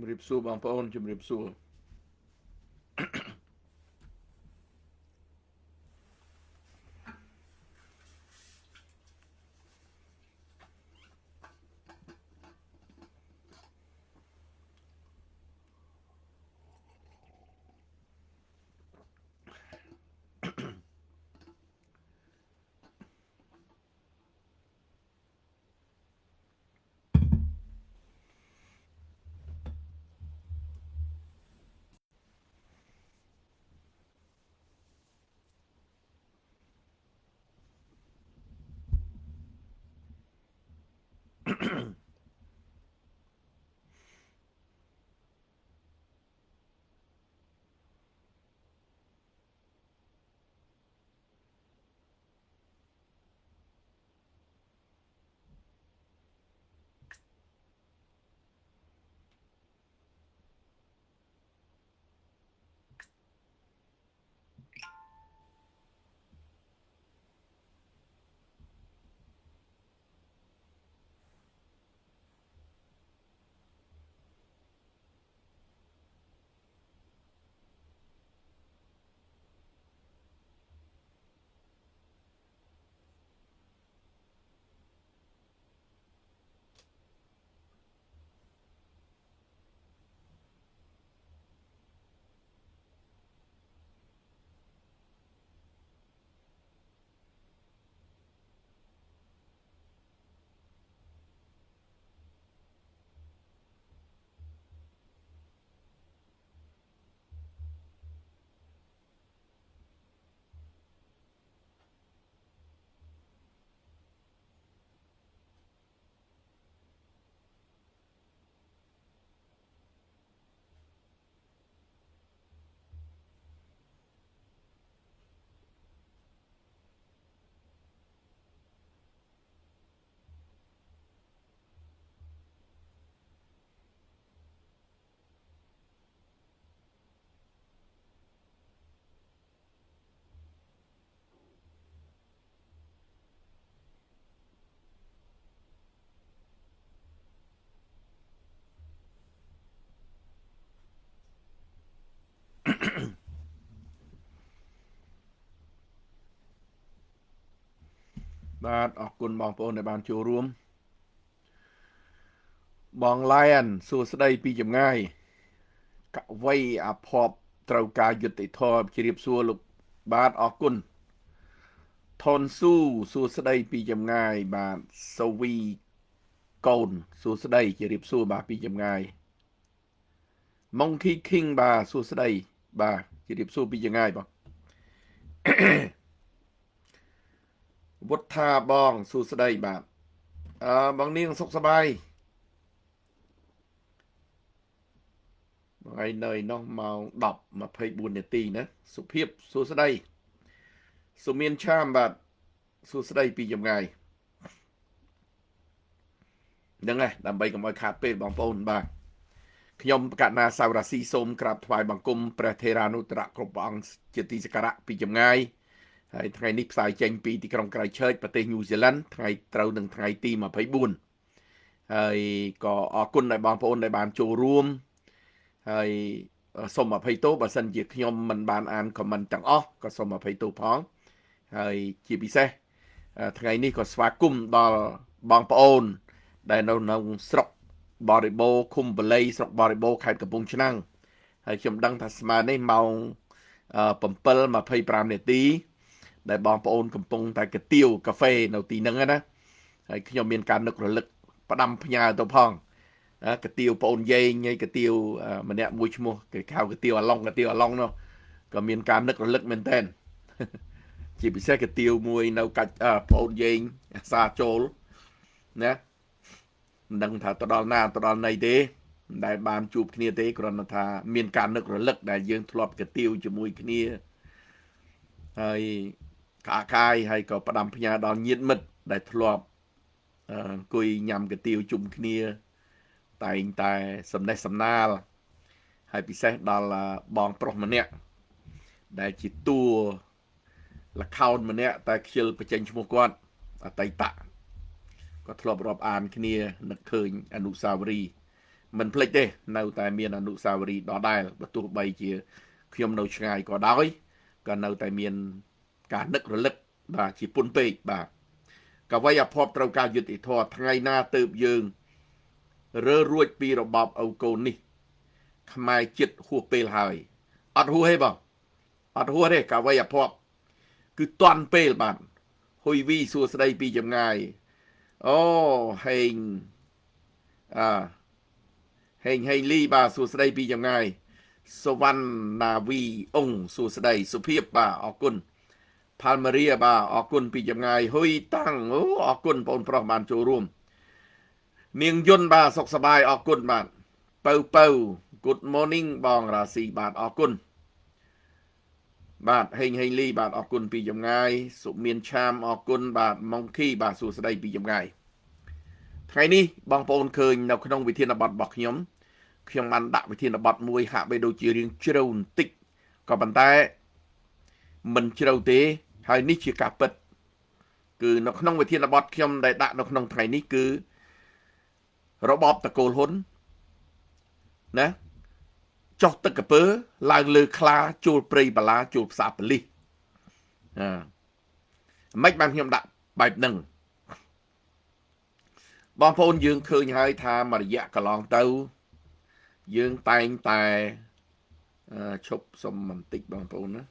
ជំរាបសួរបងប្អូនជំរាបសួរបាទអរគុណបងប្អូនដែលបានចូលរួមបងឡែនសួស្ដីពីចម្ងាយកវីអភ័ព្វត្រូវការយុត្តិធម៌ជ្រាបសួរលោកបាទអរគុណថនស៊ូសួស្ដីពីចម្ងាយបាទសវីកូនសួស្ដីជ្រាបសួរបាទពីចម្ងាយ Monkey King បាទសួស្ដីបាទជ្រាបសួរពីចម្ងាយបងវុទ្ធាបងសួស្ដីបាទបងនាងសុខសប្បាយថ្ងៃនៅនោះម៉ោង10:24នាទីណាសុភាពសួស្ដីសុមានឆាមបាទសួស្ដីពីចម្ងាយហ្នឹងហើយដើម្បីកុំឲ្យខាតពេលបងប្អូនបាទខ្ញុំកណ្ណាសាវរាស៊ីសូមក្រាបថ្វាយបង្គំព្រះថេរានុត្រៈគ្រប់ព្រះអង្គជាទីសក្ការៈពីចម្ងាយហើយថ្ងៃនេះផ្សាយចេញពីទីក្រុងក្រៃឈើចប្រទេសញូហ្សេឡង់ថ្ងៃត្រូវនឹងថ្ងៃទី24ហើយក៏អរគុណដល់បងប្អូនដែលបានចូលរួមហើយសូមអភ័យទោសបើសិនជាខ្ញុំមិនបានអានខមមិនទាំងអស់ក៏សូមអភ័យទោសផងហើយជាពិសេសថ្ងៃនេះក៏ស្វាគមន៍ដល់បងប្អូនដែលនៅក្នុងស្រុកបរិបូរឃុំបល័យស្រុកបរិបូរខេត្តកំពង់ឆ្នាំងហើយខ្ញុំដឹងថាស្មើនេះម៉ោង7:25នាទីដែលបងប្អូនកំពុងតែកាទៀវកាហ្វេនៅទីហ្នឹងណាហើយខ្ញុំមានការនឹករលឹកផ្ដាំផ្ញើទៅផងកាទៀវប្អូនយាយហើយកាទៀវម្នាក់មួយឈ្មោះគេហៅកាទៀវអាឡុងនោះក៏មានការនឹករលឹកមែនតើជាពិសេសកាទៀវមួយនៅកាច់ប្អូនយាយសាចូលណាមិនដឹងថាទៅដល់ណាទៅដល់ណីទេមិនដែលបានជួបគ្នាទេគ្រាន់តែថាមានការនឹករលឹកដែលយើងធ្លាប់កាទៀវជាមួយគ្នាហើយកាយហើយក៏ផ្ដាំផ្ញើដល់ញាតិមិត្តដែលធ្លាប់អង្គុយញ៉ាំកាទៀវជុំគ្នាតែងតែសំណេះសំណាលហើយពិសេសដល់បងប្រុសម្នាក់ដែលជាតួលខោនម្នាក់តែខ្ជិលបញ្ចេញឈ្មោះគាត់អតីតក៏ធ្លាប់រាប់អានគ្នានឹកឃើញអនុស្សាវរីយ៍ មិនភ្លេចទេនៅតែមានអនុស្សាវរីយ៍ដដែលបើទោះបីជាខ្ញុំនៅឆ្ងាយក៏ដោយក៏នៅតែមានការនឹករលឹកបាទជាពុនពេកបាទកវីអភ័ព្វត្រូវការយុត្តិធម៌ថ្ងៃណាទៅយើងរើរួចពីរបបអូកូននេះខ្មែរចិត្តហួសពេលហើយអត់ហួសទេបងអត់ហួសទេកវីអភ័ព្វគឺតន់ពេលបាទហ៊ុយវីសួស្ដីពីចម្ងាយអូហេងហេងលីបាទសួស្ដីពីចម្ងាយសវណ្ណាវីអង្គសួស្ដីសុភាពបាទអរគុណផាល់ម៉ារីបាទអរគុណពីចម្ងាយហ៊ុយតាំងអូអរគុណបងប្រុសបានចូលរួមនាងយុនបាទសុខសប្បាយអរគុណបាទពៅ Good morning បងរាស៊ីបាទអរគុណបាទហេងលីបាទអរគុណពីចម្ងាយសុមានឆាមអរគុណបាទម៉ុងគីបាទសួស្ដីពីចម្ងាយថ្ងៃនេះបងប្អូនឃើញនៅក្នុងវិធានបទរបស់ខ្ញុំបានដាក់វិធានបទមួយហាក់បីដូចជារៀងជ្រៅបន្តិចក៏ប៉ុន្តែមិនជ្រៅទេហើយនេះជាការពិតគឺនៅក្នុងវិធានបទខ្ញុំដែលដាក់នៅក្នុងថ្ងៃនេះគឺរបបតកូលហ៊ុនណាចុះទឹកកពើឡើងលើខ្លាជួលព្រៃបាឡាជួលផ្សារប៉លិសមិនបានខ្ញុំដាក់បែបហ្នឹងបងប្អូនយើងឃើញហើយថាមួយរយៈកន្លងទៅយើងតែងតែឈប់សុំបន្តិចបងប្អូនណា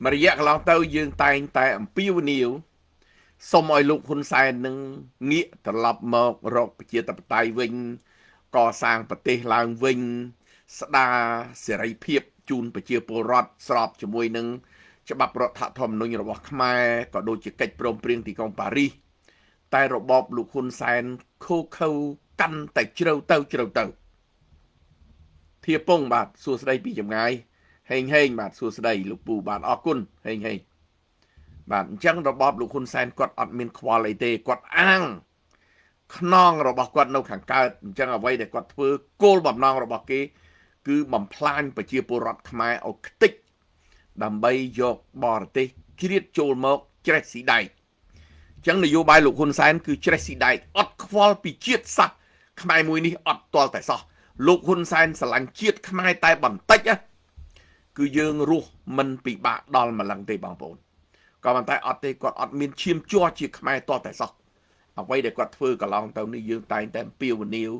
មួយរយៈកន្លងទៅយើងតែងតែអំពាវនាវសូមឲ្យលោកហ៊ុនសែននឹងងាកត្រឡប់មករកប្រជាធិបតេយ្យវិញកសាងប្រទេសឡើងវិញស្ដារសេរីភាពជូនប្រជាពលរដ្ឋស្របជាមួយនឹងច្បាប់រដ្ឋធម្មនុញ្ញរបស់ខ្មែរក៏ដូចជាកិច្ចព្រមព្រៀងទីក្រុងប៉ារីសតែរបបលោកហ៊ុនសែនខូខើកាន់តែជ្រៅទៅធៀពងបាទសួស្ដីពីចម្ងាយហេងបាទសួស្ដីលោកពូបាទអរគុណហេងបាទអញ្ចឹងរបបលោកហ៊ុនសែនគាត់អត់មានខ្វល់អីទេគាត់អាងខ្នងរបស់គាត់នៅខាងកើតអញ្ចឹងអ្វីដែលគាត់ធ្វើគោលបំណងរបស់គេគឺបំផ្លាញប្រជាពលរដ្ឋខ្មែរឲ្យខ្ទេចដើម្បីយកបរទេសជ្រៀតចូលមកច្រេះស៊ីដែកអញ្ចឹងនយោបាយលោកហ៊ុនសែនគឺច្រេះស៊ីដែកអត់ខ្វល់ពីជាតិសាសន៍ខ្មែរមួយនេះអត់ទាល់តែសោះលោកហ៊ុនសែនស្រឡាញ់ជាតិខ្មែរតែបន្តិចគឺយើងរស់មិនពិបាកដល់ម្លឹងទេបងប្អូនក៏ប៉ុន្តែអត់ទេគាត់អត់មានឈាមជ័រជាខ្មែរតតែសោះអ្វីដែលគាត់ធ្វើកន្លងទៅនេះយើងតែងតែអំពាវនាវ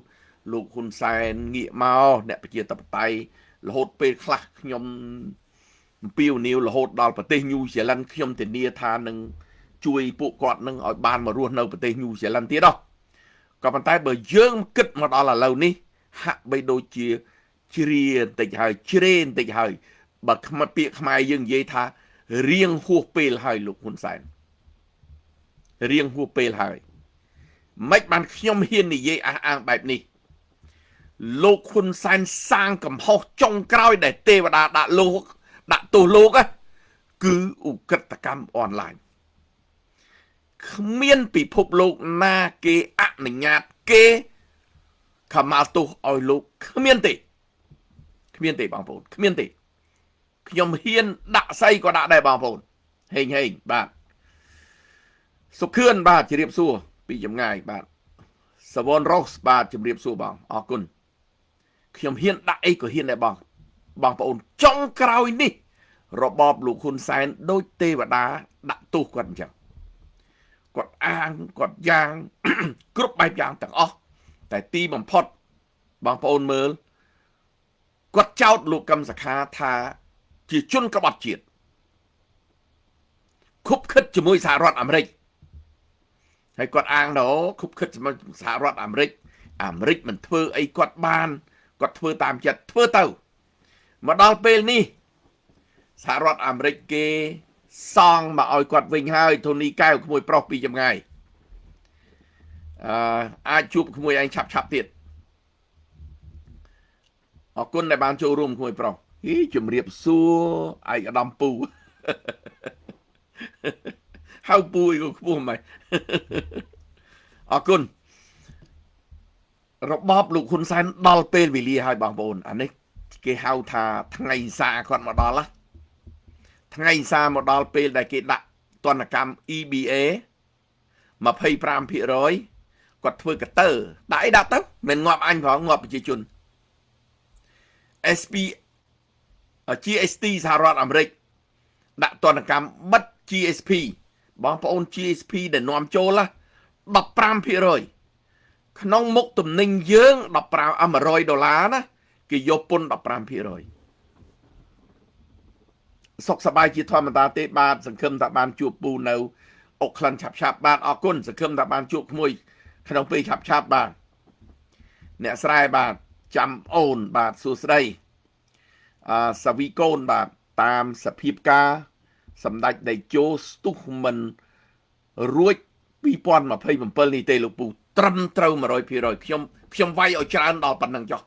លោកហ៊ុនសែនងាកមកអ្នកប្រជាធិបតេយ្យរហូតពេលខ្លះខ្ញុំអំពាវនាវរហូតដល់ប្រទេសញូហ្សេឡង់ខ្ញុំធានាថានឹងជួយពួកគាត់នឹងឲ្យបានមករស់នៅប្រទេសញូហ្សេឡង់ទៀតក៏ប៉ុន្តែបើយើងគិតមកដល់ឥឡូវនេះហាក់បីដូចជាជ្រាបន្តិចហើយជ្រេបន្តិចហើយបើពាក្យខ្មែរយើងនិយាយថារៀងហួសពេលហើយលោកហ៊ុនសែនរៀងហួសពេលហើយមិនបានខ្ញុំហ៊ាននិយាយអះអាងបែបនេះលោកហ៊ុនសែនសាងកំហុសចុងក្រោយដែលទេវតាដាក់ទោសលោកគឺឧក្រិដ្ឋកម្មអនឡាញគ្មានពិភពលោកណាគេអនុញ្ញាតគេខមាល់ទោសឲ្យលោកគ្មានទេបងប្អូនគ្មានទេខ្ញុំហ៊ានដាក់ស្អីក៏ដាក់ដែរបងប្អូនហេងបាទសុខឿនបាទជម្រាបសួរពីចម្ងាយបាទសវនរ៉ូសបាទជម្រាបសួរបងអរគុណខ្ញុំហ៊ានដាក់អីក៏ហ៊ានដែរបងប្អូនចុងក្រោយនេះរបបលោកហ៊ុនសែនដូចទេវតាដាក់ទោសគាត់អញ្ចឹងគាត់អាងគាត់យ៉ាងគ្រប់បែបយ៉ាងទាំងអស់តែទីបំផុតបងប្អូនមើលគាត់ចោទលោកកឹមសុខាថាជាជនក្បត់ជាតិខុបខិតជាមួយសហរដ្ឋអាមេរិកហើយគាត់អាងខុបខិតជាមួយសហរដ្ឋអាមេរិកមិនធ្វើអីគាត់បានគាត់ធ្វើតាមចិត្តធ្វើទៅមកដល់ពេលនេះសហរដ្ឋអាមេរិកគេសងមកឲ្យគាត់វិញហើយធូនីកែវក្មួយប្រុសពីចម្ងាយអាចជួបក្មួយឯងឆាប់ទៀតអរគុណដែលបានចូលរួមក្មួយប្រុសជំរាបសួរឯកឧត្តមពូហៅពូឯងក៏ខ្ពស់ម៉េចអរគុណ របបលោកហ៊ុនសែនដល់ពេលវេលាហើយបងប្អូនអានេះគេហៅថាថ្ងៃសាគាត់មកដល់ថ្ងៃសាមកដល់ពេលដែលគេដាក់ទណ្ឌកម្ម EBA 25% គាត់ធ្វើកតើដាក់អីដាក់ទៅមិនងាប់អញផងងាប់ប្រជាជន SP GST សហរដ្ឋអាមេរិកដាក់ទណ្ឌកម្មបិទ GSP បងប្អូន GSP ដែលនាំចូល15% ក្នុងមុខទំនិញយើង$100ណាគេយកពន្ធ15%សុខសប្បាយជាធម្មតាទេបាទសង្ឃឹមថាបានជួបពូនៅអុកក្លិនឆាប់បាទអរគុណសង្ឃឹមថាបានជួបក្មួយក្នុងពេលឆាប់បាទអ្នកស្រែបាទចាំអូនបាទសួស្ដីសាវីកូនបាទតាមសភាពការសម្ដេចតេជោស្ទុះមិនរួច2027នេះទេលោកពូត្រឹមត្រូវ 100% ខ្ញុំវាយឲ្យច្រើនដល់ប៉ុណ្ណឹងចុះ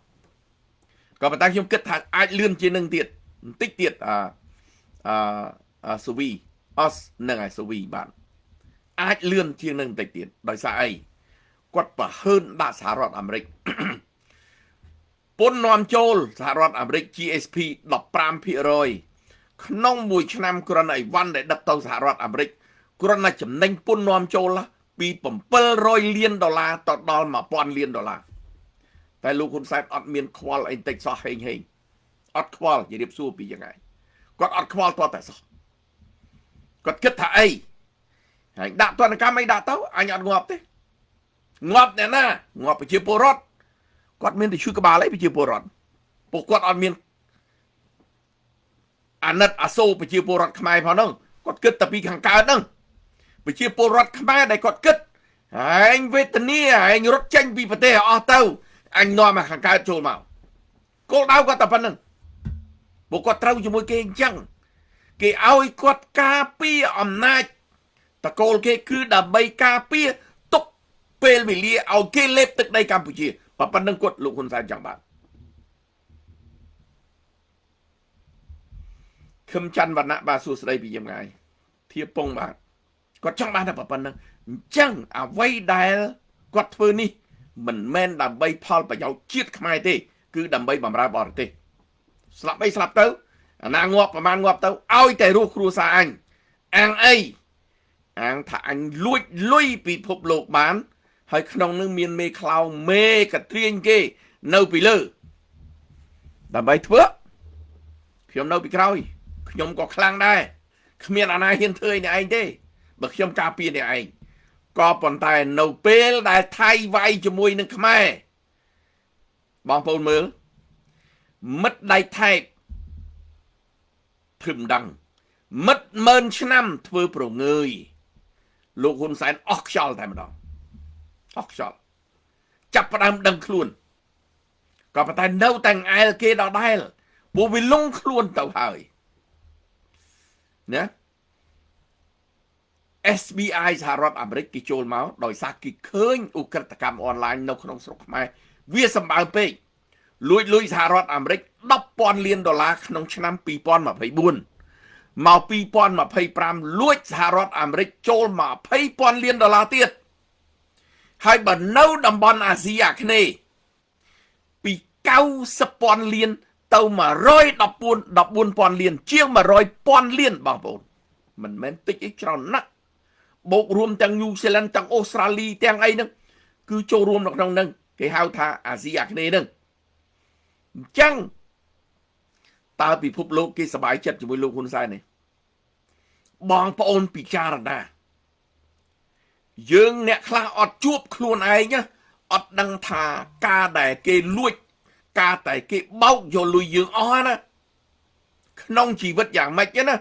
ក៏ប៉ុន្តែខ្ញុំគិតថាអាចលឿនជាងនឹងទៀតបន្តិចទៀតសូវីអសនឹងឯសូវីបាទអាចលឿនជាងនឹងបន្តិចទៀតដោយសារអីគាត់ប្រហើនដាក់សហរដ្ឋអាមេរិកពន្ធនាំចូលសហរដ្ឋអាមេរិក GSP 15% ក្នុងមួយឆ្នាំគ្រាន់តែអីវ៉ាន់ដែលដឹកទៅសហរដ្ឋអាមេរិកគ្រាន់តែចំណេញពន្ធនាំចូលពី$700 លានទៅដល់$1000 លានតែលោកហ៊ុនសែនអត់មានខ្វល់អីតិចសោះហេងអត់ខ្វល់និយាយសួរពីយ៉ាងណាគាត់អត់ខ្វល់តតែសោះគាត់គិតថាអីហើយដាក់ទណ្ឌកម្មអីដាក់ទៅអញអត់ងាប់ទេងាប់អ្នកណាងាប់ប្រជាពលរដ្ឋគាត់មានតែឈឺក្បាលអីប្រជាពលរដ្ឋពួកគាត់អត់មានអាណិតអាសូរប្រជាពលរដ្ឋខ្មែរផងហ្នឹងគាត់គិតតែពីខាងកើតហ្នឹងប្រជាពលរដ្ឋខ្មែរដែលគាត់គិតឯងវេទនាឯងរត់ចេញពីប្រទេសអស់ទៅអញនាំមកខាងកើតចូលមកគោលដៅគាត់តែប៉ុណ្្នឹងពួកគាត់ត្រូវជាមួយគេអញ្ចឹងគេឲ្យគាត់ការពារអំណាចតកូលគេគឺដើម្បីការពារទុកពេលវេលាឲ្យគេលេបទឹកដីកម្ពុជាប៉ុណ្្នឹងគាត់លោកហ៊ុនសែនចង់បានខឹមច័ន្ទវណ្ណៈបាទសួស្ដីពីយ៉ាងណាធៀបពងបាទគាត់ចង់បានតែប៉ុណ្្នឹងអញ្ចឹងអ្វីដែលគាត់ធ្វើនេះមិនមែនដើម្បីផលប្រយោជន៍ជាតិខ្មែរទេគឺដើម្បីបម្រើបរទេសស្លាប់អីស្លាប់ទៅអាណាងាប់ប្រមាណងាប់ទៅឲ្យតែរស់គ្រួសារអញអាងអីអាងថាអញលួចលុយពិភពលោកបានហើយក្នុងនឹងមានមេខ្លោងមេកត្រៀងគេនៅពីលើដើម្បីធ្វើខ្ញុំនៅពីក្រោយខ្ញុំក៏ខ្លាំងដែរគ្មានអាណាហ៊ានធ្វើឲ្យអ្នកឯងទេបើខ្ញុំការពារអ្នកឯងក៏ប៉ុន្តែនៅពេលដែលថៃវាយជាមួយនឹងខ្មែរបងប្អូនមើលមិត្តដៃថែបធ្វើមិនដឹងមិត្តម៉ឺនឆ្នាំធ្វើប្រងើយលោកហ៊ុនសែនអស់ខ្យល់តែម្ដងអស់ខ្យល់ចាប់ផ្ដើមដឹងខ្លួនក៏ប៉ុន្តែនៅតែងអែលគេដដែលពួកវាលងខ្លួនទៅហើយណា SBI សហរដ្ឋអាមេរិកគេចូលមកដោយសារគេឃើញឧក្រិដ្ឋកម្មអនឡាញនៅក្នុងស្រុកខ្មែរវាសម្បើមពេកលួចលុយសហរដ្ឋអាមេរិក$10,000 លានក្នុងឆ្នាំ2024មក2025លួចសហរដ្ឋអាមេរិកចូល$20,000 លានទៀតហើយបើនៅតំបន់អាស៊ីអាគ្នេយ៍ពី$90,000 លានទៅ$114,000 លានជាង$100,000 លានបងប្អូនមិនមែនតិចអីច្រើនណាស់បូករួមទាំងញូហ្សេឡង់ទាំងអូស្ត្រាលីទាំងអីហ្នឹងគឺចូលរួមនៅក្នុងហ្នឹងគេហៅថាអាស៊ីអាគ្នេយ៍ហ្នឹងអញ្ចឹងតើពិភពលោកគេសប្បាយចិត្តជាមួយលោកហ៊ុនសែននេះបងប្អូនពិចារណាយើងអ្នកខ្លះអត់ជួបខ្លួនឯងអត់ដឹងថាការដែលគេលួចការតែគេបោកយកលុយយើងអស់ណាក្នុងជីវិតយ៉ាងម៉េចណា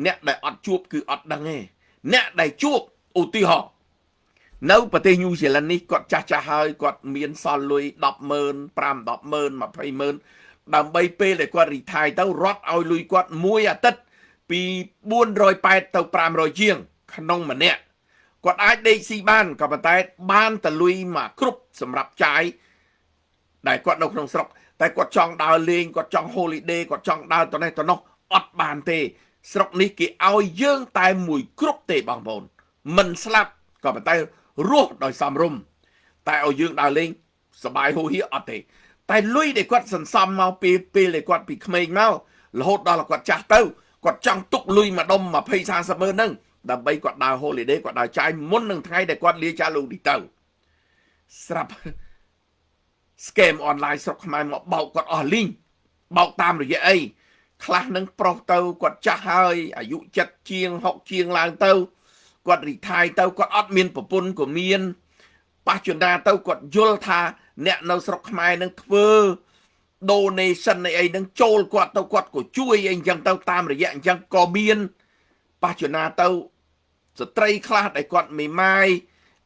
អ្នកដែលអត់ជួបគឺអត់ដឹងទេអ្នកដែលជួបឧទាហរណ៍នៅប្រទេសញូហ្សេឡង់នេះគាត់ចាស់ហើយគាត់មានសល់លុយ$10,000 $5,000 $20,000ដើម្បីពេលដែលគាត់រីថាយទៅរត់ឲ្យលុយគាត់មួយអាទិត្យពី480ទៅ500ជាងក្នុងម្នាក់គាត់អាចដេកស៊ីបានក៏ប៉ុន្តែបានតែលុយមកគ្រប់សម្រាប់ចាយដែលគាត់នៅក្នុងស្រុកតែគាត់ចង់ដើរលេងគាត់ចង់ holiday គាត់ចង់ដើរទៅនេះទៅនោះអត់បានទេស្រុកនេះគេឲ្យយើងតែមួយគ្រប់ទេបងប្អូនមិនស្លាប់ក៏ប៉ុន្តែរស់ដោយសមរម្យតែឲ្យយើងដើរលេង សបាយហូហៀអត់ទេតែលុយដែលគាត់សន្សំមកពេលដែលគាត់ពីក្មេងមករហូតដល់គាត់ចាស់ទៅគាត់ចង់ទុកលុយមួយដុំ20 30ម៉ឺនហ្នឹងដើម្បីគាត់ដើរ holiday គាត់ដើរចាយមុននឹងថ្ងៃដែលគាត់លាចាលោកនេះទៅស្រាប់ scam online ស្រុកខ្មែរមកបោកគាត់អស់លីងបោកតាមរយៈអីខ្លះនឹងប្រុសទៅគាត់ចាស់ហើយអាយុ70ជាង60ជាងឡើងទៅគាត់រីថៃទៅគាត់អត់មានប្រពន្ធក៏មានប៉ះជណ្ដាទៅគាត់យល់ថាអ្នកនៅស្រុកខ្មែរនឹងធ្វើ donation នៃអីនឹងចូលគាត់ទៅគាត់ក៏ជួយអីអញ្ចឹងទៅតាមរយៈអញ្ចឹងក៏មានប៉ះជណ្ដាទៅស្ត្រីខ្លះដែលគាត់មេម៉ាយ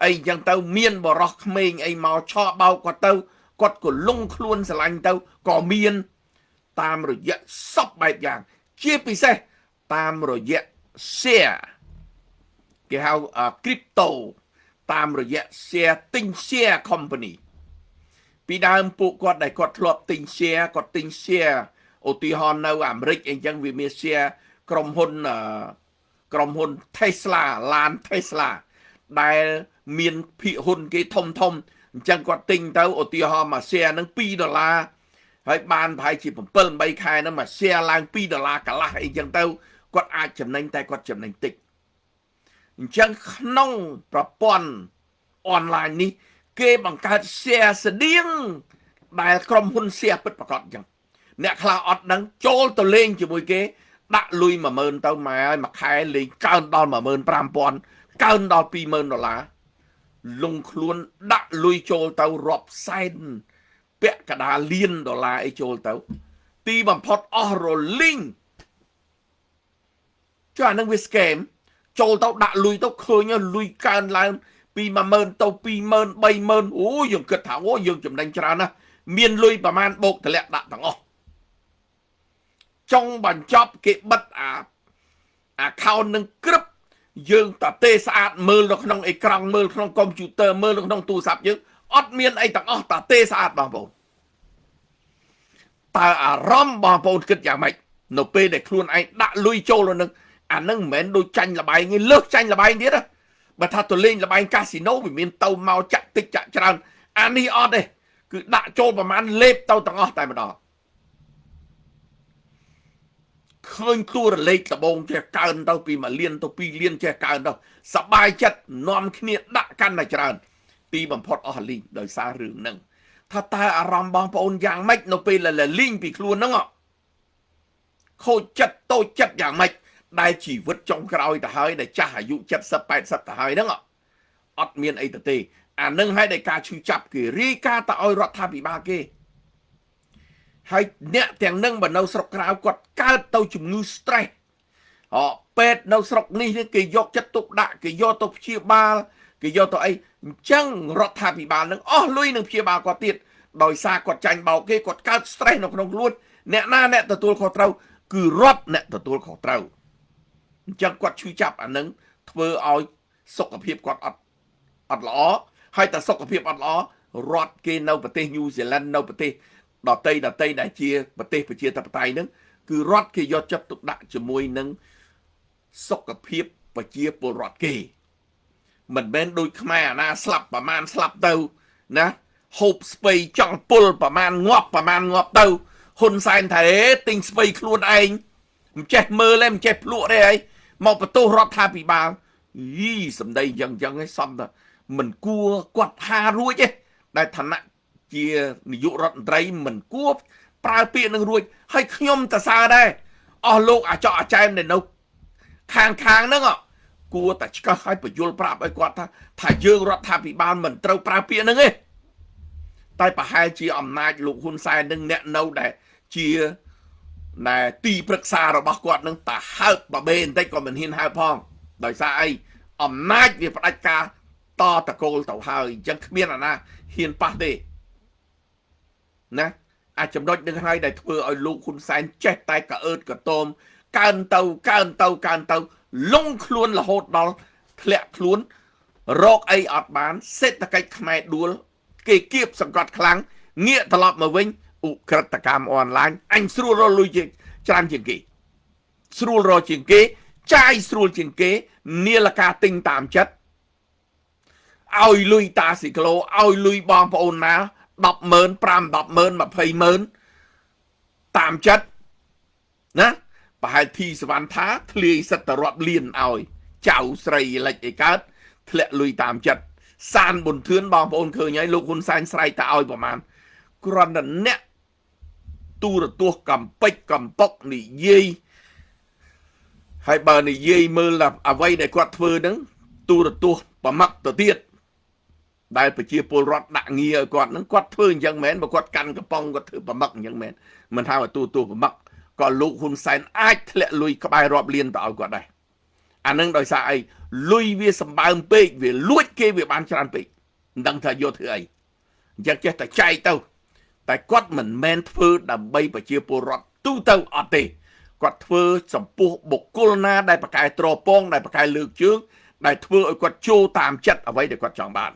អីអញ្ចឹងទៅមានបរោះក្មេងអីមកឆោបោកគាត់ទៅគាត់ក៏លងខ្លួនស្រឡាញ់ទៅក៏មានតាមរយៈសពបែបយ៉ាងជាពិសេសតាមរយៈ share គេហៅ crypto តាមរយៈ share ទិញ share company ពីដើមពួកគាត់ដែលគាត់ធ្លាប់ទិញ share គាត់ទិញ share ឧទាហរណ៍នៅអាមេរិកអីចឹងវាមាន share ក្រុមហ៊ុន Tesla ឡាន Tesla ដែលមានភាគហ៊ុនគេធំអញ្ចឹងគាត់ទិញទៅឧទាហរណ៍មួយ share ហ្នឹង$2ហើយបានប្រហែលជា7 8ខែហ្នឹងមួយ share ឡើង$2កន្លះអីចឹងទៅគាត់អាចចំណេញតែគាត់ចំណេញតិចអញ្ចឹងក្នុងប្រព័ន្ធអនឡាញនេះគេបង្កើត share ស្តៀងដែលក្រុមហ៊ុន share ពិតប្រាកដអញ្ចឹងអ្នកខ្លះអត់ដឹងចូលទៅលេងជាមួយគេដាក់លុយ10000ទៅម៉ែហើយមួយខែលេងកើនដល់15000កើនដល់$20000លងខ្លួនដាក់លុយចូលទៅរាប់សែនពាក់កណ្ដាលលាន$អីចូលទៅទីបំផុតអស់រលីងចុះអានឹងវា scam ចូលទៅដាក់លុយទៅឃើញលុយកើនឡើងពី10000ទៅ20000 30000អូយើងគិតថាអូយើងចំណេញច្រើនណាស់មានលុយប្រមាណបូកតម្លាក់ដាក់ទាំងអស់ចុងបញ្ចប់គេបិទaccount នឹងក្រឹបយើងតាទេស្អាតមើលនៅក្នុងអេក្រង់មើលក្នុងកុំព្យូទ័រមើលនៅក្នុងទូរស័ព្ទយើងអត់មានអីទាំងអស់តាទេស្អាតបងប្អូនតើអារម្មណ៍បងប្អូនគិតយ៉ាងម៉េចនៅពេលដែលខ្លួនឯងដាក់លុយចូលនៅនឹងអានឹងមិនមែនដូចចាញ់លបែងទេលើសចាញ់លបែងទៀតណាបើថាទៅលេងលបែងកាស៊ីណូវាមានទៅមកចាក់តិចចាក់ច្រើនអានេះអត់ទេគឺដាក់ចូលប្រហែលលេបទៅទាំងអស់តែម្ដងឃើញតួរលេខដបងចេះកើនទៅពី1លានទៅ2លានចេះកើនទៅសบายចិត្តនាំគ្នាដាក់កាន់តែច្រើនទីបំផុតអស់លីងដោយសាររឿងហ្នឹងថាតើអារម្មណ៍បងប្អូនយ៉ាងម៉េចនៅពេលលីងពីខ្លួនហ្នឹងខូចចិត្តតូចចិត្តយ៉ាងម៉េចដែលជីវិតចុងក្រោយទៅហើយដែលចាស់អាយុ70 80ទៅហើយហ្នឹងអត់មានអីទៅទេអានឹងឲ្យតែការឈឺចាប់គេរាយការណ៍ទៅឲ្យរដ្ឋាភិបាលគេហើយអ្នកទាំងនឹងបើនៅស្រុកក្រៅគាត់កើតទៅជំងឺ stress ពេទ្យនៅស្រុកនេះគេយកចិត្តទុកដាក់គេយកទៅព្យាបាលគេយកទៅអីអញ្ចឹងរដ្ឋាភិបាលនឹងអស់លុយនឹងព្យាបាលគាត់ទៀតដោយសារគាត់ចាញ់បោកគេគាត់កើត stress នៅក្នុងខ្លួនអ្នកណាអ្នកទទួលខុសត្រូវគឺរដ្ឋអ្នកទទួលខុសត្រូវអញ្ចឹងគាត់ឈឺចាប់អានឹងធ្វើឲ្យសុខភាពគាត់អត់ល្អហើយតែសុខភាពអត់ល្អរដ្ឋគេនៅប្រទេសញូហ្សេឡង់នៅប្រទេសដទៃដែលជាប្រទេសប្រជាធិបតេយ្យហ្នឹងគឺរដ្ឋគេយកចិត្តទុកដាក់ជាមួយនឹងសុខភាពប្រជាពលរដ្ឋគេមិនមែនដូចខ្មែរអាណាស្លាប់ប្រមាណស្លាប់ទៅណាហូបស្ពៃចង់ពុលប្រមាណងាប់ទៅហ៊ុនសែនថាទិញស្ពៃខ្លួនឯងមិនចេះមើលទេមិនចេះភ្លក់ទេហើយមកបន្ទោសរដ្ឋាភិបាលសម្ដីយ៉ាងឯងសំថាមិនគួរគាត់ថារួចទេដែលឋានៈជានាយករដ្ឋមន្ត្រីមិនគួរប្រើពាក្យនឹងរួចហើយខ្ញុំតសើដែរអស់លោកអាចកអាចែមនៅខាងហ្នឹងគួរតែឆ្កឹះឲ្យបញ្យល់ប្រាប់ឲ្យគាត់ថាយើងរដ្ឋាភិបាលមិនត្រូវប្រើពាក្យហ្នឹងទេតែប្រហែលជាអំណាចលោកហ៊ុនសែននឹងអ្នកនៅដែលជាទីប្រឹក្សារបស់គាត់នឹងតាហើបបបេបន្តិចក៏មិនហ៊ានហើបផងដោយសារអីអំណាចវាផ្ដាច់ការតតកូលទៅហើយអញ្ចឹងគ្មានអាណាហ៊ានប៉ះទេណាអាចចំណុចនឹងហើយដែលធ្វើឲ្យលោកហ៊ុនសែនចេះតែកអើតកតោមកើនទៅលងខ្លួនរហូតដល់ធ្លាក់ខ្លួនរកអីអត់បានសេដ្ឋកិច្ចខ្មែរដួលគេគៀបសង្កត់ខ្លាំងងាកត្រឡប់មកវិញឧក្រិដ្ឋកម្មអនឡាញអញស្រួលរលុយច្រើនជាងគេស្រួលរជាងគេចាយស្រួលជាងគេនាឡិកាទិញតាមចិត្តឲ្យលុយតាស៊ីក្លូឲ្យលុយបងប្អូនណា 10,000 5-10,000 20,000តាមចិត្តណាប្រហែលធីសវណ្ណថាធ្លាយសិតតរាប់លានឲ្យចៅស្រីលិចអីកើតធ្លាក់លុយតាមចិត្តសានប៊ុនធឿនបងប្អូនឃើញហើយលោកហ៊ុនសែនស្រែកតើឲ្យប្រមាណគ្រាន់តែអ្នកទូរទស្សន៍កំពេចកំប៉ុកនិយាយហើយបើនិយាយមើលអ្វីដែលគាត់ធ្វើហ្នឹងទូរទស្សន៍ប្រមាក់ទៅទៀតដែលប្រជាពលរដ្ឋដាក់ងារឲ្យគាត់ហ្នឹងគាត់ធ្វើអញ្ចឹងមែនបើគាត់កាន់កំប៉ុងគាត់ធ្វើប្រមាក់អញ្ចឹងមែនមិនថាទូរទស្សន៍ប្រមាក់ក៏លោកហ៊ុនសែនអាចធ្លាក់លុយក្បែររាប់លានទៅឲ្យគាត់ដែរអានឹងដោយសារអីលុយវាសម្បើមពេកវាលួចគេវាបានច្រើនពេកមិនដឹងថាយកធ្វើអីអញ្ចឹងចេះតែចែកទៅតែគាត់មិនមែនធ្វើដើម្បីប្រជាពលរដ្ឋទូទៅអត់ទេគាត់ធ្វើចំពោះបុគ្គលណាដែលប្រកែត្រពងដែលប្រកែលើកជើងដែលធ្វើឲ្យគាត់ចូលតាមចិត្តអ្វីដែលគាត់ចង់បាន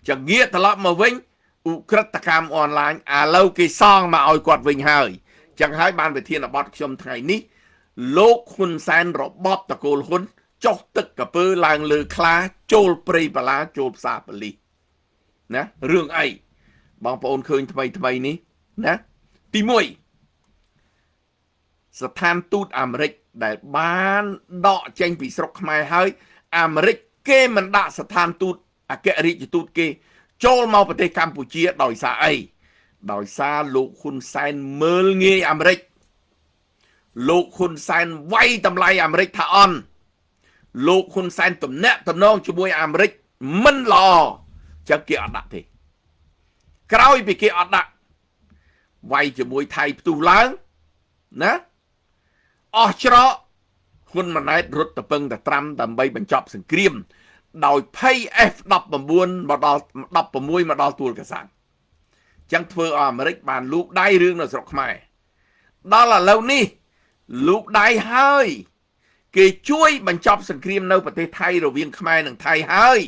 ចឹងងាកត្រឡប់មកវិញឧក្រិដ្ឋកម្មអនឡាញឥឡូវគេសងមកឲ្យគាត់វិញហើយចឹងហើយបានវិធានបទខ្ញុំថ្ងៃនេះលោកហ៊ុនសែនរបបតកូលហ៊ុនចុះទឹកកពើឡើងលើខ្លាចូលព្រៃបាឡាចូលផ្សារប៉ូលីសណារឿងអីបងប្អូនឃើញថ្មីនេះណាទី1ស្ថានទូតអាមេរិកដែលបានដកចេញពីស្រុកខ្មែរហើយអាមេរិកគេមិនដាក់ស្ថានទូតអគ្គរដ្ឋទូតគេចូលមកប្រទេសកម្ពុជាដោយសារអីដោយសារលោកហ៊ុនសែនមើលងាយអាមេរិកលោកហ៊ុនសែនវាយតម្លៃអាមេរិកថាអន់លោកហ៊ុនសែនទំនាក់ទំនងជាមួយអាមេរិកមិនល្អចឹងគេអត់ដាក់ទេក្រោយពីគេអត់ដាក់វាយជាមួយថៃផ្ទុះឡើងណាអស់ច្រកហ៊ុនម៉ាណែតរត់ទៅពឹងតែត្រាំដើម្បីបញ្ចប់សង្គ្រាមដោយភ័យ F19 មកដល់16មកដល់ទួលកសាំងចឹងធ្វើឲ្យអាមេរិកបានលូកដៃរឿងនៅស្រុកខ្មែរដល់ឥឡូវនេះលូកដៃហើយគេជួយបញ្ចប់សង្គ្រាមនៅប្រទេសថៃរវាងខ្មែរនិងថៃហើយ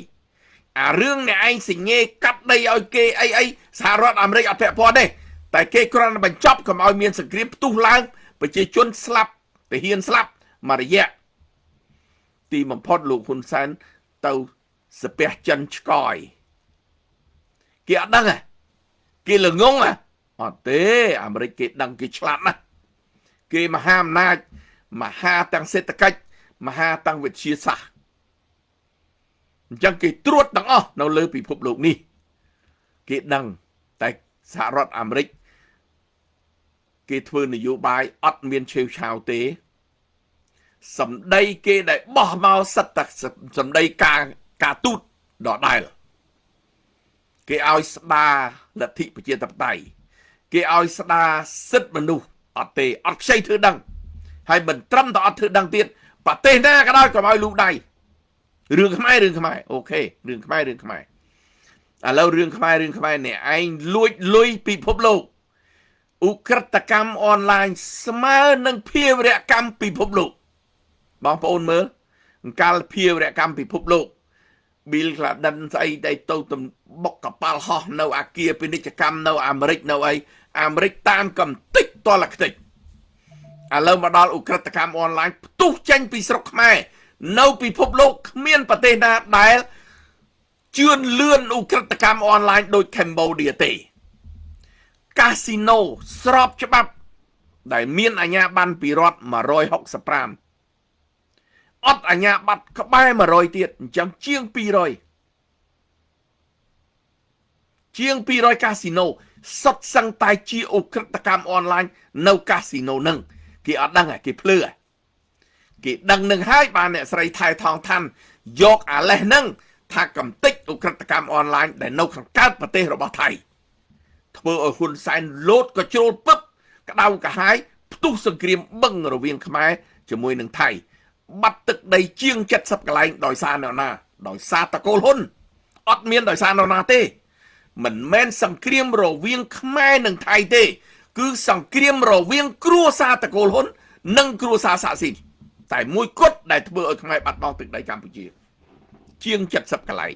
អារឿងអ្នកឯងសញ្ញេកាត់ដីឲ្យគេអីសហរដ្ឋអាមេរិកអត់ពាក់ព័ន្ធទេតែគេគ្រាន់តែបញ្ចប់កុំឲ្យមានសង្គ្រាមផ្ទុះឡើងប្រជាជនស្លាប់ទាហានស្លាប់មួយរយៈទីបំផុតលោកហ៊ុនសែនទៅស្ពះចិនឆ្កយគេអត់ដឹងគេល្ងងអត់ទេអាមេរិកគេដឹងគេឆ្លាតណាស់គេមហាអំណាចមហាទាំងសេដ្ឋកិច្ចមហាទាំងវិទ្យាសាស្ត្រអញ្ចឹងគេត្រួតទាំងអស់នៅលើពិភពលោកនេះគេដឹងតែសហរដ្ឋអាមេរិកគេធ្វើនយោបាយអត់មានឆេវឆាវទេសម្ដីគេដែលបោះមកសិតតែសម្ដីការទូតដដែលគេឲ្យស្ដារលទ្ធិប្រជាធិបតេយ្យគេឲ្យស្ដារសិទ្ធិមនុស្សអត់ទេអត់ខ្ចីធ្វើដឹងហើយមិនត្រឹមតែអត់ធ្វើដឹងទៀតប្រទេសណាក៏ដោយកុំឲ្យលូកដៃរឿងខ្មែរអូខេរឿងខ្មែរឥឡូវរឿងខ្មែរអ្នកឯងលួចលុយពិភពលោកឧក្រិដ្ឋកម្មអនឡាញស្មើនឹងភាវរកម្មពិភពលោកបងប្អូនមើលកាលភាវរកម្មពិភពលោក Bill Clinton ស្អីដែលទៅបុកកប៉ាល់ហោះនៅអាគារពាណិជ្ជកម្មនៅអាមេរិកនៅអីអាមេរិកតាមកំតិចតលខ្ទេចឥឡូវមកដល់ឧក្រិដ្ឋកម្មអនឡាញផ្ទុះចេញពីស្រុកខ្មែរនៅពិភពលោកគ្មានប្រទេសណាដែលជឿនលឿនឧក្រិដ្ឋកម្មអនឡាញដូចកម្ពុជាទេកាស៊ីណូស្របច្បាប់ដែលមានអាជ្ញាប័ណ្ណពីរដ្ឋ165អត់អាជ្ញាប័ណ្ណក្បែរ100ទៀតអញ្ចឹងជាង200កាស៊ីណូសុទ្ធសឹងតែជាឧក្រិដ្ឋកម្មអនឡាញនៅកាស៊ីណូនឹងគេអត់ដឹងគេភ្លឺគេដឹងនឹងហើយបានអ្នកស្រីថៃថងឋានយកអាលេសនឹងថាកំតិចឧក្រិដ្ឋកម្មអនឡាញដែលនៅខាងកើតប្រទេសរបស់ថៃធ្វើឲ្យហ៊ុនសែនលោតក៏ជ្រុលពឹបក្តៅកាហាយផ្ទុះសង្គ្រាមបឹងរវាងខ្មែរជាមួយនឹងថៃបាត់ទឹកដីជាង70កន្លែងដោយសារនរណាដោយសារតកូលហ៊ុនអត់មានដោយសារនរណាទេមិនមែនសង្គ្រាមរវាងខ្មែរនិងថៃទេគឺសង្គ្រាមរវាងគ្រួសារតកូលហ៊ុននិងគ្រួសារសាក់ស៊ីនតែមួយគត់ដែលធ្វើឲ្យខ្មែរបាត់បង់ទឹកដីកម្ពុជាជាង70កន្លែង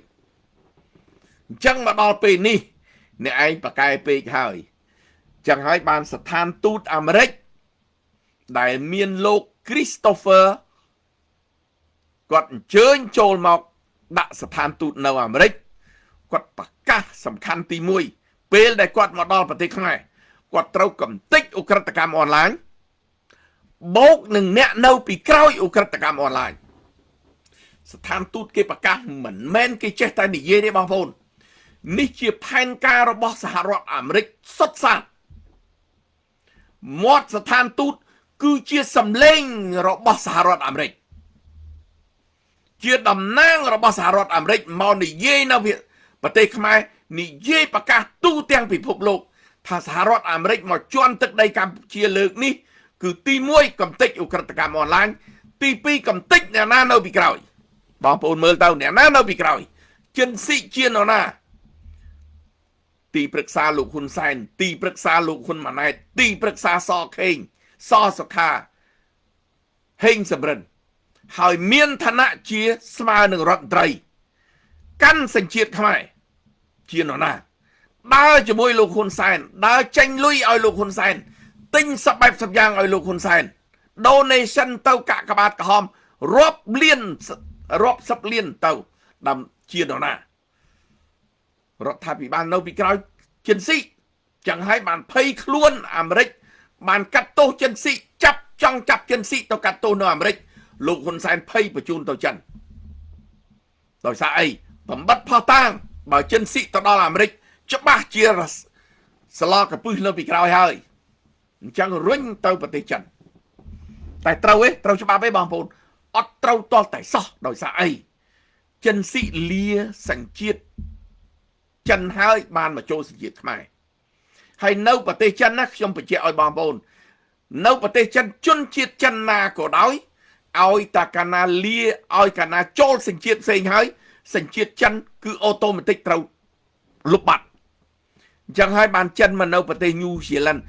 អញ្ចឹងមកដល់ពេលនេះអ្នកឯងប្រកែពេកហើយអញ្ចឹងហើយបានស្ថានទូតអាមេរិកដែលមានលោក Christopher គាត់អញ្ជើញចូលមកដាក់ស្ថានទូតនៅអាមេរិកគាត់ប្រកាសសំខាន់ទី1 ពេលដែលគាត់មកដល់ប្រទេសខ្មែរគាត់ត្រូវកំទេចឧក្រិដ្ឋកម្មអនឡាញបូកនឹងអ្នកនៅពីក្រោយឧក្រិដ្ឋកម្មអនឡាញស្ថានទូតគេប្រកាសមិនមែនគេចេះតែនិយាយទេបងប្អូននេះជាផែនការរបស់សហរដ្ឋអាមេរិកសុទ្ធសាធមាត់ស្ថានទូតគឺជាសម្លេងរបស់សហរដ្ឋអាមេរិកជាតំណាងរបស់សហរដ្ឋអាមេរិកមកនិយាយនៅប្រទេសខ្មែរនិយាយប្រកាសទូទាំងពិភពលោកថាសហរដ្ឋអាមេរិកមកជន់ទឹកដីកម្ពុជាលើកនេះគឺទី1កំទេចឧក្រិដ្ឋកម្មអនឡាញទី2កំទេចអ្នកណានៅពីក្រោយបងប្អូនមើលទៅអ្នកណានៅពីក្រោយចិនស៊ីជានរណាទីប្រឹក្សាលោកហ៊ុនសែនទីប្រឹក្សាលោកហ៊ុនម៉ាណែតទីប្រឹក្សាសខេងសសុខាហេងសំរិនហើយមានឋានៈជាស្មើនឹងរដ្ឋមន្ត្រីកាន់សញ្ជាតិខ្មែរជានរណាដើរជាមួយលោកហ៊ុនសែនដើរចេញលុយឲ្យលោកហ៊ុនសែនទិញសបែបសយ៉ាងឲ្យលោកហ៊ុនសែន donation ទៅកាកបាទក្រហមរាប់សិបលានទៅតាមជានរណារដ្ឋាភិបាលនៅពីក្រោយចិនស៊ីចឹងហើយបានភ័យខ្លួនអាមេរិកបានកាត់ទោសចិនស៊ីចង់ចាប់ចិនស៊ីទៅកាត់ទោសនៅអាមេរិកលោកហ៊ុនសែនភ័យបញ្ជូនទៅចិនដោយសារអីបំបត្តិផោះតាងបើចិនស៊ីទៅដល់អាមេរិកច្បាស់ជាស្លកពឹសនៅពីក្រោយហើយអញ្ចឹងរុញទៅប្រទេសចិនតែត្រូវច្បាប់ឯងបងប្អូនអត់ត្រូវតល់តែសោះដោយសារអីចិនស៊ីលាសញ្ជាតិចិនហើយបានមកចូលសញ្ជាតិខ្មែរហើយនៅប្រទេសចិនណាខ្ញុំបញ្ជាក់ឲ្យបងប្អូននៅប្រទេសចិនជនជាតិចិនណាក៏ដោយឲ្យតាកាណាលាឲ្យកាណាចូលសញ្ជាតិផ្សេងហើយសញ្ជាតិចិនគឺអូតូម៉ាទិកត្រូវលុបបាត់អញ្ចឹងហើយបានចិនមកនៅប្រទេសញូហ្សេឡង់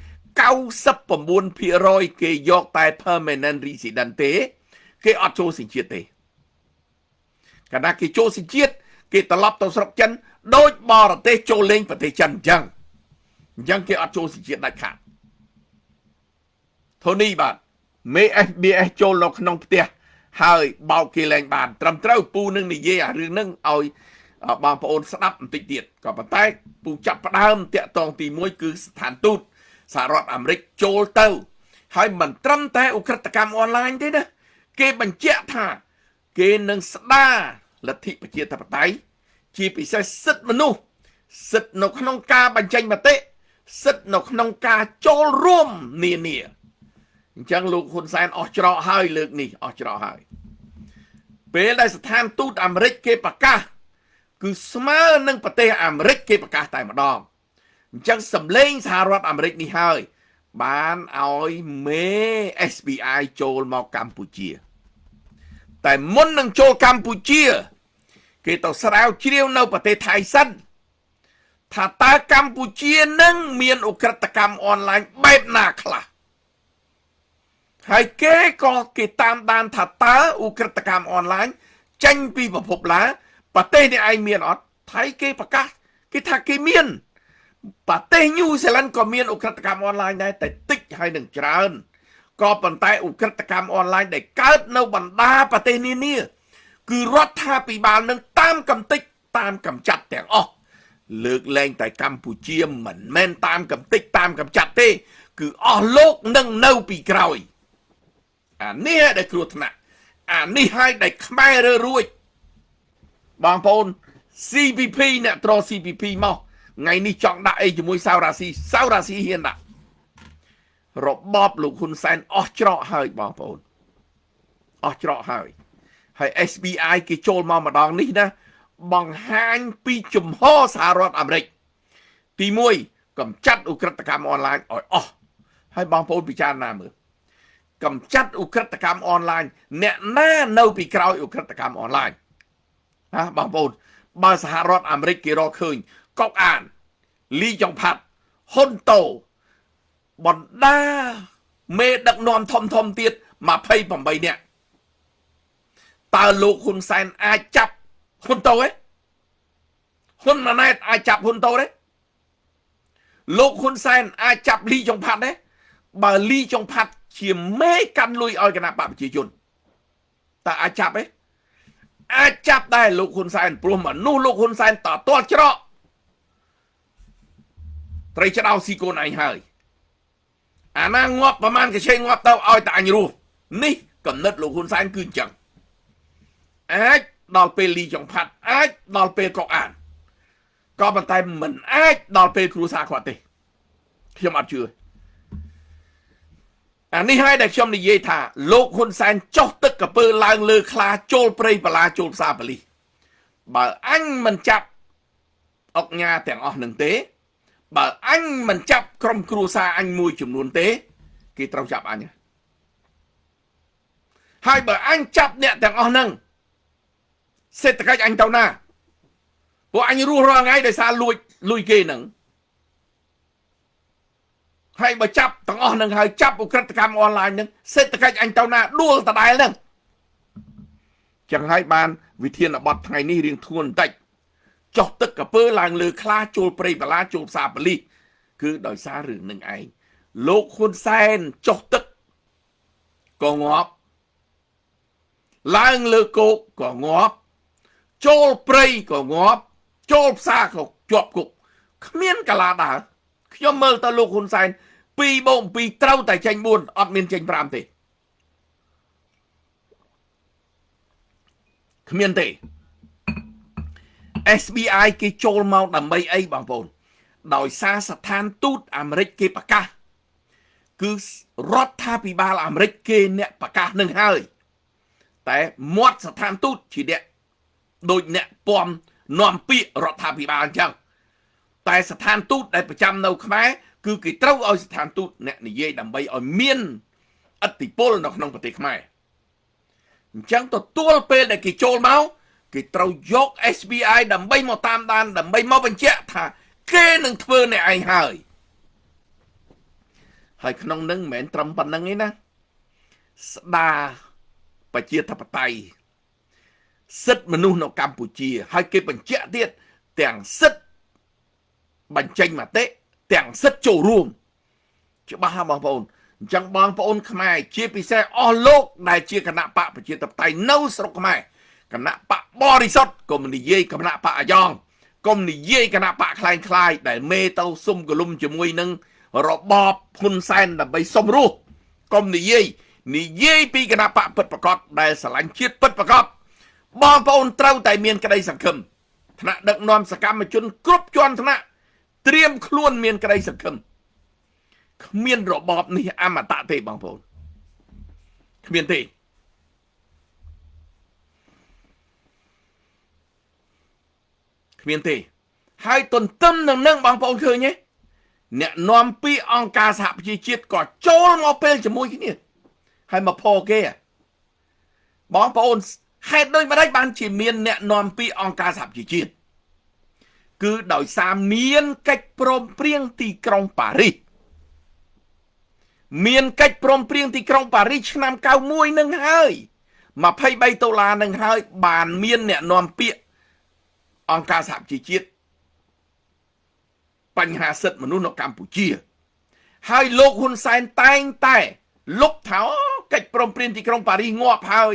99% គេយកតែ permanent resident ទេគេអត់ចូលសញ្ជាតិទេកាលណាគេចូលសញ្ជាតិគេត្រឡប់ទៅស្រុកចិនដូចបរទេសចូលលេងប្រទេសចិនអញ្ចឹងគេអត់ចូលសញ្ជាតិដាច់ខាតធូនីបាទមេ SBS ចូលនៅក្នុងផ្ទះហើយបោកគេលែងបានត្រឹមត្រូវពូនឹងនិយាយអារឿងហ្នឹងឲ្យបងប្អូនស្ដាប់បន្តិចទៀតក៏ប៉ុន្តែពូចាប់ផ្ដើមតាក់ទងទី1គឺស្ថានទូតសហរដ្ឋអាមេរិកចូលទៅហើយមិនត្រឹមតែឧក្រិដ្ឋកម្មអនឡាញទេណាគេបញ្ជាក់ថាគេនឹងស្ដារលទ្ធិប្រជាធិបតេយ្យជាពិសេសសិទ្ធិមនុស្សសិទ្ធិនៅក្នុងការបញ្ចេញមតិសិទ្ធិនៅក្នុងការចូលរួមនានាអញ្ចឹងលោកហ៊ុនសែនអស់ច្រកហើយលើកនេះអស់ច្រកហើយពេលដែលស្ថានទូតអាមេរិកគេប្រកាសគឺស្មើនឹងប្រទេសអាមេរិកគេប្រកាសតែម្ដងអញ្ចឹងសម្លេងសហរដ្ឋអាមេរិកនេះហើយបានឲ្យមេ SBI ចូលមកកម្ពុជាតែមុននឹងចូលកម្ពុជាគេទៅស្រាវជ្រាវនៅប្រទេសថៃសិនថាតើកម្ពុជានឹងមានឧក្រិដ្ឋកម្មអនឡាញបែបណាខ្លះហើយគេតាមដានថាតើឧក្រិដ្ឋកម្មអនឡាញចេញពីពិភពឡាប្រទេសនេះឯងមានអត់ថៃគេប្រកាសគេថាគេមានប្រទេសញូហ្សេឡង់ក៏មានឧក្រិដ្ឋកម្មអនឡាញដែរតែតិចហើយនឹងច្រើនក៏ប៉ុន្តែឧក្រិដ្ឋកម្មអនឡាញដែលកើតនៅបណ្ដាប្រទេសនានាគឺរដ្ឋាភិបាលនឹងតាមកំទេចតាមកំចាត់ទាំងអស់លើកលែងតែកម្ពុជាមិនមែនតាមកំទេចតាមកំចាត់ទេគឺអស់លោកនឹងនៅពីក្រោយអានេះដែលគ្រោះថ្នាក់អានេះហើយដែលខ្មែររើរួចបងប្អូន CPP អ្នកត្រ CPP មកថ្ងៃនេះចង់ដាក់អីជាមួយសាវរាស៊ីហ៊ានដាក់របបលោកហ៊ុនសែនអស់ច្រកហើយបងប្អូនអស់ច្រកហើយ SBI គេចូលមកម្ដងនេះណាបង្ហាញពីជំហរសហរដ្ឋអាមេរិកទី1កម្ចាត់ឧក្រិដ្ឋកម្មអនឡាញឲ្យអស់ហើយបងប្អូនពិចារណាមើលកម្ចាត់ឧក្រិដ្ឋកម្មអនឡាញអ្នកណានៅពីក្រោយឧក្រិដ្ឋកម្មអនឡាញណាបងប្អូនបើសហរដ្ឋអាមេរិកគេរកឃើញកុកអានលីចុងផាត់ហ៊ុនតូបណ្ដាមេដឹកនាំធំទៀត28នាក់តើលោកហ៊ុនសែនអាចចាប់ហ៊ុនតូទេហ៊ុនម៉ាណែតអាចចាប់ហ៊ុនតូទេលោកហ៊ុនសែនអាចចាប់លីចុងផាត់ទេបើលីចុងផាត់ជាមេកាន់លុយឲ្យគណៈបកប្រជាជនតើអាចចាប់ទេអាចចាប់ដែរលោកហ៊ុនសែនព្រោះមនុស្សលោកហ៊ុនសែនតទាល់ច្រក ត្រីចដោស៊ីកូនឯងហើយអាណាងាប់ប្រមាណកឆេងងាប់ទៅឲ្យតែអញរស់នេះកំណត់លោកហ៊ុនសែនគឺអញ្ចឹងអាចដល់ពេលលីចុងផាត់អាចដល់ពេលកុកអានក៏ប៉ុន្តែមិនអាចដល់ពេលគ្រួសារគាត់ទេខ្ញុំអត់ជឿអានេះហើយដែលខ្ញុំនិយាយថាលោកហ៊ុនសែនចុះទឹកកពើឡើងលើខ្លាចូលព្រៃបលាចូលផ្សារបលិសបើអញមិនចាប់អុកញ៉ាទាំងអស់នឹងទេបើអញមិនចាប់ក្រុមគ្រួសារអញមួយចំនួនទេគេត្រូវចាប់អញហើយបើអញចាប់អ្នកទាំងអស់ហ្នឹងសេដ្ឋកិច្ចអញទៅណាព្រោះអញរស់រាល់ថ្ងៃដោយសារលួយគេហ្នឹងហើយបើចាប់ទាំងអស់ហ្នឹងហើយចាប់ឧក្រិដ្ឋកម្មអនឡាញហ្នឹងសេដ្ឋកិច្ចអញទៅណាដួលដដែលហ្នឹងចឹងហើយបានវិធានបទថ្ងៃនេះរៀងធ្ងន់បន្តិចចុះទឹកកពើឡើងលើខ្លាចូលព្រៃបលាចូលផ្សារបលិសគឺដោយសាររឿងនឹងឯងលោកហ៊ុនសែនចុះទឹកក៏ងាប់ឡើងលើគោកក៏ងាប់ចូលព្រៃក៏ងាប់ចូលផ្សារក៏ជាប់គុកគ្មានកលាដើរខ្ញុំមើលទៅលោកហ៊ុនសែន2 បូក 2ត្រូវតែចេញ4អត់មានចេញ5ទេគ្មានទេ SBI គេចូលមកដើម្បីអីបងប្អូនដោយសារស្ថានទូតអាមេរិកគេប្រកាសគឺរដ្ឋាភិបាលអាមេរិកគេអ្នកប្រកាសនឹងហើយតែមាត់ស្ថានទូតជាអ្នកដូចអ្នកពំនាំពាក្យរដ្ឋាភិបាលអញ្ចឹងតែស្ថានទូតដែលប្រចាំនៅខ្មែរគឺគេត្រូវឲ្យស្ថានទូតអ្នកនិយាយដើម្បីឲ្យមានឥទ្ធិពលនៅក្នុងប្រទេសខ្មែរអញ្ចឹងទទួលពេលដែលគេចូលមកគេត្រូវយក SBI ដើម្បីមកតាមដានដើម្បីមកបញ្ជាក់ថាគេនឹងធ្វើអ្នកឯងហើយក្នុងនឹងមិនមែនត្រឹមប៉ុណ្្នឹងទេណាស្ដារប្រជាធិបតេយ្យសិទ្ធិមនុស្សនៅកម្ពុជាហើយគេបញ្ជាក់ទៀតទាំងសិទ្ធិបញ្ចេញមតិទាំងសិទ្ធិចូលរួមច្បាស់បងប្អូនអញ្ចឹងបងប្អូនខ្មែរជាពិសេសអស់លោកដែលជាគណៈបកប្រជាធិបតេយ្យនៅស្រុកខ្មែរគណៈបកបរិសុទ្ធកុំនិយាយគណៈបកអាយ៉ងកុំនិយាយគណៈបកคล้ายដែលមេទៅសុំកលុំជាមួយនឹងរបបហ៊ុនសែនដើម្បីសុំរស់កុំនិយាយពីគណៈបកពិតប្រកបដែលស្រឡាញ់ជាតិពិតប្រកបបងប្អូនត្រូវតែមានក្តីសង្ឃឹមថ្នាក់ដឹកនាំសកម្មជនគ្រប់ជាន់ថ្នាក់ត្រៀមខ្លួនមានក្តីសង្ឃឹមគ្មានរបបនេះអមតៈទេបងប្អូនគ្មានទេហើយទន្ទឹមនឹងបងប្អូនឃើញទេអ្នកនាំពីអង្គការសហប្រជាជាតិក៏ចូលមកពេលជាមួយគ្នាហើយមកផគេបងប្អូនហេតុដូចម្ដេចបានជាមានអ្នកនាំពីអង្គការសហប្រជាជាតិគឺដោយសារមានកិច្ចព្រមព្រៀងទីក្រុងប៉ារីសឆ្នាំ91នឹងហើយ$23នឹងហើយបានមានអ្នកនាំពាក្យអង្គការសហប្រជាជាតិបញ្ហាសិទ្ធិមនុស្សនៅកម្ពុជាហើយលោកហ៊ុនសែនតែងតែលុបថាកិច្ចព្រមព្រៀងទីក្រុងប៉ារីសងាប់ហើយ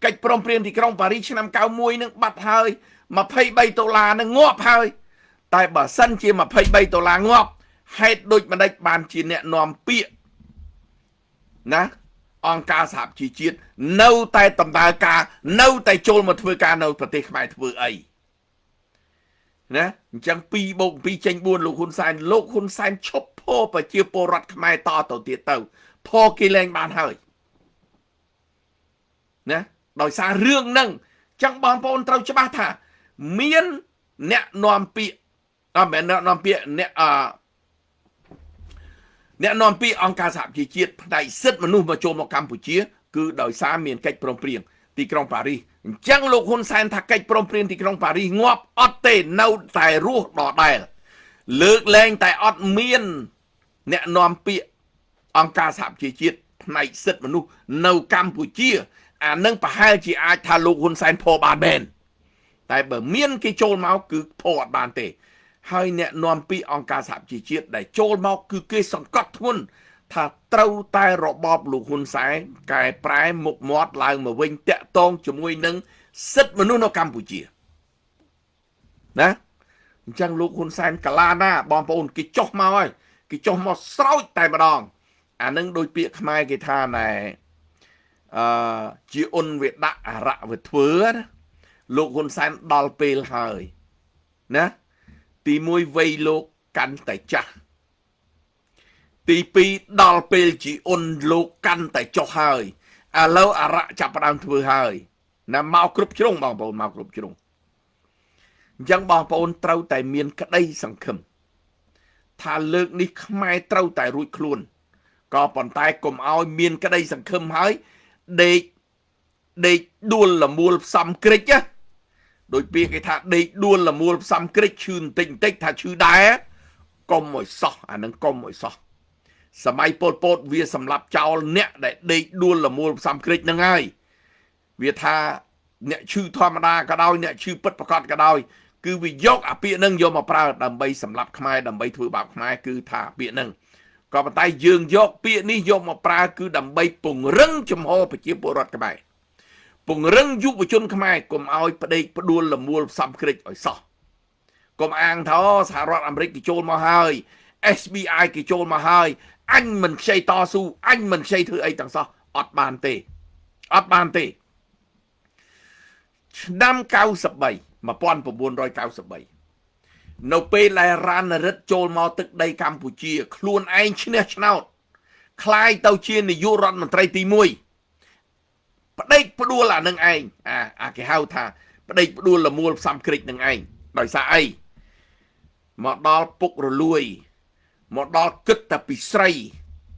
កិច្ចព្រមព្រៀងទីក្រុងប៉ារីសឆ្នាំ91នឹងបាត់ហើយ$23នឹងងាប់ហើយតែបើសិនជា$23ងាប់ហេតុដូចម្ដេចបានជាអ្នកនាំពាក្យណាអង្គការសហប្រជាជាតិនៅតែដំណើរការនៅតែចូលមកធ្វើការនៅប្រទេសខ្មែរធ្វើអីណាអញ្ចឹង2 បូក 2ចេញ4លោកហ៊ុនសែនឈប់ពោប្រជាពលរដ្ឋខ្មែរតទៅទៀតទៅផគេលែងបានហើយណាដោយសាររឿងហ្នឹងអញ្ចឹងបងប្អូនត្រូវច្បាស់ថាមានអ្នកនាំពាក្យអត់មែនអ្នកនាំពាក្យអ្នកនាំពាក្យអង្គការសហប្រជាជាតិផ្នែកសិទ្ធិមនុស្សមកចូលមកកម្ពុជាគឺដោយសារមានកិច្ចព្រមព្រៀងទីក្រុងប៉ារីសអញ្ចឹងលោកហ៊ុនសែនថាកិច្ចព្រមព្រៀងទីក្រុងប៉ារីសងាប់អត់ទេនៅតែរស់ដដែលលើកលែងតែអត់មានអ្នកនាំពាក្យអង្គការសហប្រជាជាតិផ្នែកសិទ្ធិមនុស្សនៅកម្ពុជាអានឹងប្រហែលជាអាចថាលោកហ៊ុនសែនផបានមែនតែបើមានគេចូលមកគឺផអត់បានទេហើយអ្នកនាំពាក្យអង្គការសហប្រជាជាតិដែលចូលមកគឺគេសង្កត់ធ្ងន់ថាត្រូវតែរបបលោកហ៊ុនសែនកែប្រែមុខមាត់ឡើងមកវិញតាក់ទងជាមួយនឹងសិទ្ធិមនុស្សនៅកម្ពុជាណា chẳng lúc hôn sen cả la na bom bồn cái chốc mau ơi cái chốc mau sói tại mà đòn nâng đôi bịa mai cái tha này chỉ ôn việc đã rạ việc thưa đó lúc hôn sen đal pel hơi nè tí môi vây lúc cắn tại chả tí pi đal pel chỉ ôn lúc cắn tại chốc hơi lâu rạ chạp đam thưa hơi nè mau cướp chung bom bồn mau cướp chung chẳng bom bồn trâu tại miền cái đây sẵn khẩm thà lực ní mai trâu tại rụi khuôn có bọn tay cùng ao miền cái đây sẵn khẩm hơi để đuôn là mua xăm kích á đôi biết cái thà để đuôn là mua xăm kích chưn tình tích thà chư đá công mỗi sọ nâng công mỗi sọสมัยโปดเวียสำหรับเจ้าเนี่ยได้ดวลละมูลสามคริสนั่งไงเวียทาเนี่ยชื่อธรรมดาก็ได้เนี่ยชื่อปัดประกอบก็ได้คือวิยกอภินั่งโยมมาปราดำใบสำหรับขมายดำใบถือบาปขมายคือทาเปียนั่งก็มาไต่ยืงยกเปียนี้โยมมาปราคือดำใบปุ่งเร่งจมโหไปเจียบรอดกันไปปุ่งเร่งยุบชนขมายกลมเอาประเดี๋ยวดวลละมูลสามคริสอ่อยซอกลมอ่างท้อสหรัฐอเมริกาโจลมาให้ SBI กิโจลมาให้anh mình xây to su anh mình xây thứ ấy tặng sao ọt bàn tê năm cao sập bảy mà pon của buôn rồi cao sập bảy nấu pe lại ran là rất trôi mau tức đây Campuchia luôn anh chia nhau khai tàu chia này vô răn mà trai tì mui đây đua là nâng anh cái hao thà đây đua là mua xăm kịch nâng anh đòi xa ai mà đó bốc rồi lui một đó kết tập bị say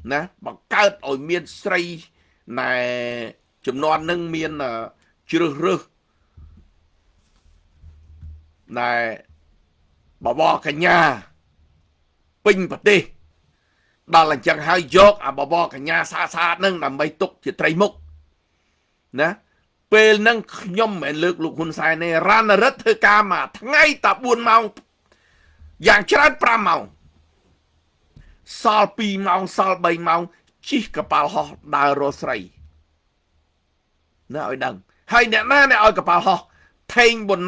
nè bằng cao ở miền say này chấm non nâng miền là chưa rơ này bỏ cả nhà pin bật đi đó là chẳng hay dốt bỏ cả nhà xa nâng làm bay tục chỉ trai mốc nè pe nâng nhom mẹ lực lục hôn sai này ran là rất thơ ca mà ngay tập buồn màu dạng chán pra màu sao pi màu sao bay màu chỉ cả bao họ đào rô sậy nó ở đằng hay nè na nè ở cả bao họ thanh bồn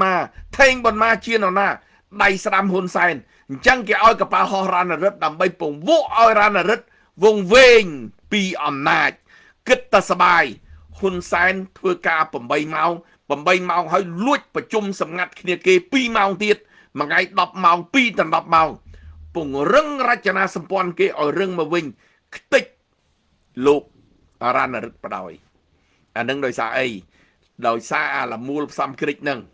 ma chia nào na đầy sam hôn sai chẳng cái ở cả bao họ ran là rất đầm bay bùng vô ở ran là rất vùng vênh pi ẩm nạt kết ta sbai hôn sai thưa ca bầm bay màu hay luốt và chung sầm ngặt kia kê pi màu tiệt mà ngay đập màu pi tận đập màu bùng rưng ra cho na sầm pon kia ở rưng mà vinh tích lục ran là rất bắt đầu nâng đôi xa ấy đôi xa là mua xăm kịch nâng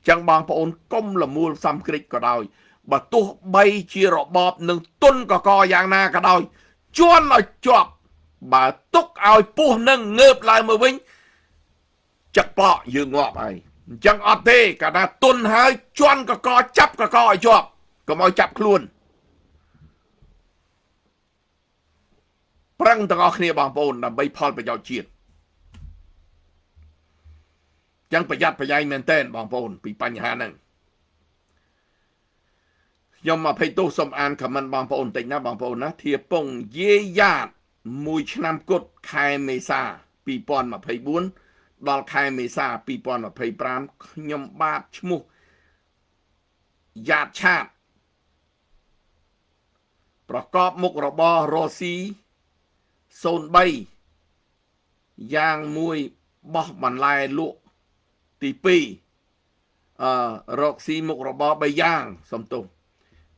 chẳng bằng ôn công là mua xăm kịch có đôi bà tu bay chia rõ bọp nâng tuân có co dạng na cả đôi chuan là chọp bà túc ao pu nâng ngợp lại mà vinh chặt bọ dương ngọp ấy chẳng ọt thế cả na tuân hai chuan có co chắp có co chọp có mọi chắp luôn prang tangออกเนี่ยบางปอนដើម្បីផលប្រយោជន៍ជាតិចឹងប្រយ័ត្នប្រយែងមែនទែនបងប្អូនពីបញ្ហាហ្នឹងខ្ញុំអភ័យទោសសូមអានខមមិនបងប្អូនតិចណាបងប្អូនណាធៀពងយាយ៉ាតមួយឆ្នាំគត់ខែមេសា2024ដល់ខែមេសា2025ខ្ញុំបាទឈ្មោះយ៉ាតឆាតប្រកបមុខរបររស់ស៊ី03យ៉ាងមួយបោះបន្លែលក់ទី2រកស៊ីមុខរបរ3យ៉ាងសំទោស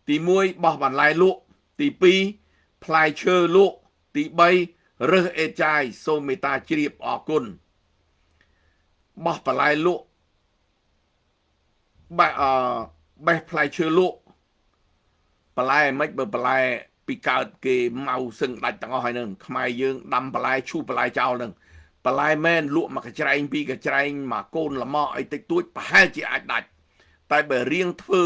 ទី1បោះបន្លែលក់ទី2ផ្លែឈើលក់ទី3រើសអេចាយសូមមេត្តាជ្រាបអរគុណបោះបន្លែលក់បេះផ្លែឈើលក់បន្លែមិនបើបន្លែពីកើតគេមកសឹងដាច់ទាំងអស់ហើយនឹងខ្មែរយើងដាំបន្លែឈូសបន្លែចោលនឹងបន្លែមែនលក់មកកញ្ច្រែងពីរកញ្ច្រែងមកកូនល្មក់អីតិចតួចប្រហែលជាអាចដាច់តែបើរៀងធ្វើ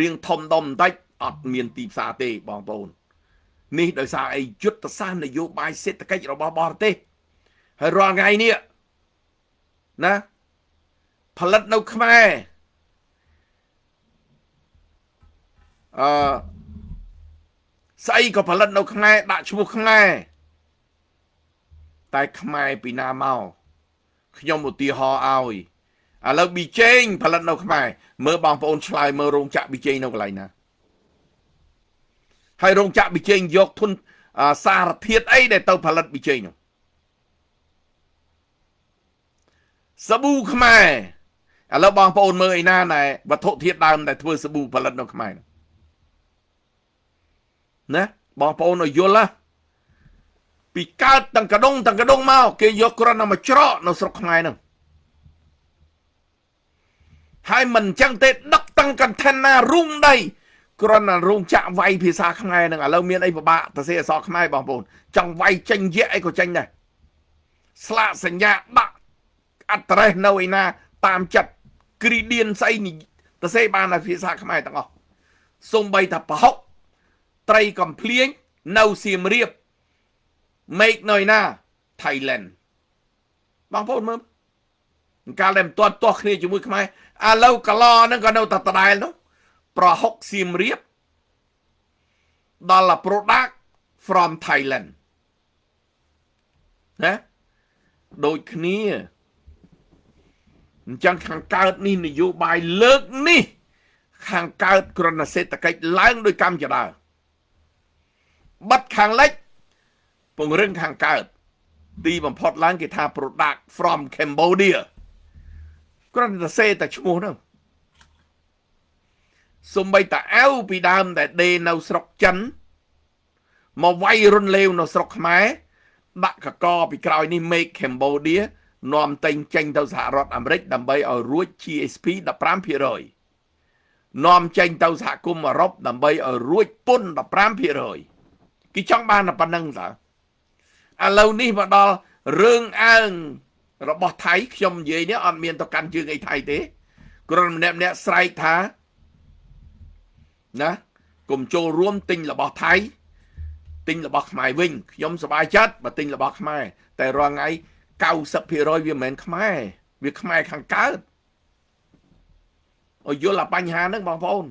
រៀងធំដុំបន្តិចអត់មានទីផ្សារទេបងប្អូននេះដោយសារអីយុទ្ធសាស្ត្រនយោបាយសេដ្ឋកិច្ចរបស់បរទេសហើយរាល់ថ្ងៃនេះណាផលិតនៅខ្មែរស្អីក៏ផលិតនៅខ្មែរដាក់ឈ្មោះខ្មែរតែខ្មែរពីណាមកខ្ញុំឧទាហរណ៍ឲ្យ ឥឡូវប៊ីចេងផលិតនៅខ្មែរមើលបងប្អូនឆ្លើយមើលរោងចក្រប៊ីចេងនៅកន្លែងណាហើយរោងចក្រប៊ីចេងយកធនសារធាតុអីដែលទៅផលិតប៊ីចេងនោះសាប៊ូខ្មែរឥឡូវបងប្អូនមើលឯណាណែវត្ថុធាតុដើមដែលធ្វើសាប៊ូផលិតនៅខ្មែរណាបងប្អូនឲ្យយល់ណាពីកើតទាំងកដុងមកគេយកគ្រាន់តែមកច្រកនៅស្រុកខ្មែរហ្នឹងហើយមិនអញ្ចឹងទេដឹកតាំង container រុំដីគ្រាន់តែរោងចក្រវាយភាសាខ្មែរហ្នឹងឥឡូវមានអីពិបាកទៅសេអសរខ្មែរបងប្អូនចង់វាយចេញយៈអីក៏ចេញដែរស្លាកសញ្ញាដាក់អត្រេសនៅឯណាតាមចិត្តគ្រីឌៀនស្អីទៅសេបានតែភាសាខ្មែរទាំងអស់សំបីថាប្រហុកត្រីកំភ្លៀងនៅសៀមរាប make នៅឯណា Thailand បងប្អូនមើលកាលដែលមិនទាន់ទាស់គ្នាជាមួយខ្មែរឥឡូវកឡហ្នឹងក៏នៅតែដដែលនោះប្រហុកសៀមរាបដល់ product from Thailand ណាដូចគ្នាអញ្ចឹងខាងកើតនេះនយោបាយលើកនេះខាងកើតក្រណសេដ្ឋកិច្ចឡើងដោយកម្មចដាបិទខាងលិចពង្រឹងខាងកើតទីបំផុតឡើងគេថា product from Cambodia គ្រាន់តែសេតែឈ្មោះហ្នឹងសំបីតាអៅពីដើមដែលដេនៅស្រុកចិនមកវាយរុនលេវនៅស្រុកខ្មែរដាក់កកពីក្រោយនេះ make Cambodia នាំតែងចេញទៅសហរដ្ឋអាមេរិកដើម្បីឲ្យរួច GSP 15% នាំចេញទៅសហគមន៍អឺរ៉ុបដើម្បីឲ្យរួចពន្ធ 15% គេចង់បានតែប៉ុណ្្នឹងតើឥឡូវនេះមកដល់រឿងអើងរបស់ថៃខ្ញុំនិយាយនេះអត់មានទៅកាន់ជើងអីថៃទេគ្រាន់ម្នាក់ស្រែកថាណាកុំចូលរួមទិញរបស់ថៃទិញរបស់ខ្មែរវិញខ្ញុំសប្បាយចិត្តបើទិញរបស់ខ្មែរតែរាល់ថ្ងៃ 90% វាមិនមែនខ្មែរវាខ្មែរខាងកើតឲ្យយល់បញ្ហាហ្នឹងបងប្អូន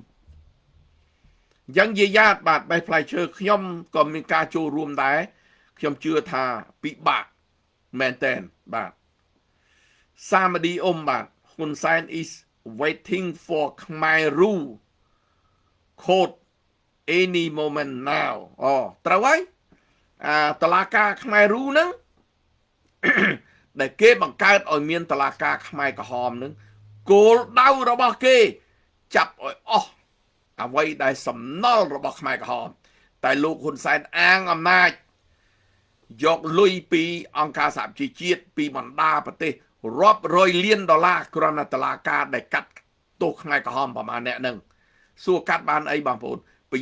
យ៉ាងយាយាតបាទបេះផ្លែឈើខ្ញុំក៏មានការចូលរួមដែរខ្ញុំជឿថាពិបាកមែនតែនបាទសាមឌីបាទហ៊ុនសែន is waiting for Khmer rule code any moment now អូត្រូវហើយតឡាការខ្មែររូហ្នឹងដែលគេបង្កើតឲ្យមានតឡាការខ្មែរក្រហមហ្នឹងគោលដៅរបស់គេចាប់ឲ្យអស់អ្វីដែលសំណល់របស់ខ្មែរក្រហមតែលោកហ៊ុនសែនអាងអំណាចយកលុយពីអង្គការសហប្រជាជាតិពីបណ្ដាប្រទេសរាប់រយលានដុល្លារគ្រាន់តែតឡាការដែលកាត់ទោសខ្មែរក្រហមប្រមាណអ្នកហ្នឹងសួរកាត់បានអីបងប្អូនព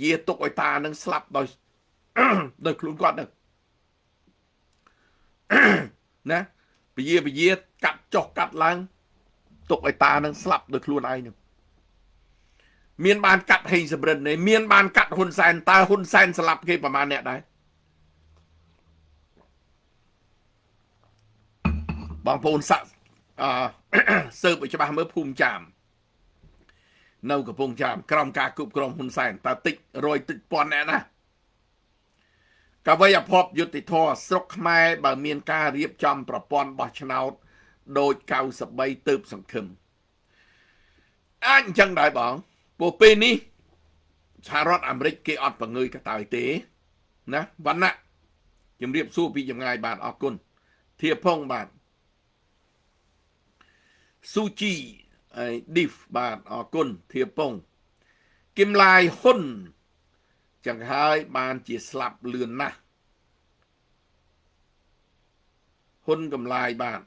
យាទុកឲ្យតានឹងស្លាប់ដោយខ្លួនគាត់ហ្នឹងណាពយាកាត់ចុះកាត់ឡើងទុកឲ្យតានឹងស្លាប់ដោយខ្លួនឯងហ្នឹងមានបានកាត់ហេងសំរិនទេមានបានកាត់ហ៊ុនសែនតើហ៊ុនសែនស្លាប់គេប្រមាណអ្នកដែរបងប្អូនសាក់សើបឲ្យច្បាស់មើលភូមិចាមនៅកំពង់ចាមក្រោមការគ្រប់គ្រងហ៊ុនសែនតើតិចរយតិចពាន់អ្នកណាកវីអភ័ព្វយុតិធធស្រុកខ្មែរបើមានការរៀបចំប្រព័ន្ធបោះឆ្នោតដូច93ទើបសង្ឃឹមអាចអញ្ចឹងដែរបងពួកពេលនេះសហរដ្ឋអាមេរិកគេអត់បង្ងើយកតើទេណាវណ្ណៈជំរាបសួរពីចម្ងាយបាទអរគុណធៀបផងបាទស៊ូជីឌីហ្វបាទអរគុណធៀបពងគឹមឡាយហ៊ុនចឹងហើយបានជាស្លាប់លឿនណាស់ហ៊ុនកំឡាយបាទ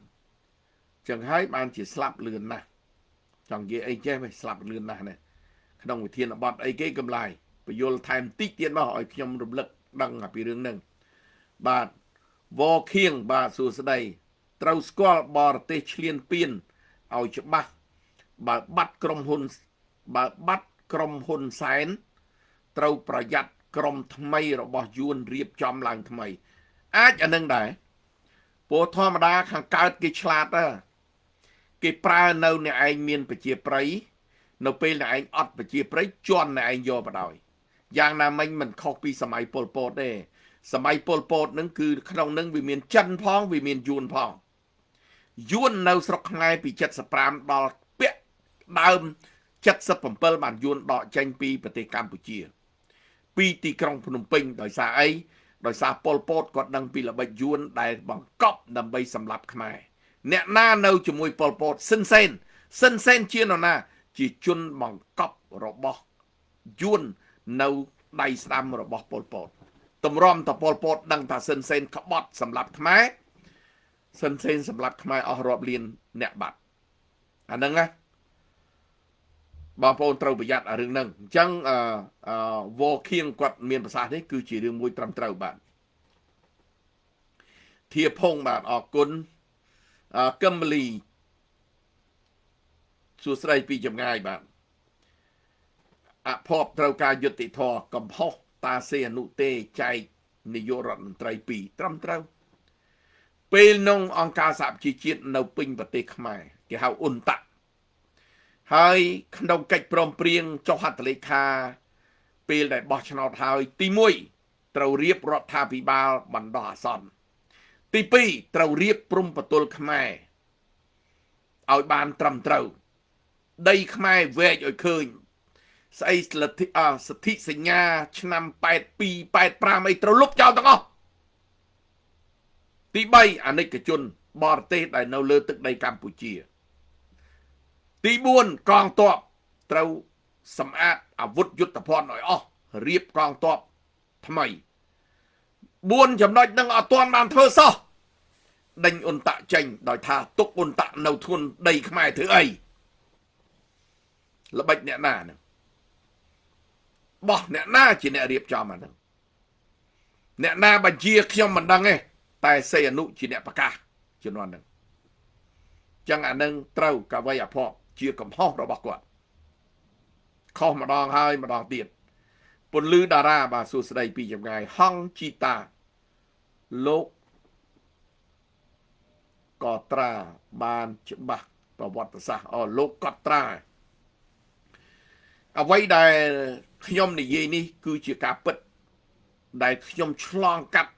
ចឹងហើយបានជាស្លាប់លឿនណាស់ចង់និយាយអីចេះមិនស្លាប់លឿនណាស់ណាក្នុងវិធានបទអីគេកំឡាយបញ្យលថែមតិចទៀតមកឲ្យខ្ញុំរំលឹកដឹងពីរឿងហ្នឹងបាទវខៀងបាទសួស្ដីត្រូវស្គាល់បរទេសឈ្លានពានឲ្យច្បាស់បើបាត់ក្រុមហ៊ុនសែនត្រូវប្រយ័ត្នក្រុមថ្មីរបស់យួនរៀបចំឡើងថ្មីអាចអានឹងដែរព្រោះធម្មតាខាងកើតគេឆ្លាតគេប្រើនៅអ្នកឯងមានប្រជាប្រិយនៅពេលអ្នកឯងអត់ប្រជាប្រិយជន់អ្នកឯងយកបដ ாய் យ៉ាងណាមិញមិនខុសពីសម័យប៉ុលពតទេសម័យប៉ុលពតនឹងគឺក្នុងនឹងវាមានចិនផងវាមានយួនផង យួននៅស្រុកខ្មែរពី75ដល់ពាក់ដើម77បានយួនដកចេញពីប្រទេសកម្ពុជាពីទីក្រុងភ្នំពេញដោយសារអីដោយសារប៉ុលពតគាត់ដឹងពីល្បិចយួនដែលបង្កប់ដើម្បីសម្លាប់ខ្មែរអ្នកណានៅជាមួយប៉ុលពតស៊ិនសែនជានរណាជាជនបង្កប់របស់យួននៅដៃស្ដាំរបស់ប៉ុលពតតម្រាំតប៉ុលពតដឹងថាស៊ិនសែនក្បត់សម្លាប់ខ្មែរស៊ិនសែនសម្លាប់ខ្មែរអស់រាប់លានអ្នកបាត់អាហ្នឹងណាបងប្អូនត្រូវប្រយ័ត្នរឿងហ្នឹងអញ្ចឹងវ៉ខៀងគាត់មានប្រសាសន៍នេះគឺជារឿងមួយត្រឹមត្រូវបាទធាភងបាទអរគុណកឹមលីសួស្ដីពីចម្ងាយបាទអភ័ព្វត្រូវការយុត្តិធម៌កំហុសតាសេអនុទេចែកនាយករដ្ឋមន្ត្រី2ត្រឹមត្រូវពេលនោះអង្គការសហប្រជាជាតិនៅពេញប្រទេសខ្មែរគេហៅអ៊ុនតាក់ហើយក្នុងកិច្ចព្រមព្រៀងចុះហត្ថលេខាពេលដែលបោះឆ្នោតហើយទី1ត្រូវរៀបរដ្ឋាភិបាលបណ្ដោះអាសន្នទី2ត្រូវរៀបព្រំប្រទល់ខ្មែរឲ្យបានត្រឹមត្រូវដីខ្មែរវែកឲ្យឃើញស្អីសិទ្ធិសញ្ញាឆ្នាំ82 85អីត្រូវលុបចោលទាំងអស់ទី3អាណិកជនបរទេសដែលនៅលើទឹកដីកម្ពុជាទី4កងទ័ពត្រូវសម្អាតអាវុធយុទ្ធភ័ណ្ឌឲ្យអស់រៀបកងទ័ពថ្មី4ចំណុចនឹងអត់ទាន់បានធ្វើសោះដេញអ៊ុនតាក់ចេញដោយថាទុកអ៊ុនតាក់នៅធួនដីខ្មែរធ្វើអីល្បិចអ្នកណាហ្នឹងបោះអ្នកណាជាអ្នករៀបចំអាហ្នឹងអ្នកណាបញ្ជាខ្ញុំមិនដឹងទេតែសេអនុជាអ្នកប្រកាសជំនាន់ហ្នឹងចឹងអានឹងត្រូវកវីអភ័ព្វជាកំហុសរបស់គាត់ខុសម្ដងហើយម្ដងទៀតពន្លឺតារាបាទសួស្ដីពីចម្ងាយហងជីតាលោកកត្រាបានច្បាស់ប្រវត្តិសាស្ត្រលោកកត្រាអ្វីដែលខ្ញុំនិយាយនេះគឺជាការពិតដែលខ្ញុំឆ្លងកាត់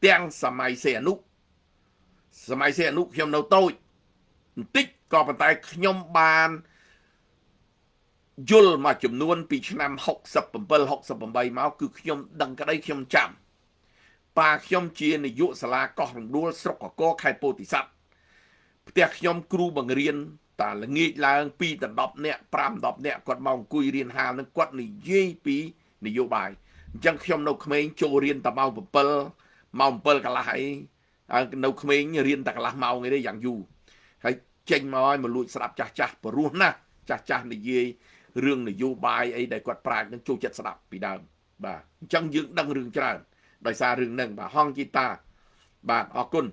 ទាំងសម័យសេអនុខ្ញុំនៅតូចបន្តិចក៏ប៉ុន្តែខ្ញុំបានយល់មកចំនួនពីឆ្នាំ67 68មកគឺខ្ញុំដឹងក្តីខ្ញុំចាំប៉ាខ្ញុំជានាយកសាលាកោះរំដួលស្រុកកកខេត្តពោធិ៍សត្វផ្ទះខ្ញុំគ្រូបង្រៀនតាល្ងាចឡើង2ដល់10នាក់5 10នាក់គាត់មកអង្គុយរៀនហាលនឹងគាត់និយាយពីនយោបាយអញ្ចឹងខ្ញុំនៅក្មេងចូលរៀនតែម៉ោង7កន្លះអីនៅក្មេងរៀនតែកន្លះម៉ោងអីទេយ៉ាងយូរហើយចេញមកឲ្យមកលួចស្ដាប់ចាស់ព្រោះណាចាស់និយាយរឿងនយោបាយអីដែលគាត់ប្រាជ្ញនឹងចូលចិត្តស្ដាប់ពីដើមបាទអញ្ចឹងយើងដឹងរឿងច្រើនដោយសាររឿងហ្នឹងបាទហងជីតាបាទអរគុណ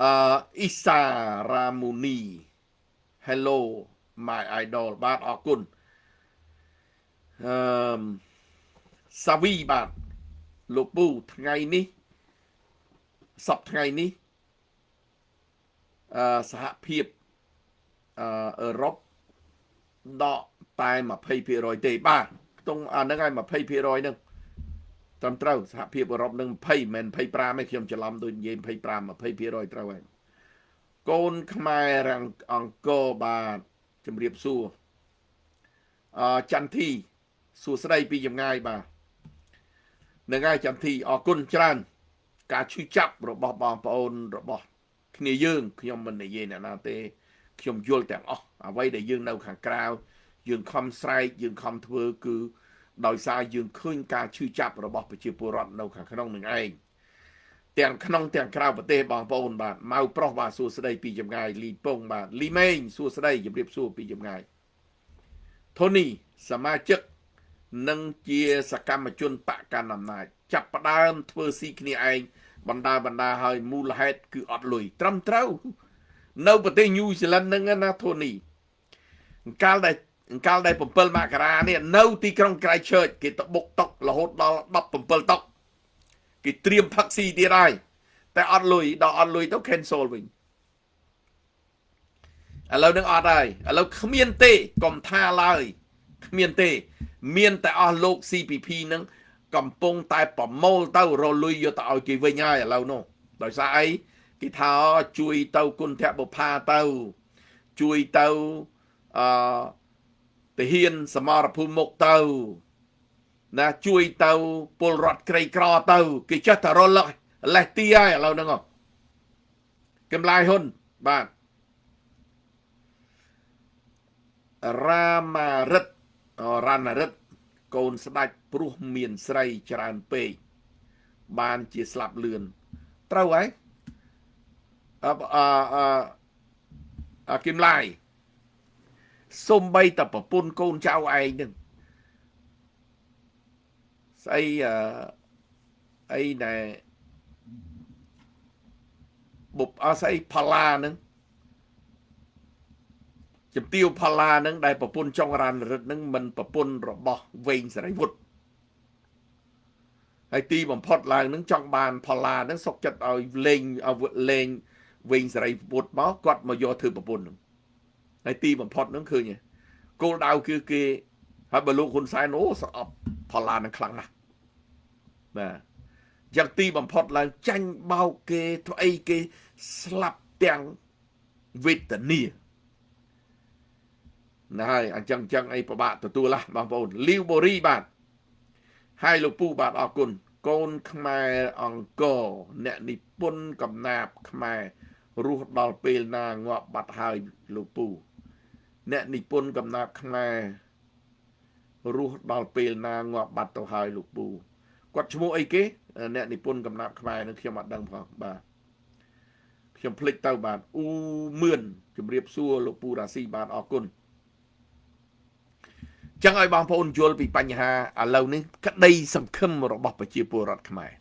អ៊ីសារ៉ាមូនី Hello my idol បាទអរគុណសាវីបាទលោកពូថ្ងៃនេះសប្តាហ៍ថ្ងៃនេះសហភាពអឺរ៉ុបដកតែ 20% ទេបាទខ្ទង់អាហ្នឹងហើយ 20% ហ្នឹងត្រឹមត្រូវសហភាពអឺរ៉ុបនឹង20មិន25ទេខ្ញុំច្រឡំដូចនិយាយ25 20% ត្រូវហើយកូនខ្មែររាំងអង្គរបាទជំរាបសួរចន្ទធីសួស្ដីពីចម្ងាយបាទនឹងហើយចន្ទធីអរគុណច្រើនការឈឺចាប់របស់បងប្អូនរបស់គ្នាយើងខ្ញុំមិននិយាយអ្នកណាទេខ្ញុំយល់ទាំងអស់អ្វីដែលយើងនៅខាងក្រៅយើងខំស្រែកយើងខំធ្វើគឺដោយសារយើងឃើញការឈឺចាប់របស់ប្រជាពលរដ្ឋនៅខាងក្នុងនឹងឯងទាំងក្នុងទាំងក្រៅប្រទេសបងប្អូនបាទម៉ៅប្រុសបាទសួស្ដីពីចម្ងាយលីពងបាទលីម៉េងសួស្ដីជម្រាបសួរពីចម្ងាយថូនីសមាជិកនិងជាសកម្មជនបកកណ្ដាលអំណាចចាប់ផ្ដើមធ្វើស៊ីគ្នាឯងបណ្ដាហើយមូលហេតុគឺអត់លុយត្រឹមត្រូវនៅប្រទេសញូហ្សេឡង់ហ្នឹងណាថូនីកាលដែល7មករានេះនៅទីក្រុងក្រៃឈើចគេទៅបុកតុករហូតដល់17តុកគេត្រៀមផឹកស៊ីទៀតហើយតែអត់លុយដល់អត់លុយទៅ cancel វិញឥឡូវនឹងអត់ហើយឥឡូវគ្មានទេកុំថាឡើយគ្មានទេមានតែអស់លោក CPP នឹងកំពុងតែប្រមូលទៅរលុយយកទៅឲ្យគេវិញហើយឥឡូវនោះដោយសារអី គេថាជួយទៅគុណធបុផាទៅជួយទៅទាហានសមរភូមិមុខទៅណាជួយទៅពលរដ្ឋក្រីក្រទៅគេចេះតែរលឹកលេះទីហើយឥឡូវហ្នឹងកម្លាយហ៊ុនបាទរាមារិទ្ធរណរិទ្ធកូនស្ដេចព្រោះមានស្រីច្រើនពេកបានជាស្លាប់លឿនត្រូវហើយគឹមឡាយសំបីតែប្រពន្ធកូនចៅឯងហ្នឹងស្អីអីណែបុបស្អីផល្លាហ្នឹងជំទាវផល្លាហ្នឹងដែលប្រពន្ធចុងរ៉ានរិទ្ធហ្នឹងមិនប្រពន្ធរបស់វែងសរិវុឌ្ឍហើយទីបំផុតឡើងហ្នឹងចង់បានផល្លាហ្នឹងសុកចិត្តឲ្យលេងវែងសរិវុឌ្ឍមកគាត់មកយកធ្វើប្រពន្ធហ្នឹងហើយទីបំផុតហ្នឹងឃើញគោលដៅគឺគេហើយបើលោកហ៊ុនសែនអូស្អប់ផល្លាហ្នឹងខ្លាំងណាស់បាទយ៉ាងទីបំផុតឡើងចាញ់បោកគេធ្វើអីគេស្លាប់ទាំងវេទនាណាហើយអញ្ចឹងអីប្របាក់ទទួលឡាបងប្អូនលាវបូរីបាទហើយលោកពូបាទអរគុណកូនខ្មែរអង្គរអ្នកនិពន្ធកំណាព្យខ្មែររស់ដល់ពេលណាងាប់បាត់ហើយលោកពូអ្នកនិពន្ធកំណាព្យខ្មែររស់ដល់ពេលណាងាប់បាត់ទៅហើយលោកពូគាត់ឈ្មោះអីគេអ្នកនិពន្ធកំណាព្យខ្មែរនឹងខ្ញុំអត់ដឹងផងបាទខ្ញុំភ្លេចទៅបាទអ៊ូមឿនជម្រាបសួរលោកពូរ៉ាស៊ីបាទអរគុណចឹងឲ្យបងប្អូនយល់ពីបញ្ហាឥឡូវនេះក្តីសង្ឃឹមរបស់ប្រជាពលរដ្ឋខ្មែរ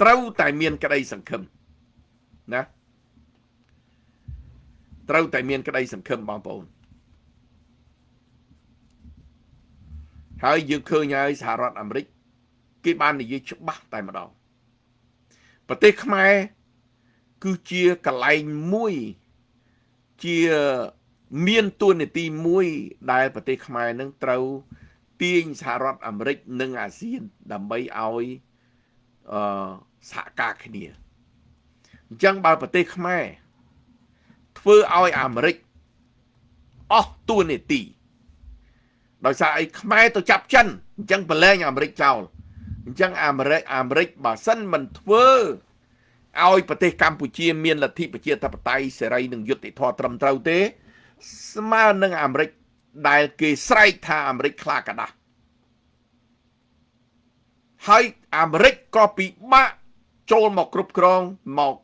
ត្រូវតែមានក្តីសង្ឃឹមណាត្រូវតែមានក្តីសង្ឃឹមបងប្អូនហើយយើងឃើញហើយសហរដ្ឋអាមេរិកគេបាននិយាយច្បាស់តែម្ដងប្រទេសខ្មែរគឺជាកន្លែងមួយជាមានទួនាទីមួយដែលប្រទេសខ្មែរនឹងត្រូវទាញសហរដ្ឋអាមេរិកនិងអាស៊ានដើម្បីឲ្យសហការគ្នាអញ្ចឹងបើប្រទេសខ្មែរធ្វើឲ្យអាមេរិកអស់ទួនាទីដោយសារអីខ្មែរទៅចាប់ចិនអញ្ចឹងប្រឡែងអាមេរិកចោលអញ្ចឹងអាមេរិកបើសិនមិនធ្វើឲ្យប្រទេសកម្ពុជាមានលទ្ធិប្រជាធិបតេយ្យសេរីនិងយុត្តិធម៌ត្រឹមត្រូវទេស្មើនឹងអាមេរិកដែលគេស្រែកថាអាមេរិកខ្លាកដាស់ហើយអាមេរិកក៏ពិបាកចូលមកគ្រប់គ្រងមក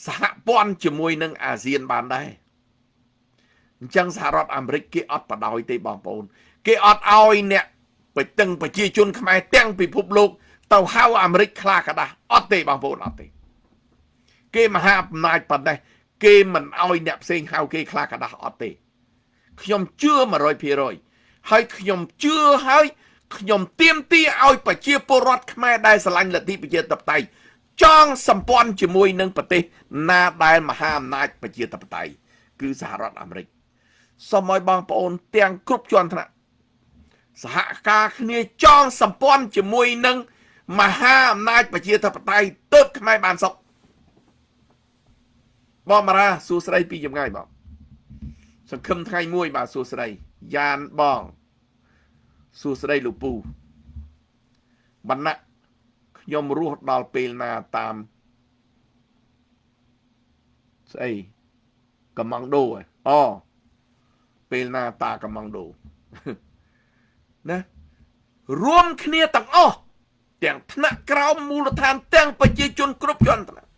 សហព័ន្ធជាមួយនឹងអាស៊ានបានដែរអញ្ចឹងសហរដ្ឋអាមេរិកគេអត់បដ ாய் ទេបងប្អូនគេអត់ឲ្យអ្នកប្រជាជនខ្មែរទាំងពិភពលោកទៅហៅអាមេរិកខ្លាកដាស់អត់ទេបងប្អូនអត់ទេគេមហាអំណាចប៉ុណ្ណេះគេមិនឲ្យអ្នកផ្សេងហៅគេខ្លាកដាស់អត់ទេខ្ញុំជឿ 100% ហើយខ្ញុំជឿហើយខ្ញុំទាមទារឲ្យប្រជាពលរដ្ឋខ្មែរដែលស្រឡាញ់លទ្ធិប្រជាធិបតេយ្យចងសម្ព័ន្ធជាមួយនឹងប្រទេសណាដែលមហាអំណាចប្រជាធិបតេយ្យគឺសហរដ្ឋអាមេរិកសូមឲ្យបងប្អូនទាំងគ្រប់ជាន់ថ្នាក់សហការគ្នាចងសម្ព័ន្ធជាមួយនឹងមហាអំណាចប្រជាធិបតេយ្យទើបខ្មែរបានសុខបងមារាសួស្ដីពីចម្ងាយបងសង្ឃឹមថ្ងៃមួយបាទសួស្ដីយ៉ានបងសួស្ដីលោកពូបណ្ណៈខ្ញុំរស់ដល់ពេលណាតាមស្អីកំងដូអូពេលណាតាកំងដូណារួមគ្នាទាំងអស់ទាំងថ្នាក់ក្រោមមូលដ្ឋានទាំងប្រជាជនគ្រប់ជាន់ថ្នាក់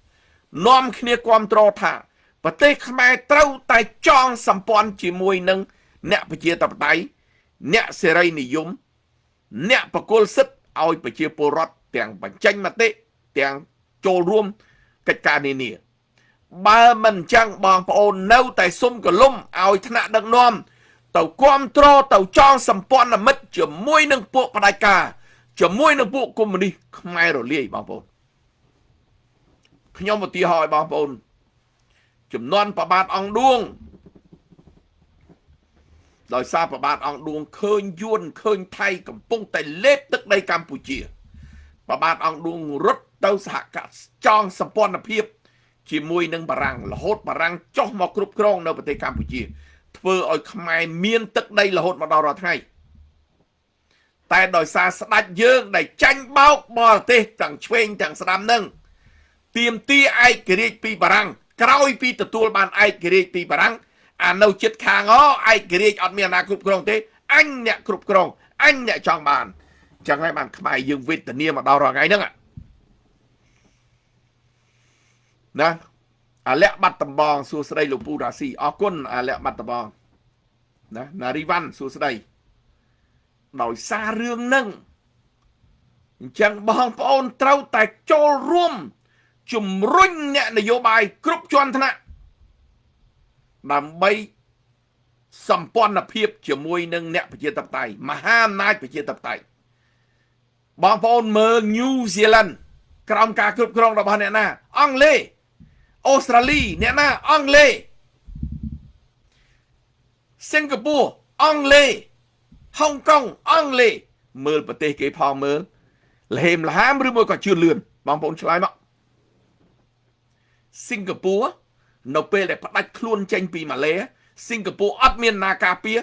នាំគ្នាគ្រប់គ្រងថាប្រទេសខ្មែរត្រូវតែចងសម្ព័ន្ធជាមួយនឹងអ្នកប្រជាធិបតេយ្យអ្នកសេរីនិយមអ្នកបកគលសិទ្ធិឲ្យប្រជាពលរដ្ឋទាំងបញ្ចេញមតិទាំងចូលរួមកិច្ចការនានាបើមិនអញ្ចឹងបងប្អូននៅតែសុំកលុំឲ្យថ្នាក់ដឹកនាំទៅគ្រប់គ្រងទៅចងសម្ព័ន្ធមិត្តជាមួយនឹងពួកផ្ដាច់ការជាមួយនឹងពួកកុម្មុយនីសខ្មែររលាយបងប្អូនខ្ញុំឧទាហរណ៍ឲ្យបងប្អូនចំនួនប្របាទអង្គឌួងដោយសារប្របាទអង្គឌួងឃើញយួនឃើញថៃកំពុងតែលេបទឹកដីកម្ពុជាប្របាទអង្គឌួងរត់ទៅសហការចងសម្ព័ន្ធភាព ជាមួយនឹងបារាំងរហូតបារាំងចុះមកគ្រប់គ្រងនៅប្រទេសកម្ពុជាធ្វើឲ្យខ្មែរមានទឹកដីរហូតមកដល់រាល់ថ្ងៃតែដោយសារស្ដេចយើងដែលចាញ់បោកបរទេសទាំងឆ្វេងទាំងស្ដាំនឹងទាមទារឯករាជ្យពីបារាំងក្រោយពីទទួលបានឯករាជ្យពីបារាំងអានៅចិត្តខាងឯករាជ្យអត់មានអាណាគ្រប់គ្រងទេអញអ្នកគ្រប់គ្រងអញអ្នកចង់បានចឹងហើយបានខ្មែរយើងវេទនាមកដល់រាល់ថ្ងៃហ្នឹងណាអាលក្ខបាត់ដំបងសួស្ដីលោកពូរ៉ាស៊ីអរគុណអាលក្ខបាត់ដំបងណាណារីវ៉ាន់សួស្ដីដោយសាររឿងហ្នឹងអញ្ចឹងបងប្អូនត្រូវតែចូលរួមជំរុញអ្នកនយោបាយគ្រប់ជាន់ថ្នាក់ដើម្បីសម្ព័ន្ធភាពជាមួយនឹងអ្នកប្រជាធិបតេយ្យមហាអំណាចប្រជាធិបតេយ្យបងប្អូនមើលញូហ្សេឡង់ក្រោមការគ្រប់គ្រងរបស់អ្នកណាអង់គ្លេសអូស្ត្រាលីអ្នកណាអង់គ្លេសសិង្ហបុរីអង់គ្លេសហុងកុងអង់គ្លេសមើលប្រទេសគេផងមើលលហេមលហាមឬមួយក៏ជឿនលឿនបងប្អូនឆ្លើយមកសិង្ហបុរីនៅពេលដែលផ្ដាច់ខ្លួនចេញពីម៉ាឡេសិង្ហបុរីអត់មានណាការពារ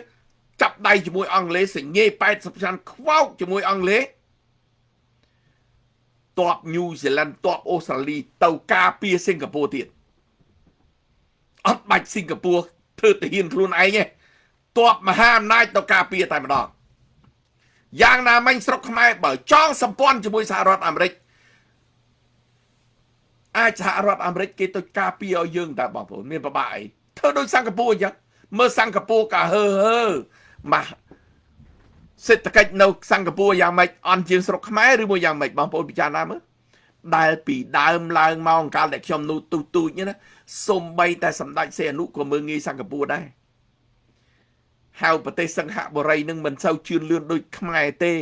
ចាប់ដៃជាមួយអង់គ្លេសសញ្ញេ80%ខ្វោកជាមួយអង់គ្លេសតបញូហ្សេឡង់តបអូស្ត្រាលីទៅការពារសិង្ហបុរីទៀតអត់បាច់សិង្ហបុរីធ្វើទៅហ៊ានខ្លួនឯងទេតបមហាអំណាចទៅការពារតែម្ដងយ៉ាងណាមិញស្រុកខ្មែរបើចង់សម្ព័ន្ធជាមួយសហរដ្ឋអាមេរិកអាចសហរដ្ឋអាមេរិកគេទៅការពារឲ្យយើងតើបងប្អូនមានប្របាកអីធ្វើដូចសិង្ហបុរីអញ្ចឹងមើលសិង្ហបុរីក៏ហើមកសេដ្ឋកិច្ចនៅសិង្ហបុរីយ៉ាងម៉េចអន់ជាងស្រុកខ្មែរឬមួយយ៉ាងម៉េចបងប្អូនពិចារណាមើលដែលពីដើមឡើងមកកាលដែលខ្ញុំនូទូចណាសំបីតែសម្ដេចសីហនុក៏មើងងាយសិង្ហបុរីដែរហៅប្រទេសសិង្ហបុរីនឹងមិនសូវជឿនលឿនដូចខ្មែរទេ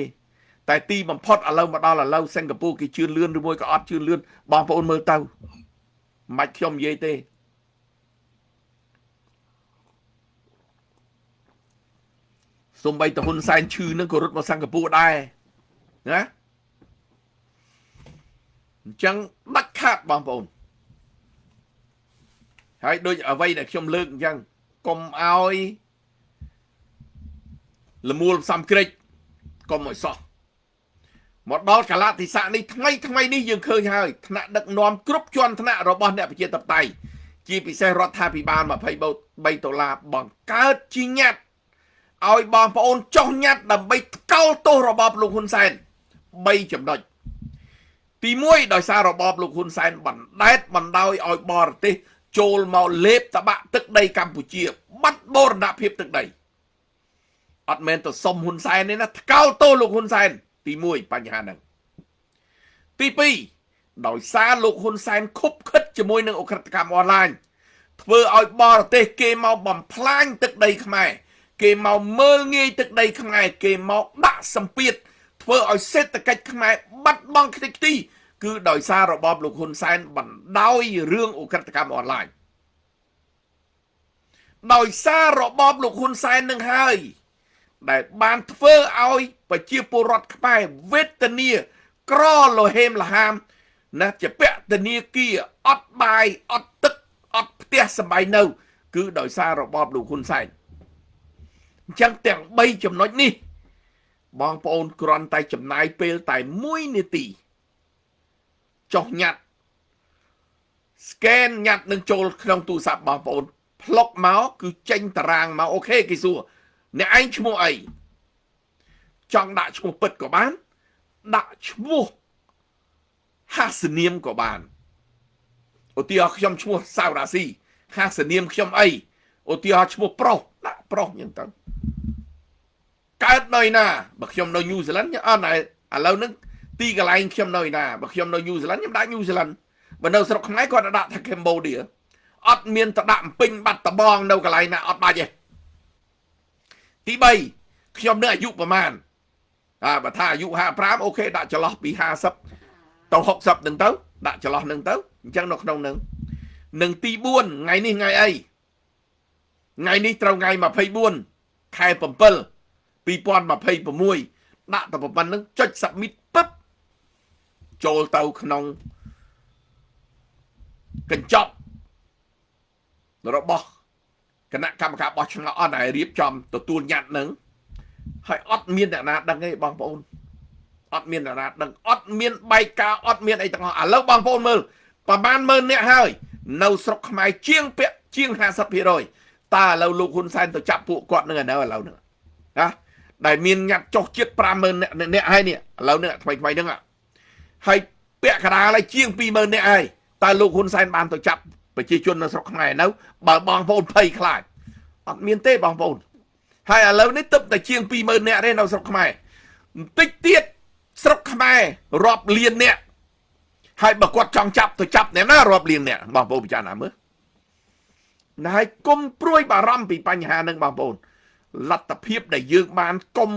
តែទីបំផុតឥឡូវមកដល់ឥឡូវសិង្ហបុរីគេជឿនលឿនឬមួយក៏អត់ជឿនលឿនបងប្អូនមើលទៅមិនខ្ញុំនិយាយទេសំបីតហ៊ុនសែនឈឺនឹងក៏រត់មកសិង្ហបុរីដែរណាអញ្ចឹងដាច់ខាតបងប្អូនហើយដូចអ្វីដែលខ្ញុំលើកអញ្ចឹងកុំឲ្យលមូលផ្សំក្រិចកុំឲ្យសោះមកដល់កាលៈទេសៈនេះថ្មីនេះយើងឃើញហើយថ្នាក់ដឹកនាំគ្រប់ជាន់ថ្នាក់របស់អ្នកប្រជាធិបតេយ្យជាពិសេសរដ្ឋាភិបាល$23បង្កើតជាញត្តិឲ្យបងប្អូនចុះញត្តិដើម្បីថ្កោលទោសរបបលោកហ៊ុនសែន3ចំណុចទី1ដោយសាររបបលោកហ៊ុនសែនបណ្តែតបណ្ដោយឲ្យបរទេសចូលមកលេបតបាក់ទឹកដីកម្ពុជាបាត់បូរណភាពទឹកដីអត់មែនទៅសុំហ៊ុនសែនទេណាថ្កោលទោសលោកហ៊ុនសែនទី1បញ្ហាហ្នឹងទី2ដោយសារលោកហ៊ុនសែនខុបខិតជាមួយនឹងអក្រិតកម្មអនឡាញធ្វើឲ្យបរទេសគេមកបំផ្លាញទឹកដីខ្មែរគេមកមើលងាយទឹកដីខ្មែរគេមកដាក់សម្ពាធធ្វើឲ្យសេដ្ឋកិច្ចខ្មែរបាត់បង់ខ្ទេចខ្ទីគឺដោយសាររបបលោកហ៊ុនសែនបណ្ដោយរឿងអក្រិតកម្មអនឡាញដោយសាររបបលោកហ៊ុនសែននឹងហើយដែលបានធ្វើឲ្យប្រជាពលរដ្ឋខ្មែរវេទនាក្រលហេមលហាមណាជាពតនាគារអត់បាយអត់ទឹកអត់ផ្ទះសម្បែងនៅគឺដោយសាររបបលោកហ៊ុនសែនអញ្ចឹងទាំង3ចំណុចនេះបងប្អូនគ្រាន់តែចំណាយពេលតែ1នាទីចុះញត្តិscan ញត្តិនឹងចូលក្នុងទូរស័ព្ទបងប្អូនផ្លុកមកគឺចេញតារាងមកអូខេគេសួរអ្នកឯងឈ្មោះអីចង់ដាក់ឈ្មោះពិតក៏បានដាក់ឈ្មោះហាសនាមក៏បានឧទាហរណ៍ខ្ញុំឈ្មោះសាវរ៉ាស៊ីហាសនាមខ្ញុំអីឧទាហរណ៍ឈ្មោះប្រុសដាក់ប្រុសអញ្ចឹងទៅកើតនៅណាបើខ្ញុំនៅញូហ្សេឡង់អត់ឥឡូវហ្នឹងទីកន្លែងខ្ញុំនៅណាបើខ្ញុំនៅញូហ្សេឡង់ខ្ញុំដាក់ញូហ្សេឡង់បើនៅស្រុកខ្មែរគាត់ដាក់ថាកម្ពុជាអត់មានទៅដាក់ពេញបាត់តបងនៅកន្លែងណាអត់បាច់ទេទី3ខ្ញុំនៅអាយុប្រមាណបើថាអាយុ55អូខេដាក់ចន្លោះពី50ទៅ60ហ្នឹងទៅដាក់ចន្លោះហ្នឹងទៅអញ្ចឹងនៅក្នុងហ្នឹងនឹងទី4ថ្ងៃនេះថ្ងៃអីថ្ងៃនេះត្រូវថ្ងៃ24ខែ7 2026ដាក់ទៅប៉ុណ្្នឹងចុច submit ពឹបចូលទៅក្នុង កញ្ចប់របស់គណៈកម្មការបោះឆ្នោតអត់ដែលរៀបចំទទួលញត្តិនឹងហើយអត់មានអ្នកណាដឹងទេបងប្អូនអត់មានអ្នកណាដឹងអត់មានបែកការអត់មានអីទាំងអស់ឥឡូវបងប្អូនមើលប្រហែល10000នាក់ហើយនៅស្រុកខ្មែរជាង50%តើឥឡូវលោកហ៊ុនសែនទៅចាប់ពួកគាត់នឹងឥឡូវហ្នឹងណាដែលមានញត្តិចុះជាតិ50000នាក់ហើយនេះឥឡូវនេះថ្មីហ្នឹងហើយពាក់កណ្ដាលហើយជាង20000នាក់ហើយតើលោកហ៊ុនសែនបានទៅចាប់ប្រជាជននៅស្រុកខ្មែរនៅបើបងប្អូនភ័យខ្លាចអត់មានទេបងប្អូនហើយឥឡូវនេះទឹកតែជាង20000នាក់ទេនៅស្រុកខ្មែរបន្តិចទៀតស្រុកខ្មែររាប់លាននាក់ហើយបើគាត់ចង់ចាប់ទៅចាប់អ្នកណារាប់លាននាក់បងប្អូនពិចារណាមើលហើយកុំព្រួយបារម្ភពីបញ្ហានឹងបងប្អូនលទ្ធភាពដែលយើងបានកុំ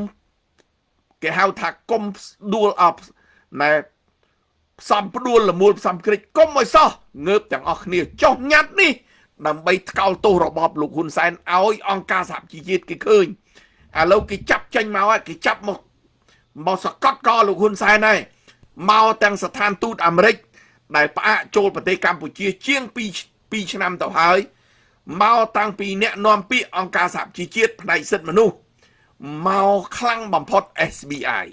គេហៅថាកុំដួលអបណែផ្សំផ្ដួលលមូលផ្សំគ្រិចកុំឲ្យសោះងើបទាំងអស់គ្នាចុះញត្តិនេះដើម្បីថ្កោលទោសរបបលោកហ៊ុនសែនឲ្យអង្គការសហជីវជាតិគេឃើញឥឡូវគេចាប់ចេញមកហើយគេចាប់មកសកត់កលោកហ៊ុនសែនហើយមកទាំងស្ថានទូតអាមេរិកដែលផ្អាកចូលប្រទេសកម្ពុជាជាង2ឆ្នាំទៅហើយមកតាំងពីអ្នកនាំពាក្យអង្គការសហជីវជាតិផ្នែកសិទ្ធិមនុស្សមកខ្លាំងបំផុត SBI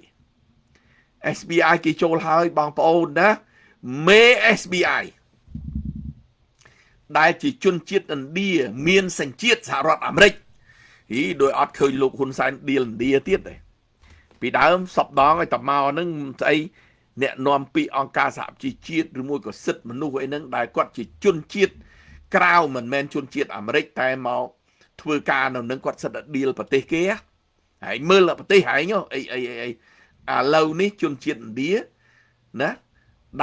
គេចូលហើយបងប្អូនណាមេ SBI ដែលជាជនជាតិឥណ្ឌាមានសញ្ជាតិសហរដ្ឋអាមេរិកដោយអត់ឃើញលោកហ៊ុនសែនឌីលឥណ្ឌាទៀតទេពីដើមសពដងឲ្យតមកហ្នឹងស្អីអ្នកនាំពាក្យអង្គការសហជីវជាតិឬមួយក៏សិទ្ធិមនុស្សអីហ្នឹងដែលគាត់ជាជនជាតិក្រៅមិនមែនជនជាតិអាមេរិកតែមកធ្វើការនៅនឹងគាត់សិតឌីលប្រទេសគេហើយមើលប្រទេសហើយអីឥឡូវនេះជនជាតិឥណ្ឌាណា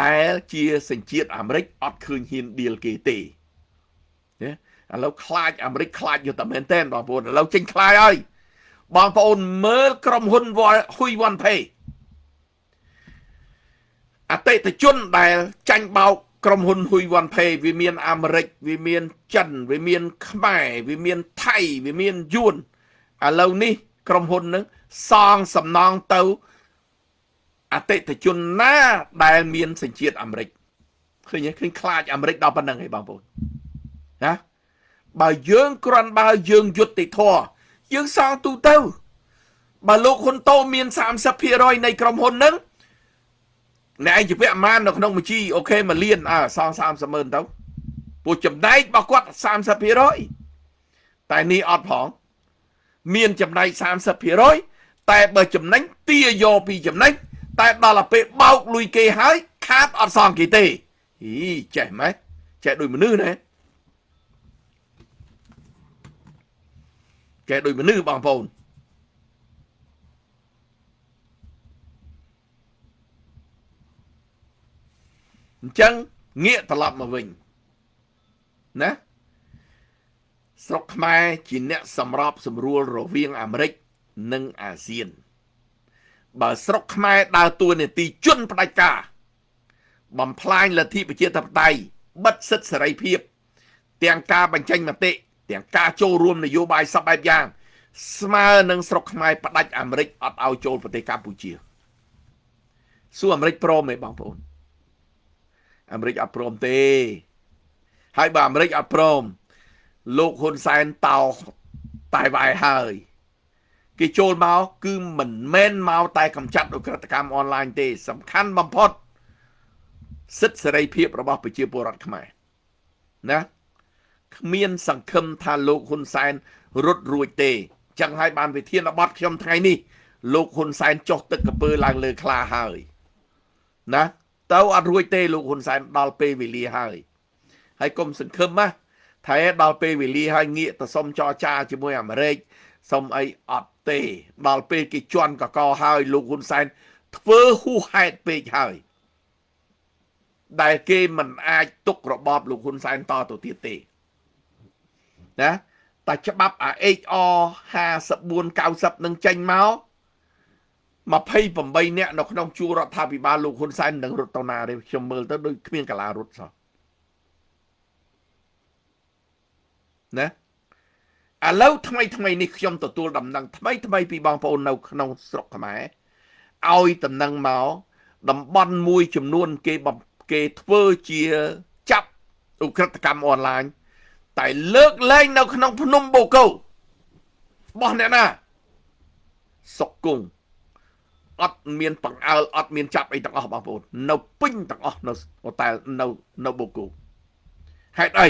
ដែលជាសញ្ជាតិអាមេរិកអត់ឃើញហ៊ានឌីលគេទេណាឥឡូវខ្លាចអាមេរិកខ្លាចយកតែមែនតើបងប្អូនឥឡូវចេញខ្លាចហើយបងប្អូនមើលក្រុមហ៊ុនហ៊ុយវ៉ាន់ផេអតិថិជនដែលចាញ់បោកក្រុមហ៊ុនហ៊ុយវ៉ាន់ផេវាមានអាមេរិកវាមានចិនវាមានខ្មែរវាមានថៃវាមានយួនឥឡូវនេះក្រុមហ៊ុននឹងសងសំណងទៅអតិថិជនណាដែលមានសញ្ជាតិអាមេរិកឃើញខ្លាចអាមេរិកដល់ប៉ុណ្្នឹងឯងបងប្អូនណាបើយើងគ្រាន់បើយើងយុត្តិធម៌យើងសងទូទៅបើលោកហ៊ុនតូមាន 30% នៃក្រុមហ៊ុនហ្នឹងអ្នកឯងជាពាក់អាម៉ាននៅក្នុងបញ្ជីអូខេ1លានសង300000ទៅពួកចំណែករបស់គាត់ 30% តែនេះអត់ផងមានចំណែក 30% តែបើចំណេញទាយកពីចំណេញតែដល់ទៅពេលបោកលុយគេហើយខាតអត់សងគេទេចេះម៉េចចេះដូចមនុស្សណាចេះដូចមនុស្សបងប្អូនអញ្ចឹងងាកត្រឡប់មកវិញណាស្រុកខ្មែរជាអ្នកសម្របសម្រួលរវាងអាមេរិកនិងអាស៊ានបើស្រុកខ្មែរដើរតួនាទីជន់ផ្ដាច់ការបំផ្លាញលទ្ធិប្រជាធិបតេយ្យបិទសិទ្ធិសេរីភាពទាំងការបញ្ចេញមតិទាំងការចូលរួមនយោបាយសពបែបយ៉ាងស្មើនឹងស្រុកខ្មែរផ្ដាច់អាមេរិកអត់ឲ្យចូលប្រទេសកម្ពុជាសួរអាមេរិកព្រមទេបងប្អូនអាមេរិកអត់ព្រមទេហើយបើអាមេរិកអត់ព្រមលោកហ៊ុនសែនតោតែវាយហើយគេចូលមកគឺមិនមែនមកតែកម្ចាត់ឧក្រិដ្ឋកម្មអនឡាញទេសំខាន់បំផុតសិទ្ធិសេរីភាពរបស់ប្រជាពលរដ្ឋខ្មែរណាគ្មានសង្ឃឹមថាលោកហ៊ុនសែនរត់រួចទេចឹងហើយបានវិធានបទខ្ញុំថ្ងៃនេះលោកហ៊ុនសែនចុះទឹកក្រពើឡើងលើខ្លាហើយណាទៅអត់រួចទេលោកហ៊ុនសែនដល់ពេលវេលាហើយកុំសង្ឃឹមណាថាដល់ពេលវេលាហើយងាកទៅសុំចរចាជាមួយអាមេរិកសុំអីអត់ទេដល់ពេលគេជន់កកហើយលោកហ៊ុនសែនធ្វើហួសហេតុពេកហើយដែលគេមិនអាចទុករបបលោកហ៊ុនសែនតទៅទៀតទេណាតែច្បាប់HR 5490នឹងចេញមក28នាក់នៅក្នុងជួររដ្ឋាភិបាលលោកហ៊ុនសែននឹងរត់ទៅណាទេខ្ញុំមើលទៅដូចគ្មានកាឡារត់សោះណាឥឡូវថ្មីនេះខ្ញុំទទួលដំណឹងថ្មីពីបងប្អូននៅក្នុងស្រុកខ្មែរឲ្យដំណឹងមកតំបន់មួយចំនួនគេធ្វើជាចាប់ ឧក្រិដ្ឋកម្មអនឡាញតែលើកលែងនៅក្នុងភ្នំបូកូបោះអ្នកណាសុកគង់អត់មានបង្អើលអត់មានចាប់អីទាំងអស់បងប្អូននៅពេញទាំងអស់នៅហូតែលនៅបូកូហេតុអី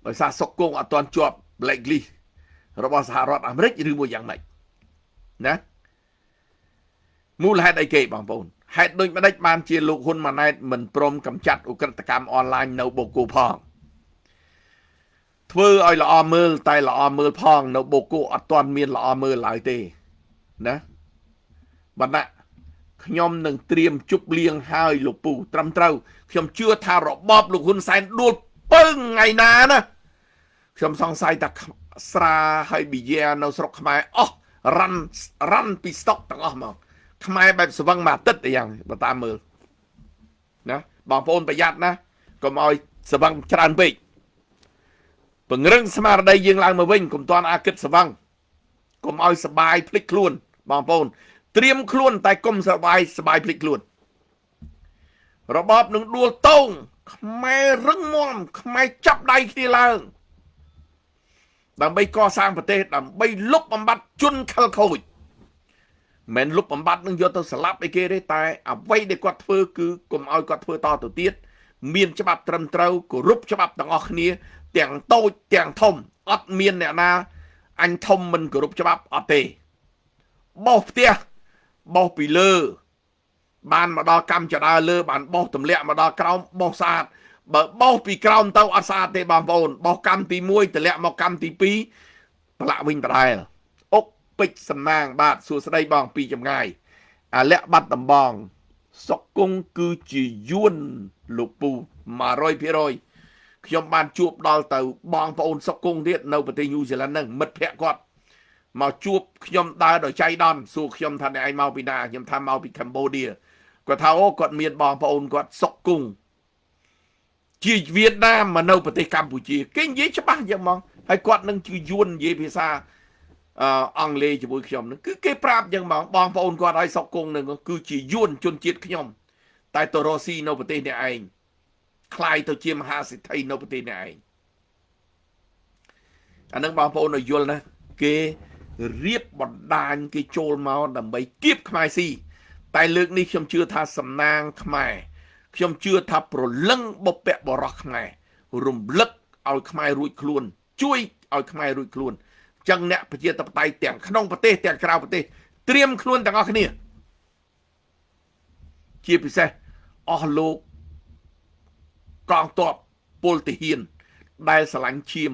ដោយសារសុកគង់អត់ទាន់ជាប់ blacklist របស់សហរដ្ឋអាមេរិកឬមួយយ៉ាងម៉េចណាមូលហេតុអីគេបងប្អូនហេតុដូចម្ដេចបានជាលោកហ៊ុនម៉ាណែតមិនព្រមកម្ចាត់ឧក្រិដ្ឋកម្មអនឡាញនៅបូកូផងធ្វើឲ្យល្អមើលតែល្អមើលផងនៅបូកូអត់ទាន់មានល្អមើលឡើយទេណាបណ្ណាខ្ញុំនឹងត្រៀមជប់លៀងហើយលោកពូត្រឹមត្រូវខ្ញុំជឿថារបបលោកហ៊ុនសែនដួលពើថ្ងៃណាណាខ្ញុំសង្ស័យថាស្រាហើយប៊ីយ៉ានៅស្រុកខ្មែរអស់រ៉ាន់ពីស្តុកទាំងអស់មកខ្មែរបែបស្វឹងមួយអាទិត្យយ៉ាងបើតាមមើលណាបងប្អូនប្រយ័ត្នណាកុំឲ្យស្វឹងច្រើនពេកពង្រឹងស្មារតីយើងឡើងមកវិញកុំតាន់អាគិតស្វឹងកុំឲ្យសបាយភ្លេចខ្លួនបងប្អូនត្រៀមខ្លួនតែកុំសបាយភ្លេចខ្លួនរបបនឹងដួលតោងខ្មែររឹងមាំខ្មែរចាប់ដៃគ្នាឡើងដើម្បីកសាងប្រទេសដើម្បីលុបបំបត្តិជនខិលខូចមិនលុបបំបត្តិនឹងយកទៅស្លាប់អីគេទេតែអ្វីដែលគាត់ធ្វើគឺកុំឲ្យគាត់ធ្វើតទៅទៀតមានច្បាប់ត្រឹមត្រូវគោរពច្បាប់ទាំងអស់គ្នាទាំងតូចទាំងធំអត់មានអ្នកណាអញធំមិនគោរពច្បាប់អត់ទេបោសផ្ទះបោសពីលើបានមកដល់កម្មចដាលើបានបោសទម្លាក់មកដល់ក្រោមបោសស្អាតបើបោសពីក្រោមទៅអត់ស្អាតទេបងប្អូនបោសកម្មទី1ទម្លាក់មកកម្មទី2ប្រឡាក់វិញបដែលអុកពេជ្រសំណាងបាទសួស្ដីបងពីចម្ងាយអាលក្ខបាត់ដំបងសុកគង់គឺជាយួនលោកពូ 100% ខ្ញុំបានជួបដល់ទៅបងប្អូនសុកគង់ទៀតនៅប្រទេសញូហ្សេឡង់ហ្នឹងមិត្តភ័ក្ដិគាត់មកជួបខ្ញុំដើរដោយចៃដន្យសួរខ្ញុំថាអ្នកឯងមកពីណាខ្ញុំថាមកពីកម្ពុជាគាត់ថាអូគាត់មានបងប្អូនគាត់សុកគង់ជាវៀតណាមមកនៅប្រទេសកម្ពុជាគេនិយាយច្បាស់យ៉ាងហ្មងហើយគាត់នឹងជាយួននិយាយភាសាអង់គ្លេសជាមួយខ្ញុំនឹងគឺគេប្រាប់យ៉ាងហ្មងបងប្អូនគាត់ឲ្យសុកគង់នឹងគឺជាយួនជនជាតិខ្ញុំតែទៅរស់ស៊ីនៅប្រទេសអ្នកឯងคล้ายទៅជាមហាសេដ្ឋីនៅប្រទេសអ្នកឯងអានឹងបងប្អូនឲ្យយល់ណាគេរៀបបណ្ដាញគេចូលមកដើម្បីគៀបខ្មែរស៊ីតែលើកនេះខ្ញុំជឿថាសំណាងខ្មែរខ្ញុំជឿថាប្រលឹងបុព្វបុរសខ្មែររំលឹកឲ្យខ្មែររួចខ្លួនជួយឲ្យខ្មែររួចខ្លួនចឹងអ្នកប្រជាធិបតេយ្យទាំងក្នុងប្រទេសទាំងក្រៅប្រទេសត្រៀមខ្លួនទាំងអស់គ្នាជាពិសេសអស់លោកកងទ័ពពលទាហានដែលស្រឡាញ់ឈាម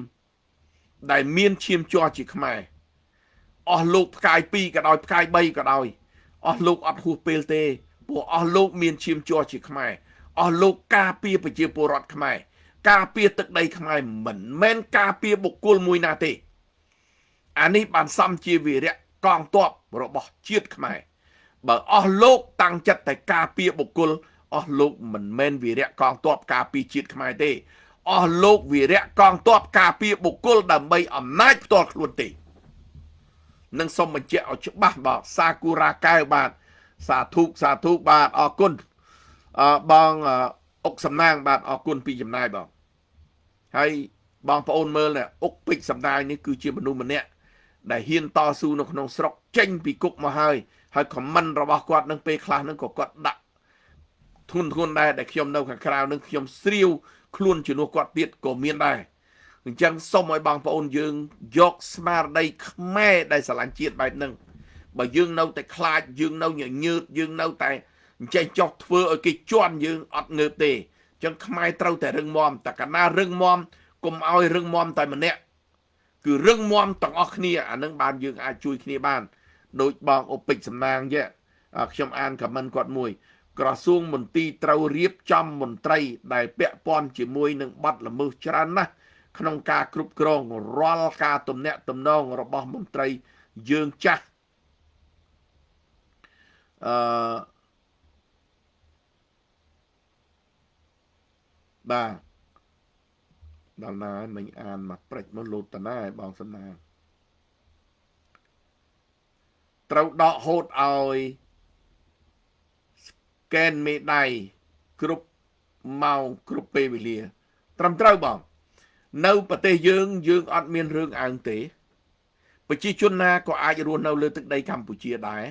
ដែលមានឈាមជ័រជាខ្មែរអស់លោកផ្កាយ2ក៏ដោយផ្កាយ3ក៏ដោយអស់លោកអត់ហួសពេលទេព្រោះអស់លោកមានឈាមជ័រជាខ្មែរអស់លោកការពារប្រជាពលរដ្ឋខ្មែរការពារទឹកដីខ្មែរមិនមែនការពារបុគ្គលមួយណាទេអានេះបានសំជាវីរៈកងទ័ពរបស់ជាតិខ្មែរបើអស់លោកតាំងចិត្តតែការពារបុគ្គលអស់លោកមិនមែនវីរៈកងទ័ពការពារជាតិខ្មែរទេអស់លោកវីរៈកងទ័ពការពារបុគ្គលដើម្បីអំណាចផ្ទាល់ខ្លួនទេនឹងសូមបញ្ជាក់ឲ្យច្បាស់បាទសាគូរ៉ាកែវបាទសាធុបាទអរគុណបងអុកសំណាងបាទអរគុណពីចំណាយបងហើយបងប្អូនមើលអុកពេជ្រសំណាងនេះគឺជាមនុស្សម្នាក់ដែលហ៊ានតស៊ូនៅក្នុងស្រុកចេញពីគុកមកហើយខមមិនរបស់គាត់នឹងពេលខ្លះនឹងក៏គាត់ដាក់ធួនដែរដែលខ្ញុំនៅខាងក្រៅនឹងខ្ញុំស្រាវខ្លួនជំនួសគាត់ទៀតក៏មានដែរអញ្ចឹងសូមឲ្យបងប្អូនយើងយកស្មារតីខ្មែរដែលស្រឡាញ់ជាតិបែបហ្នឹងបើយើងនៅតែខ្លាចយើងនៅញញើតយើងនៅតែចេះចោះធ្វើឲ្យគេជន់យើងអត់ងើបទេអញ្ចឹងខ្មែរត្រូវតែរឹងមាំតែកាលណារឹងមាំកុំឲ្យរឹងមាំតែម្នាក់គឺរឹងមាំទាំងអស់គ្នាអានឹងបានយើងអាចជួយគ្នាបានដូចបងអុពេជ្រសំណាងខ្ញុំអានខមមិនគាត់មួយក្រសួងមន្ទីរត្រូវរៀបចំមន្ត្រីដែលពាក់ព័ន្ធជាមួយនឹងបទល្មើសច្រើនណាស់ក្នុងការគ្រប់គ្រងរាល់ការទំនាក់ទំនងរបស់មន្ត្រីយើងចាស់បាទដល់ណាមិញអានមកព្រិចមកលោតតាណាបងសំណាងត្រូវដកហូតឲ្យស្កេនមេដៃគ្រប់ ម៉ោងគ្រប់ពេលវេលាត្រឹមត្រូវបងនៅប្រទេសយើងអត់មានរឿងអើងទេប្រជាជនណាក៏អាចរស់នៅលើទឹកដីកម្ពុជាដែរ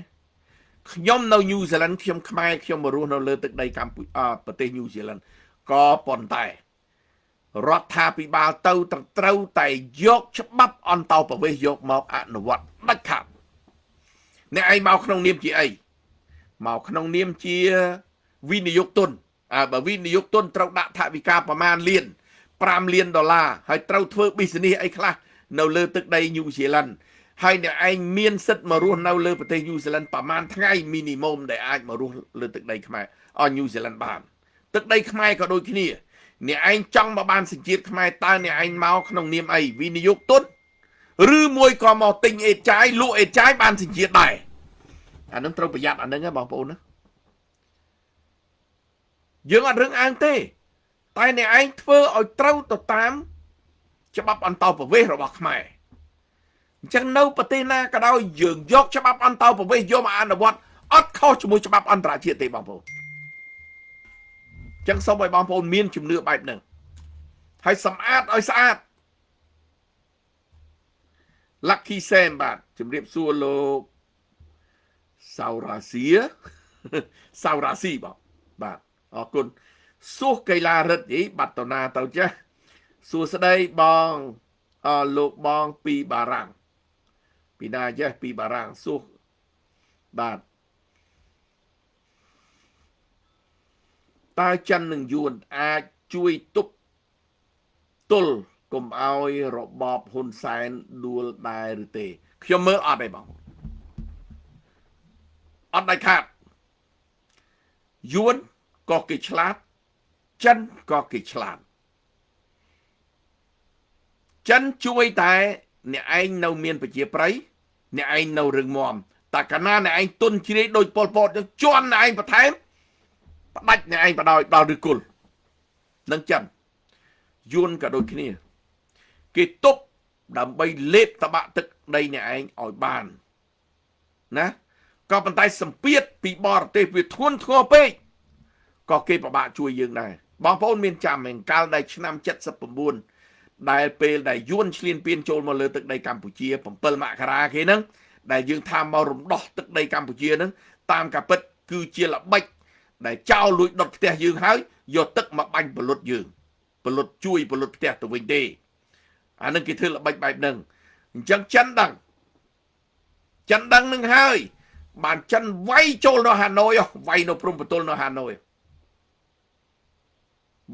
ខ្ញុំនៅញូហ្សេឡង់ខ្ញុំខ្មែរខ្ញុំមករស់នៅលើទឹកដីកម្ពុជាប្រទេសញូហ្សេឡង់ក៏ប៉ុន្តែរដ្ឋាភិបាលទៅត្រូវតែយកច្បាប់អន្តោប្រវេសន៍យកមកអនុវត្តដាច់ខាតអ្នកឯងមកក្នុងនាមជាអីមកក្នុងនាមជាវិនិយោគទុនបើវិនិយោគទុនត្រូវដាក់ថវិកាប្រមាណលាន$5 លានហើយត្រូវធ្វើ business អីខ្លះនៅលើទឹកដីញូហ្សេឡង់ហើយអ្នកឯងមានសិទ្ធិមករស់នៅលើប្រទេសញូហ្សេឡង់ប្រមាណថ្ងៃ minimum ដែលអាចមករស់លើទឹកដីខ្មែរញូហ្សេឡង់បានទឹកដីខ្មែរក៏ដូចគ្នាអ្នកឯងចង់មកបានសញ្ជាតិខ្មែរតើអ្នកឯងមកក្នុងនាមអីវិនិយោគទុនឬមួយក៏មកទិញអេតចាយលក់អេតចាយបានសញ្ជាតិដែរអានឹងត្រូវប្រយ័ត្នអានឹងណាបងប្អូនណាយើងអត់រឿងអាងទេតែអ្នកឯងធ្វើឲ្យត្រូវទៅតាមច្បាប់អន្តោប្រវេសន៍របស់ខ្មែរអញ្ចឹងនៅប្រទេសណាក៏ដោយយើងយកច្បាប់អន្តោប្រវេសន៍យកមកអនុវត្តអត់ខុសជាមួយច្បាប់អន្តរជាតិទេបងប្អូនអញ្ចឹងសូមឲ្យបងប្អូនមានជំនឿបែបហ្នឹងហើយសម្អាតឲ្យស្អាត Lucky Sam បាទជំរាបសួរលោកសៅរ៉ាស៊ីបងបាទអរគុណសួសកីឡារិទ្ធបាត់តណាទៅចាស់សួស្ដីបងលោកបងពីបារាំងពីណាចេះពីបារាំងសួសបាទតើចិននិងយួនអាចជួយទប់ទល់កុំឲ្យរបបហ៊ុនសែនដួលដែរឬទេខ្ញុំមើលអត់ទេបងអត់ដាច់ខាតយួនក៏គេឆ្លាតចិនក៏គេឆ្លាតចិនជួយតែអ្នកឯងនៅមានប្រជាប្រិយអ្នកឯងនៅរឹងមាំតែកាលណាអ្នកឯងទុនជ្រាយដូចប៉ុលពតជន់អ្នកឯងបន្ថែមផ្ដាច់អ្នកឯងបដោយដល់ឬគល់នឹងចិនយួនក៏ដូចគ្នាគេទប់ដើម្បីលេបតបាក់ទឹកដីអ្នកឯងឲ្យបានណាក៏ប៉ុន្តែសម្ពាធពីបរទេសវាធ្ងន់ធ្ងរពេកក៏គេពិបាកជួយយើងដែរបងប្អូនមានចាំមែនកាលដែលឆ្នាំ79ដែលពេលដែលយួនឈ្លានពានចូលមកលើទឹកដីកម្ពុជា7មករាគេហ្នឹងដែលយើងថាមករំដោះទឹកដីកម្ពុជាហ្នឹងតាមការពិតគឺជាល្បិចដែលចោលលួចដុតផ្ទះយើងហើយយកទឹកមកបាញ់ពលុតយើងពលុតជួយពលុតផ្ទះទៅវិញទេអានឹងគេធ្វើល្បិចបែបហ្នឹងអញ្ចឹងចិនដឹងនឹងហើយបានចិនវាយចូលនៅហាណូយវាយនៅព្រំប្រទល់នៅហាណូយ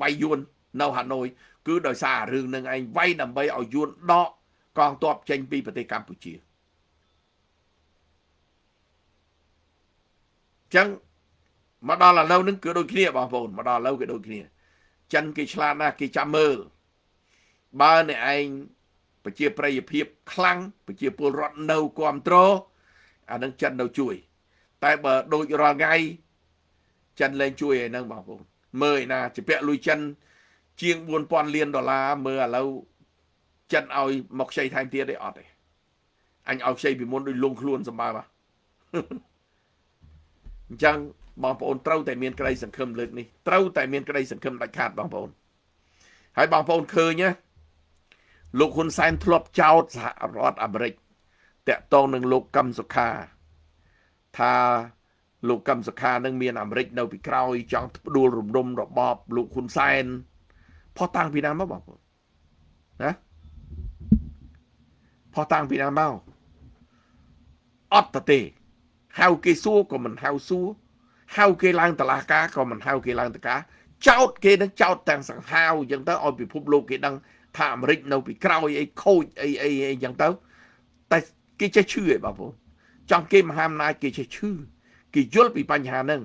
វាយយួននៅហាណូយគឺដោយសាររឿងនឹងឯងវាយដើម្បីឲ្យយួនដកកងទ័ពចេញពីប្រទេសកម្ពុជាចឹងមកដល់ឥឡូវនឹងគឺដូចគ្នាបងប្អូនមកដល់ឥឡូវគេដូចគ្នាចិនគេឆ្លាតណាស់គេចាំមើលបើអ្នកឯងប្រជាប្រិយភាពខ្លាំងប្រជាពលរដ្ឋនៅគ្រប់គ្រងអានឹងចិននៅជួយតែបើដូចរាល់ថ្ងៃចិនលែងជួយឯហ្នឹងបងប្អូនមើលឯណាជាពាក់លុយចិនជាង$4000 លានមើលឥឡូវចិនឲ្យមកខ្ចីថែមទៀតទេអត់ទេអញឲ្យខ្ចីពីមុនដូចលងខ្លួនសម្បើបាទអញ្ចឹងបងប្អូនត្រូវតែមានក្តីសង្ឃឹមលើកនេះត្រូវតែមានក្តីសង្ឃឹមដាច់ខាតបងប្អូនហើយបងប្អូនឃើញណាលោកហ៊ុនសែនធ្លាប់ចោទសហរដ្ឋអាមេរិកតាក់ទងនឹងលោកកឹមសុខាថាលោកកឹមសុខានឹងមានអាមេរិកនៅពីក្រោយចង់ផ្ដួលរំលំរបបលោកហ៊ុនសែនផុសតាំងពីណាមកបងប្អូនណាផុសតាំងពីណាមកអត់ទេហៅគេសួរក៏មិនហៅសួរហៅគេឡើងតឡាការក៏មិនហៅគេឡើងតការចោតគេនឹងចោតទាំងសង្ហាវអញ្ចឹងទៅឲ្យពិភពលោកគេដឹងថាអាមេរិកនៅពីក្រោយអីខូចអីអញ្ចឹងទៅតែគេចេះឈឺឯងបងប្អូនចង់គេមហាអំណាចគេចេះឈឺគេយល់ពីបញ្ហាហ្នឹង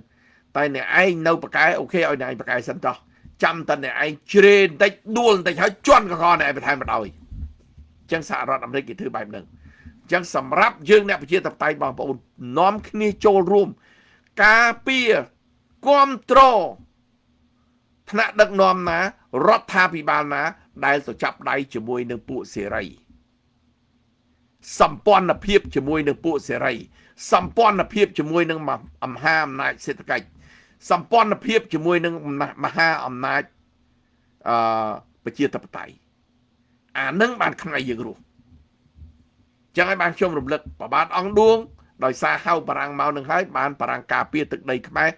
តែអ្នកឯងនៅប្រកែអូខេឲ្យអ្នកឯងប្រកែសិនចោះចាំតែអ្នកឯងជ្រេបន្តិចដួលបន្តិចហើយជន់កកអ្នកឯងបន្ថែមបណ្ដោយអញ្ចឹងសហរដ្ឋអាមេរិកគេធ្វើបែបហ្នឹងអញ្ចឹងសម្រាប់យើងអ្នកប្រជាធិបតេយ្យបងប្អូននាំគ្នាចូលរួមការពារគ្រប់គ្រងថ្នាក់ដឹកនាំណារដ្ឋាភិបាលណាដែលទៅចាប់ដៃជាមួយនឹងពួកសេរីសម្ព័ន្ធភាពជាមួយនឹងពួកសេរីសម្ព័ន្ធភាពជាមួយនឹងមហាអំណាចសេដ្ឋកិច្ច សម្ព័ន្ធភាពជាមួយនឹងមហាអំណាចប្រជាធិបតេយ្យអានឹងបានខ្មែរយើងរស់ចឹងហើយបានខ្ញុំរំលឹកប្របាទអង្គឌួងដោយសារហៅបារាំងមកនឹងហើយបានបារាំងការពារទឹកដីខ្មែរ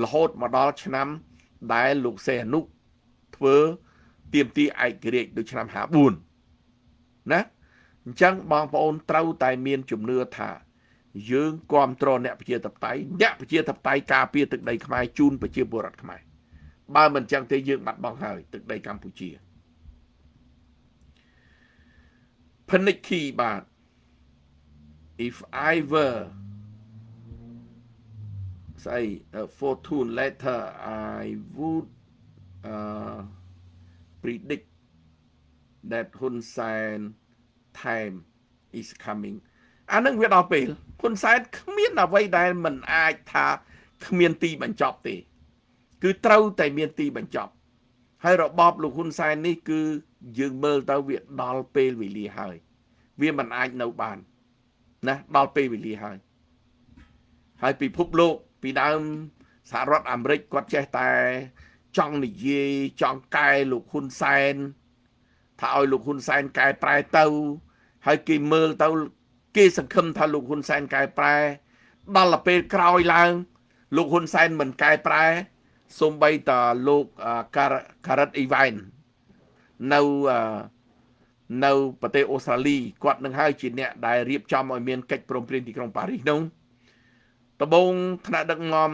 រហូតមកដល់ឆ្នាំដែលលោកសេអនុធ្វើទាមទារឯករាជ្យដូចឆ្នាំ54ណាអញ្ចឹងបងប្អូនត្រូវតែមានជំនឿថាយើងគ្រប់គ្រងអ្នកប្រជាធិបតេយ្យការពារទឹកដីខ្មែរជូនប្រជាពលរដ្ឋខ្មែរបើមិនអញ្ចឹងទេយើងបាត់បង់ហើយទឹកដីកម្ពុជាផនិកគីបាទ if I were say a fortune letter I would predict that Hun Sen time is coming អានឹងវាដល់ពេលហ៊ុនសែនគ្មានអ្វីដែលមិនអាចថាគ្មានទីបញ្ចប់ទេគឺត្រូវតែមានទីបញ្ចប់ហើយរបបលោកហ៊ុនសែននេះគឺយើងមើលទៅវាដល់ពេលវេលាហើយវាមិនអាចនៅបានណាដល់ពេលវេលាហើយពិភពលោកពីដើមសហរដ្ឋអាមេរិកគាត់ចេះតែចង់និយាយចង់កែលោកហ៊ុនសែនថាឲ្យលោកហ៊ុនសែនកែប្រែទៅហើយគេមើលទៅគេសង្ឃឹមថាលោកហ៊ុនសែនកែប្រែដល់ពេលក្រោយឡើងលោកហ៊ុនសែនមិនកែប្រែសូម្បីតែលោកការ៉ិតអ៊ីវ៉ែននៅប្រទេសអូស្ត្រាលីគាត់នឹងហើយជាអ្នកដែលរៀបចំឲ្យមានកិច្ចព្រមព្រៀងទីក្រុងប៉ារីសនោះដំបូងថ្នាក់ដឹកនាំ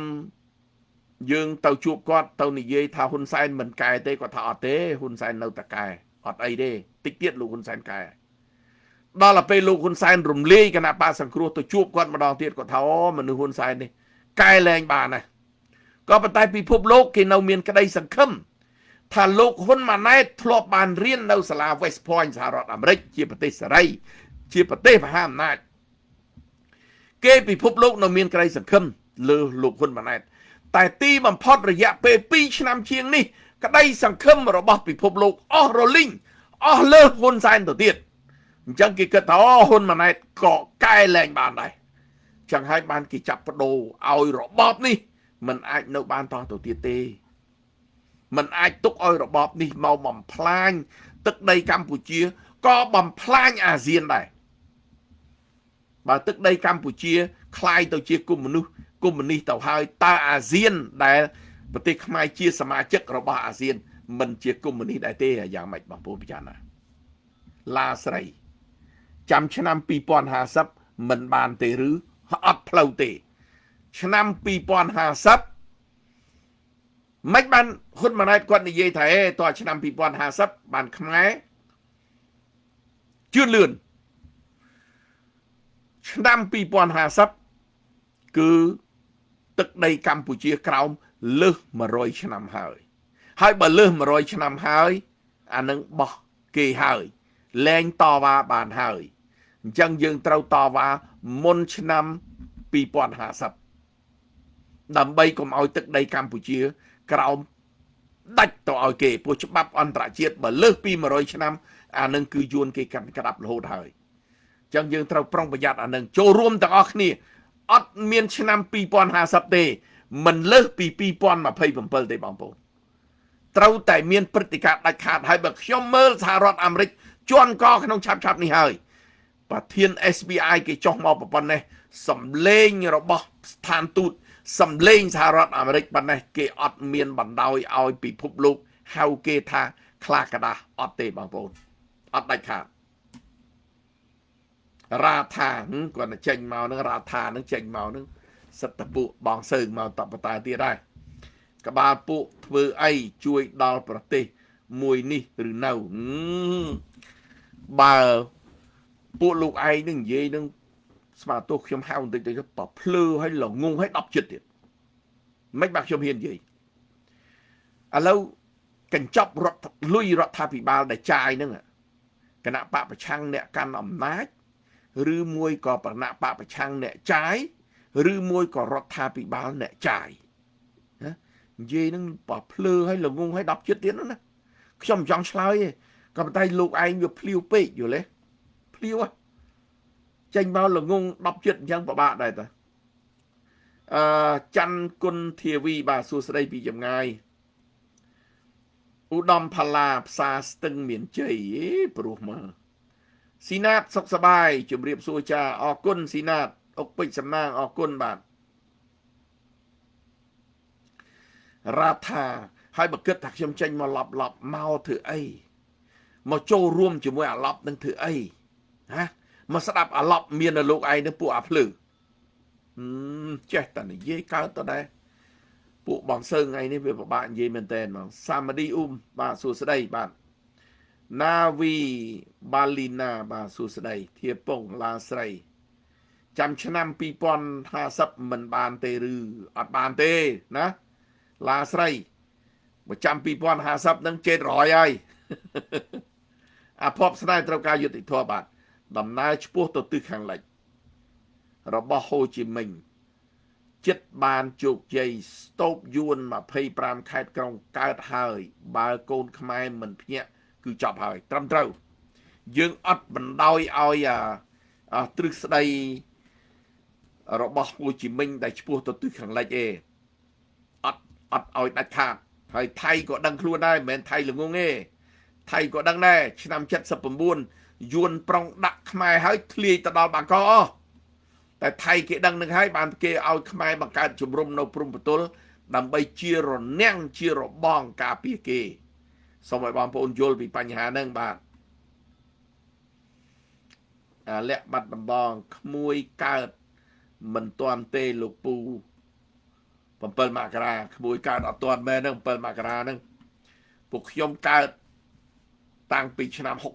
យើងទៅជួបគាត់ទៅនិយាយថាហ៊ុនសែនមិនកែទេគាត់ថាអត់ទេហ៊ុនសែននៅតែកែអត់អីទេតិចទៀតលោកហ៊ុនសែនកែដល់ពេលលោកហ៊ុនសែនរំលាយគណៈបកសង្គ្រោះទៅជួបគាត់ម្ដងទៀតគាត់ថាអូមនុស្សហ៊ុនសែននេះកែលែងបានណាក៏ប៉ុន្តែពិភពលោកគេនៅមានក្តីសង្ឃឹមថាលោកហ៊ុនម៉ាណែតធ្លាប់បានរៀននៅសាលា West Point សហរដ្ឋអាមេរិកជាប្រទេសសេរីជាប្រទេសមហាអំណាចគេពិភពលោកនៅមានក្តីសង្ឃឹមលើលោកហ៊ុនម៉ាណែតតែទីបំផុតរយៈពេល2ឆ្នាំជាងនេះក្តីសង្ឃឹមរបស់ពិភពលោកអស់រលីងអស់លើហ៊ុនសែនទៅទៀតអញ្ចឹងគេគិតថាអូហ៊ុនម៉ាណែតក៏កែលែងបានដែរអញ្ចឹងហើយបានគេចាប់បដូរឲ្យរបបនេះមិនអាចនៅបានតទៅទៀតទេមិនអាចទុកឲ្យរបបនេះមកបំផ្លាញទឹកដីកម្ពុជាក៏បំផ្លាញអាស៊ានដែរបើទឹកដីកម្ពុជាคล้ายទៅជាកុម្មុយនីសទៅហើយតើអាស៊ានដែលប្រទេសខ្មែរជាសមាជិករបស់អាស៊ានមិនជាកុម្មុយនីសដែរទេយ៉ាងម៉េចបងប្អូនពិចារណាឡាស្រីចាំឆ្នាំ2050មិនបានទេឬអត់ផ្លូវទេឆ្នាំ2050មិនបានហ៊ុនម៉ាណែតគាត់និយាយថាតើឆ្នាំ2050បានខ្មែរជឿនលឿនឆ្នាំ2050គឺទឹកដីកម្ពុជាក្រោមលើស100ឆ្នាំហើយបើលើស100ឆ្នាំហើយអានឹងបោះគេហើយលែងតវ៉ាបានហើយអញ្ចឹងយើងត្រូវតវ៉ាមុនឆ្នាំ2050ដើម្បីកុំឲ្យទឹកដីកម្ពុជាក្រោមដាច់ទៅឲ្យគេព្រោះច្បាប់អន្តរជាតិបើលើសពី100ឆ្នាំអានឹងគឺយួនគេកាន់ក្តាប់រហូតហើយអញ្ចឹងយើងត្រូវប្រុងប្រយ័ត្នអានឹងចូលរួមទាំងអស់គ្នាអត់មានឆ្នាំ2050ទេមិនលើសពី2027ទេបងប្អូនត្រូវតែមានព្រឹត្តិការណ៍ដាច់ខាតហើយបើខ្ញុំមើលសហរដ្ឋអាមេរិកជន់កក្នុងឆាប់នេះហើយប្រធាន SBI គេចុះមកប៉ុណ្ណេះសំលេងរបស់ស្ថានទូតសំលេងសហរដ្ឋអាមេរិកប៉ុណ្ណេះគេអត់មានបណ្ដោយឲ្យពិភពលោកហៅគេថាខ្លាកដាស់អត់ទេបងប្អូនអត់ដាច់ខាតរាថាគាត់ទៅចេញមកនឹងរាថានឹងចេញមកនឹងសិទ្ធិពួកបងសើងមកតបតាទៀតដែរក្បាលពួកធ្វើអីជួយដល់ប្រទេសមួយនេះឬនៅបើពួកលោកឯងនឹងនិយាយនឹងស្មាទោសខ្ញុំហៅបន្តិចទៅបភ្លឺឲ្យល្ងងឲ្យ10ចិត្តទៀតមិនបាក់ខ្ញុំហ៊ាននិយាយឥឡូវកញ្ចប់លុយរដ្ឋាភិបាលដែលចាយហ្នឹងគណៈបកប្រឆាំងអ្នកកាន់អំណាចឬមួយក៏គណៈបកប្រឆាំងអ្នកចាយឬមួយក៏រដ្ឋាភិបាលអ្នកចាយណានិយាយនឹងបភ្លឺឲ្យល្ងងឲ្យ10ចិត្តទៀតណាខ្ញុំមិនចង់ឆ្លើយទេក៏ប៉ុន្តែលោកឯងវាភ្លាវពេកយល់ទេភ្លាវចេញមកល្ងង10ចិត្តអញ្ចឹងពិបាកដែរតា ច័ន្ទគុណធាវីបាទសួស្តីពីចម្ងាយឧត្តមផល្លាផ្សារស្ទឹងមានជ័យព្រោះមើលស៊ីណាតសុខសប្បាយជម្រាបសួរចាអរគុណស៊ីណាតអុកពេជ្រសំណាងអរគុណបាទរដ្ឋាហើយបើគិតថាខ្ញុំចេញមកឡប់មកធ្វើអីមកចូលរួមជាមួយអាឡប់នឹងធ្វើអីណាមកស្ដាប់អាឡប់មាននៅលោកឯងនឹងពួកអាភ្លឺចេះតែនិយាយកើតទៅដែរពួកបងសើថ្ងៃនេះវាពិបាកនិយាយមែនតើហ្មងសាមឌីអ៊ុំបាទសួស្ដីបាទណាវីបាលីណាបាទសួស្ដីធៀពងឡាស្រីចាំឆ្នាំ2050មិនបានទេឬអត់បានទេណាឡាស្រីបើចាំ2050នឹង700ហើយអភ័ព្វស្នេហ៍ត្រូវការយុត្តិធម៌បាទដំណើរឆ្ពោះទៅទិសខាងលិចរបស់ហូជីមិញចិត្តបានជោគជ័យស្ទូបយួន25ខេត្តក្រុងកើតហើយបើកូនខ្មែរមិនភ្ញាក់គឺចប់ហើយត្រឹមត្រូវយើងអត់បណ្ដោយឲ្យទ្រឹស្ដីរបស់ហូជីមិញដែលឆ្ពោះទៅទិសខាងលិចទេអត់ឲ្យដាច់ខាតហើយថៃក៏ដឹងខ្លួនដែរមិនមែនថៃល្ងងទេថៃក៏ដឹងដែរឆ្នាំ79យួនប្រុងដាក់ខ្មែរហើយធ្លាយទៅដល់បាកកតែថៃគេដឹងនឹងហើយបានគេឲ្យខ្មែរបង្កើតជំរំនៅព្រំប្រទល់ដើម្បីជារនាំងជារបងការពារគេសូមឲ្យបងប្អូនយល់ពីបញ្ហាហ្នឹងបាទលក្ខបាត់ដំបងក្មួយកើតមិនទាន់ទេលោកពូ7មករាក្មួយកើតអត់ទាន់មែនហ្នឹង7មករាហ្នឹងពួកខ្ញុំកើតតាំងពីឆ្នាំ62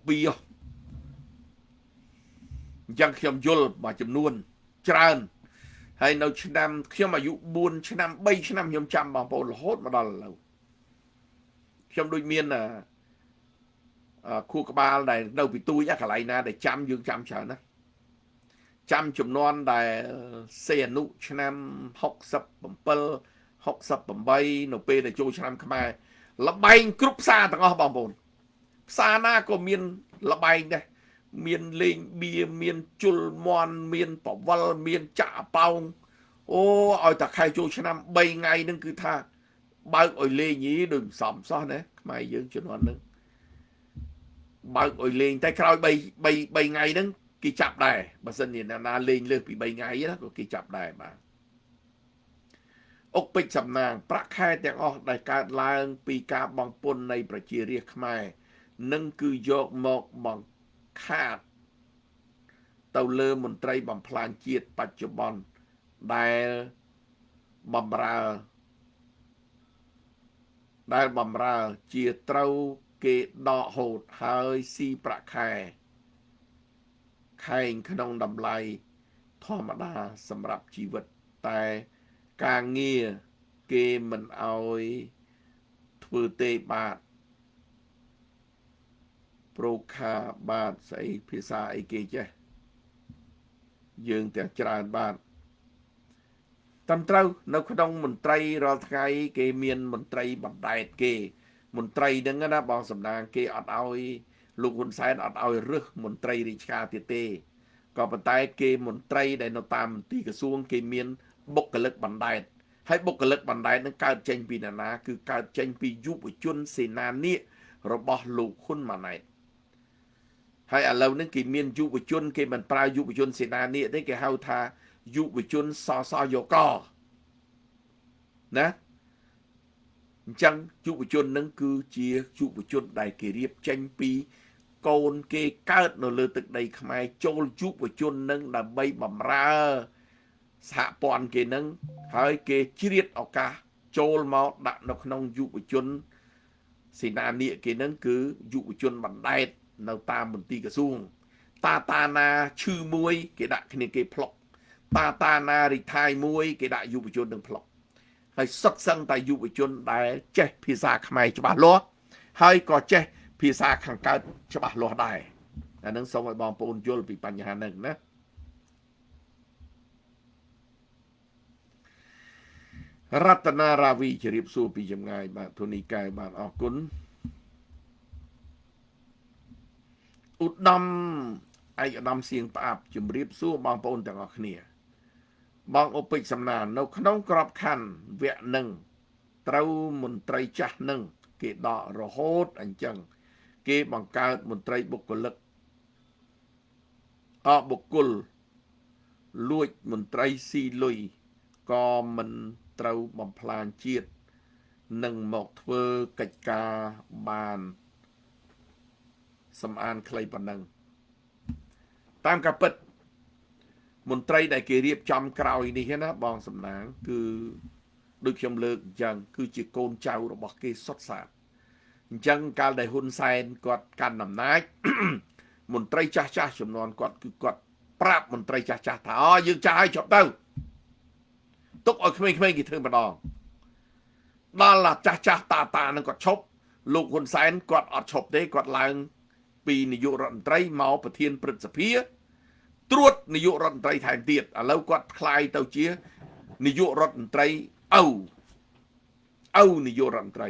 អញ្ចឹងខ្ញុំយល់មួយចំនួនច្រើនហើយនៅឆ្នាំខ្ញុំអាយុ4ឆ្នាំ3ឆ្នាំខ្ញុំចាំបងប្អូនរហូតមកដល់ឥឡូវខ្ញុំដូចមានខួរក្បាលដែលនៅពីទួយកន្លែងណាដែលចាំយើងចាំច្រើនណាចាំចំនួនដែលសេអនុឆ្នាំ67 68នៅពេលដែលចូលឆ្នាំខ្មែរលបែងគ្រប់ផ្សារទាំងអស់បងប្អូនផ្សារណាក៏មានលបែងដែរមានលេងបៀមានជុលមន់មានបវលមានចាក់ប៉ោងអូឲ្យតែខែចូលឆ្នាំ3ថ្ងៃហ្នឹងគឺថាបើកឲ្យលេងយីដូចសំសោះណាខ្មែរយើងជំនាន់ហ្នឹងបើកឲ្យលេងតែក្រោយ3ថ្ងៃហ្នឹងគេចាប់ដែរបើសិនជាណាលេងលើសពី3ថ្ងៃណាក៏គេចាប់ដែរបាទអុកពេជ្រសំណាងប្រាក់ខែទាំងអស់ដែលកើតឡើងពីការបង់ពន្ធនៃប្រជារាស្ត្រខ្មែរនឹងគឺយកមកបង្ខាតទៅលើមន្ត្រីបំផ្លាញជាតិបច្ចុប្បន្នដែលបំរើជាត្រូវគេដកហូតហើយស៊ីប្រាក់ខែខែងក្នុងតម្លៃធម្មតាសម្រាប់ជីវិតតែការងារគេមិនអោយធ្វើទេបាទប្រូខាបាទស្អីភាសាអីគេចេះយើងទាំងច្រើនបាទតាមត្រូវនៅក្នុងមន្ត្រីរាល់ថ្ងៃគេមានមន្ត្រីបណ្ដែតគេមន្ត្រីហ្នឹងណាបងសំណាងគេអត់ឲ្យលោកហ៊ុនសែនអត់ឲ្យរឹសមន្ត្រីរាជការទៀតទេក៏ប៉ុន្តែគេមន្ត្រីដែលនៅតាមមន្ទីរក្រសួងគេមានបុគ្គលិកបណ្ដែតហើយបុគ្គលិកបណ្ដែតនឹងកើតចេញពីណាគឺកើតចេញពីយុវជនសេនានីរបស់លោកហ៊ុនម៉ាណែតហើយឥឡូវនេះគេមានយុវជនគេមិនប្រើយុវជនសេនានីទេគេហៅថាយុវជនសសយកណាអញ្ចឹងយុវជននឹងគឺជាយុវជនដែលគេរៀបចេញពីកូនគេកើតនៅលើទឹកដីខ្មែរចូលយុវជននឹងដើម្បីបម្រើសហព័ន្ធគេនឹងហើយគេជ្រៀតឱកាសចូលមកដាក់នៅក្នុងយុវជនសេនានីគេនឹងគឺយុវជនបណ្ដែតនៅតាមមន្ទីរក្រសួងតាណាឈឺមួយគេដាក់គ្នាគេផ្លុកតាណារីថៃមួយគេដាក់យុវជននឹងផ្លុកហើយសុទ្ធសឹងតែយុវជនដែលចេះភាសាខ្មែរច្បាស់លាស់ហើយក៏ចេះភាសាខាងកើតច្បាស់លាស់ដែរអានឹងសូមឲ្យបងប្អូនយល់ពីបញ្ហាហ្នឹងណារតនារាវីជម្រាបសួរពីចម្ងាយបាទធនីកែវបាទអរគុណឧត្តមឯកឧត្តមសៀងផ្អាប់ជម្រាបសួរបងប្អូនទាំងអស់គ្នា បងឧបិច្ចសំណាននៅក្នុងក្របខ័ណ្ឌវគ្គនឹងត្រូវមន្ត្រីចាស់នឹងគេដករហូតអញ្ចឹងគេបង្កើតមន្ត្រីបុគ្គលិកបុគ្គលលួចមន្ត្រីស៊ីលុយក៏មិនត្រូវបំផ្លាញជាតិនឹងមកធ្វើកិច្ចការបានសំអានខ្លីប៉ុណ្ណឹងតាមការពិតមន្ត្រីដែលគេរៀបចំក្រោយនេះណាបងសំណាងគឺដូចខ្ញុំលើកអញ្ចឹងគឺជាកូនចៅរបស់គេសុទ្ធសាធអញ្ចឹងកាលដែលហ៊ុនសែនគាត់កាន់អំណាច មន្ត្រីចាស់ចំនួនគាត់គឺគាត់ប្រាប់មន្ត្រីចាស់ថាយើងចាស់ឲ្យចប់ទៅទុកឲ្យក្មេងៗគេធ្វើម្ដងដល់ចាស់តានឹងគាត់ឈប់លោកហ៊ុនសែនគាត់អត់ឈប់ទេគាត់ឡើងពីនាយករដ្ឋមន្ត្រីមកប្រធានព្រឹទ្ធសភាត្រួតនាយករដ្ឋមន្ត្រីថែមទៀតឥឡូវគាត់คล้ายទៅជានាយករដ្ឋមន្ត្រីឪនាយករដ្ឋមន្ត្រី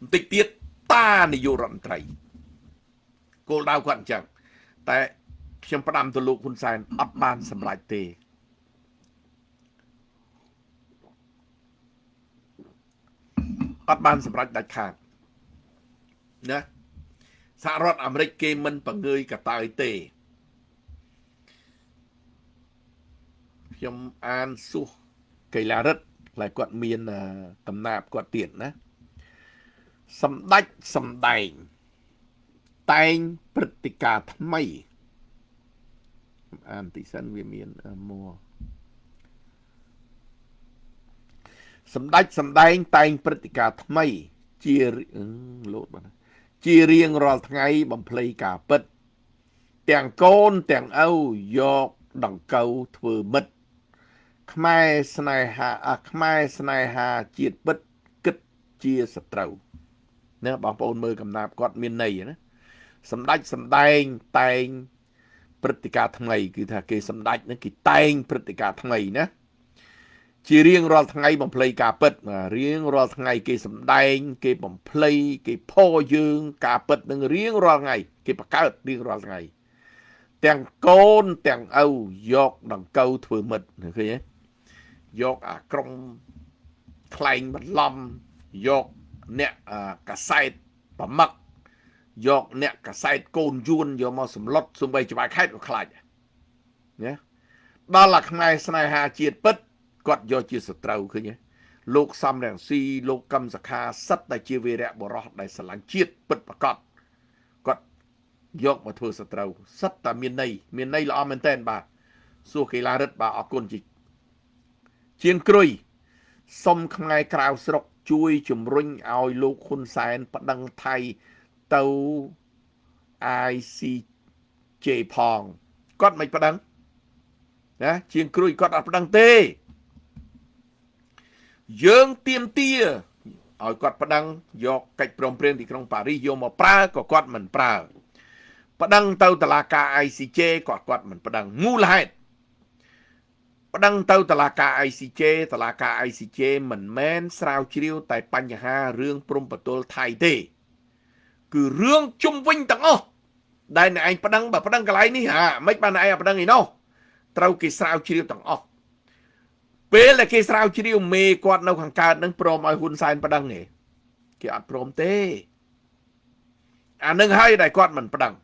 បន្តិចទៀតតានាយករដ្ឋមន្ត្រីគោលដៅគាត់អញ្ចឹងតែខ្ញុំផ្ដាំទៅលោកហ៊ុនសែនអត់បានសម្រេចទេអត់បានសម្រេចដាច់ខាតណាសហរដ្ឋអាមេរិកគេមិនបង្ងើយកតើយទេខ្ញុំអានសុះកៃឡារិទ្ធហើយគាត់មានកំណាព្យគាត់ទៀតណាសម្ដេចសម្ដែងតែងព្រឹត្តិការណ៍ថ្មីអានតិសិនវាមានមួសម្ដេចសម្ដែងតែងព្រឹត្តិការណ៍ថ្មីជាលោតបាទជារៀងរាល់ថ្ងៃបំភ្លៃការពិតទាំងកូនទាំងឪយកដង្កូវធ្វើមិត្តខ្មែរស្នេហាជាតិពិតគិតជាសត្រូវណាបងប្អូនមើលកំណាព្យគាត់មានន័យណាសម្ដេចសម្ដែងតែងព្រឹត្តិការណ៍ថ្មីគឺថាគេសម្ដេចហ្នឹងគេតែងព្រឹត្តិការណ៍ថ្មីណាជារៀងរាល់ថ្ងៃបំភ្លៃការពិតរៀងរាល់ថ្ងៃគេសម្ដែងគេបំភ្លៃគេផោយើងការពិតនឹងរៀងរាល់ថ្ងៃគេបង្កើតរៀងរាល់ថ្ងៃទាំងកូនទាំងឪយកដង្កូវធ្វើមិត្តឃើញទេយកអាក្រុមខ្លែងបន្លំយកអ្នកកសែតប្រមឹកយកអ្នកកសែតកូនយួនយកមកសម្លុតសំបីច្បាយខេតក៏ខ្លាចណាដល់អាខ្មែរស្នេហាជាតិពិតគាត់យកជាសត្រូវឃើញទេលោកសំរងស៊ីលោកកឹមសុខាសិតតែជាវីរៈបុរសដែលស្រឡាញ់ជាតិពិតប្រាកដគាត់យកមកធ្វើសត្រូវសិតតែមានន័យល្អមែនតើបាទសួរកីឡារិទ្ធបាទអរគុណជាងគ្រុយសុំខ្មែរក្រៅស្រុកជួយជំរុញឲ្យលោកហ៊ុនសែនប្តឹងថៃទៅ ICJ ផងគាត់មិនប្តឹងណាជាងគ្រុយគាត់អត់ប្តឹងទេយើងទាមទារឲ្យគាត់ប្តឹងយកកិច្ចព្រមព្រៀងទីក្រុងប៉ារីសយកមកប្រើក៏គាត់មិនប្រើប្តឹងទៅតុលាការ ICJ ក៏គាត់មិនប្តឹងមូលហេតុប្តឹងទៅតុលាការ ICJ តុលាការ ICJ មិនមែនស្រាវជ្រាវតែបញ្ហារឿងព្រំប្រទល់ថៃទេគឺរឿងជុំវិញទាំងអស់ដែលអ្នកឯងប្តឹងបើប្តឹងកន្លែងនេះមិនបានឯងប្តឹងឯណោះត្រូវគេស្រាវជ្រាវទាំងអស់ពេលដែលគេស្រាវជ្រាវមេគាត់នៅខាងកើតនឹងព្រមឲ្យហ៊ុនសែនប្តឹងទេគេអត់ព្រមទេអានឹងហើយដែលគាត់មិនប្តឹង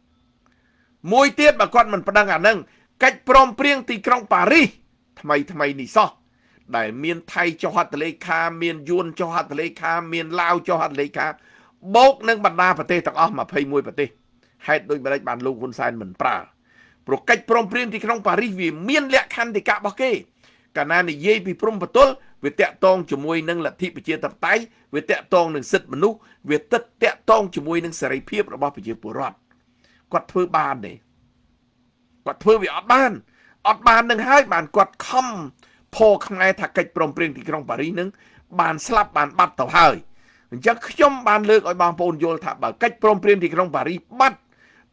មួយទៀតបើគាត់មិនប្តឹងអានឹងកិច្ចព្រមព្រៀងទីក្រុងប៉ារីសថ្មីនេះសោះដែលមានថៃចុះហត្ថលេខាមានយួនចុះហត្ថលេខាមានឡាវចុះហត្ថលេខាបូកនឹងបណ្ដាប្រទេសទាំងអស់21ប្រទេសហេតុដូចម្តេចបានលោកហ៊ុនសែនមិនប្រើព្រោះកិច្ចព្រមព្រៀងទីក្រុងប៉ារីសវាមានលក្ខខណ្ឌតិកៈរបស់គេកាលណានិយាយពីព្រំប្រទល់វាតាក់ទងជាមួយនឹងលទ្ធិប្រជាធិបតេយ្យវាតាក់ទងនឹងសិទ្ធិមនុស្សវាតាក់ទងជាមួយនឹងសេរីភាពរបស់ប្រជាពលរដ្ឋគាត់ធ្វើបានទេគាត់ធ្វើវាអត់បាននឹងហើយបានគាត់ខំផោខ្មែរថាកិច្ចព្រមព្រៀងទីក្រុងប៉ារីសនឹងបានស្លាប់បានបាត់ទៅហើយអញ្ចឹងខ្ញុំបានលើកឲ្យបងប្អូនយល់ថាបើកិច្ចព្រមព្រៀងទីក្រុងប៉ារីសបាត់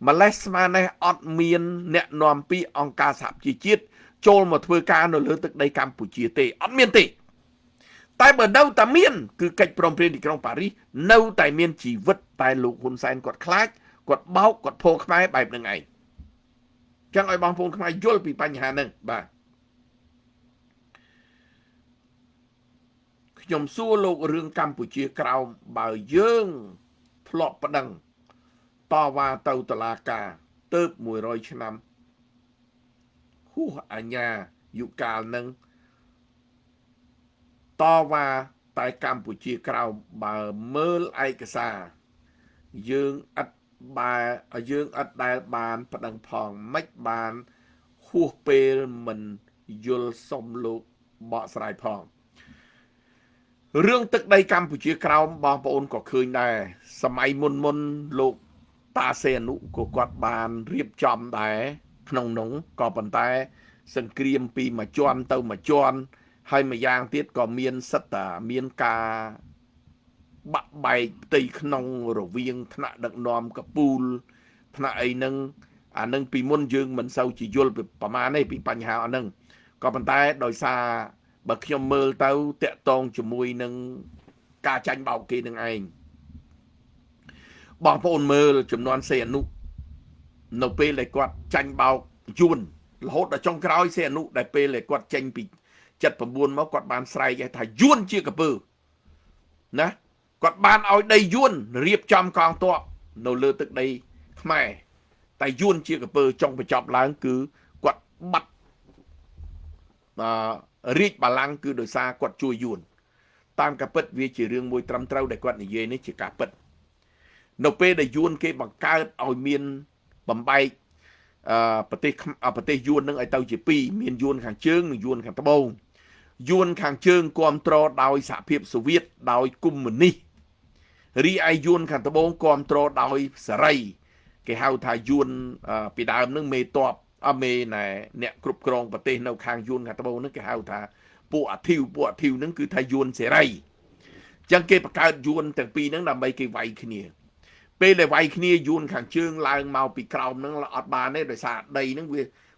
ម្លេះស្មាននេះអត់មានអ្នកនាំពីអង្គការសហប្រជាជាតិចូលមកធ្វើការនៅលើទឹកដីកម្ពុជាទេអត់មានទេតែបើនៅតែមានគឺកិច្ចព្រមព្រៀងទីក្រុងប៉ារីសនៅតែមានជីវិតតែលោកហ៊ុនសែនគាត់ខ្លាចគាត់បោកគាត់ផោខ្មែរបែបហ្នឹងឯងចឹងឲ្យបងប្អូនខ្មែរយល់ពីបញ្ហាហ្នឹងបាទ ខ្ញុំសួរលោករឿងកម្ពុជាក្រោមបើយើងធ្លាប់ប្តឹងតវ៉ាទៅតុលាការទៅ100ឆ្នាំហួសអញ្ញាយុកាលនឹងតវ៉ាតែកម្ពុជាក្រោមបើមើលឯកសារយើងអត់ដែលបានប្តឹងផងមិនបានហួសពេលមិនយល់សុំលោកបកស្រាយផងរឿងទឹកដីកម្ពុជាក្រោមបងប្អូនក៏ឃើញដែរសម័យមុនលោកតាសេអនុក៏គាត់បានរៀបចំដែរក្នុងនោះក៏ប៉ុន្តែសង្គ្រាមពីមួយជាន់ទៅមួយជាន់ហើយម្យ៉ាងទៀតក៏មានសិទ្ធិមានការបាក់បែកផ្ទៃក្នុងរវាងថ្នាក់ដឹកនាំកពូលថ្នាក់អីហ្នឹងអានឹងពីមុនយើងមិនសូវជាយល់ប្រមាណទេពីបញ្ហាអស់ហ្នឹងក៏ប៉ុន្តែដោយសារបើខ្ញុំមើលទៅតាក់ទងជាមួយនឹងការចាញ់បោកគេនឹងឯងបងប្អូនមើលចំនួនសេអនុនៅពេលដែលគាត់ចាញ់បោកយួនរហូតដល់ចុងក្រោយសេអនុដែលពេលដែលគាត់ចេញពី79មកគាត់បានស្រែកថាយួនជាកពើណាគាត់បានឲ្យដីយួនរៀបចំកងទ័ពនៅលើទឹកដីខ្មែរតែយួនជាកពើចុងបញ្ចប់ឡើងគឺគាត់បាត់រាជបល្ល័ង្កគឺដោយសារគាត់ជួយយួនតាមការពិតវាជារឿងមួយត្រឹមត្រូវដែលគាត់និយាយនេះជាការពិតនៅពេលដែលយួនគេបង្កើតឲ្យមានបំបែកប្រទេសយួននឹងឲ្យទៅជាពីរមានយួនខាងជើងនិងយួនខាងត្បូងយួនខាងជើងគ្រប់គ្រងដោយសហភាពសូវៀតដោយកុម្មុយនីសរីឯយួនខាងត្បូងគ្រប់គ្រងដោយសេរីគេហៅថាយួនពីដើមនឹងមេតបមេណែអ្នកគ្រប់គ្រងប្រទេសនៅខាងយួនខាងត្បូងនឹងគេហៅថាពួកអាធីវនឹងគឺថាយួនសេរីអញ្ចឹងគេបង្កើតយួនទាំងពីរហ្នឹងដើម្បីគេវាយគ្នាពេលដែលវាយគ្នាយួនខាងជើងឡើងមកពីក្រោមហ្នឹងអត់បានទេដោយសារដីហ្នឹង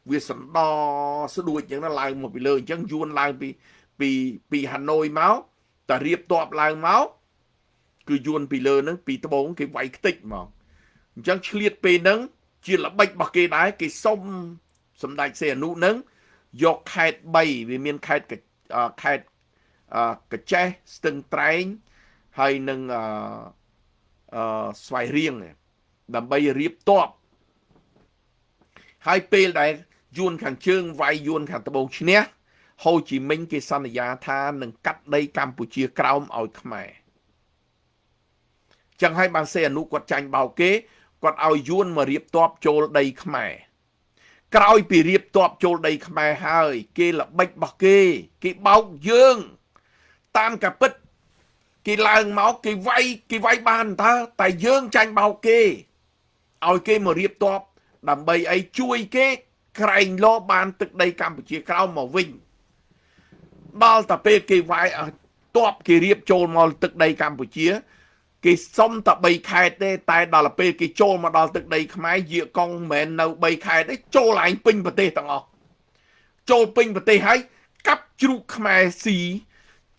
វាសណ្ដោស្ដួចអញ្ចឹងណាឡើងមកពីលើអញ្ចឹងយួនឡើងពីហាណូយមកតែរៀបតបឡើងមកគឺយួនពីលើហ្នឹងពីត្បូងគេវាយខ្ទេចមកអញ្ចឹងឆ្លៀតពេលហ្នឹងជាល្បិចរបស់គេដែរគេសុំសម្ដេចសីហនុហ្នឹងយកខេត្ត3វាមានខេត្តកចេះស្ទឹងត្រែងហើយនឹងស្វាយរៀងដើម្បីរៀបតបហើយពេលដែលយួនខាងជើងវាយយួនខាងត្បូងឈ្នះហូជីមិញគេសន្យាថានឹងកាត់ដីកម្ពុជាក្រោមឲ្យខ្មែរចឹងហើយបានសេអនុគាត់ចាញ់បោកគេគាត់ឲ្យយួនមករៀបតបចូលដីខ្មែរក្រោយពីរៀបតបចូលដីខ្មែរហើយគេល្បិចរបស់គេបោកយើងតាមការពិតគេឡើងមកគេវាយបានតែយើងចាញ់បោកគេឲ្យគេមករៀបតបដើម្បីអីជួយគេក្រែងលោបានទឹកដីកម្ពុជាក្រោមមកវិញដល់តែពេលគេវាយតបគេរៀបចូលមកទឹកដីកម្ពុជាគេសុំតែ3ខេត្តទេតែដល់ពេលគេចូលមកដល់ទឹកដីខ្មែរយាកុងមិនមែននៅ3ខេត្តទេចូលឯងពេញប្រទេសទាំងអស់ចូលពេញប្រទេសហើយកាប់ជ្រូកខ្មែរស៊ី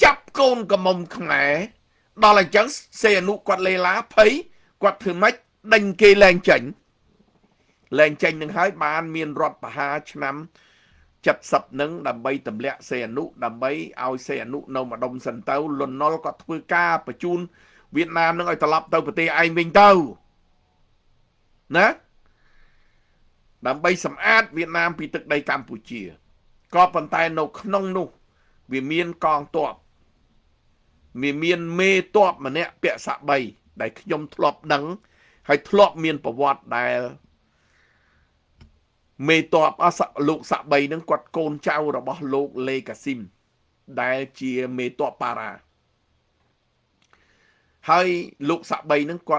ចាប់កូនកំមុំខ្មែរដល់អញ្ចឹងសេអនុគាត់លេឡាភ័យគាត់ធ្វើម៉េចដេញគេលែងចេញនឹងហើយបានមានរដ្ឋប្រហារឆ្នាំ70នឹងដើម្បីទម្លាក់សេអនុដើម្បីឲ្យសេអនុនៅម្ដុំសិនទៅលន់នល់គាត់ធ្វើការបញ្ជូនវៀតណាមនឹងឲ្យត្រឡប់ទៅប្រទេសឯងវិញទៅណាដើម្បីសម្អាតវៀតណាមពីទឹកដីកម្ពុជាក៏ប៉ុន្តែនៅក្នុងនោះវាមានកងទ័ពមានមេទ័ពម្នាក់ពាក់សាក់3ដែលខ្ញុំធ្លាប់ដឹងហើយធ្លាប់មានប្រវត្តិដែលមេទ័ពលោកសាក់3ហ្នឹងគាត់កូនចៅរបស់លោកលេកាស៊ីមដែលជាមេទ័ពប៉ារ៉ាហើយលោកសាក់3ហ្នឹងគា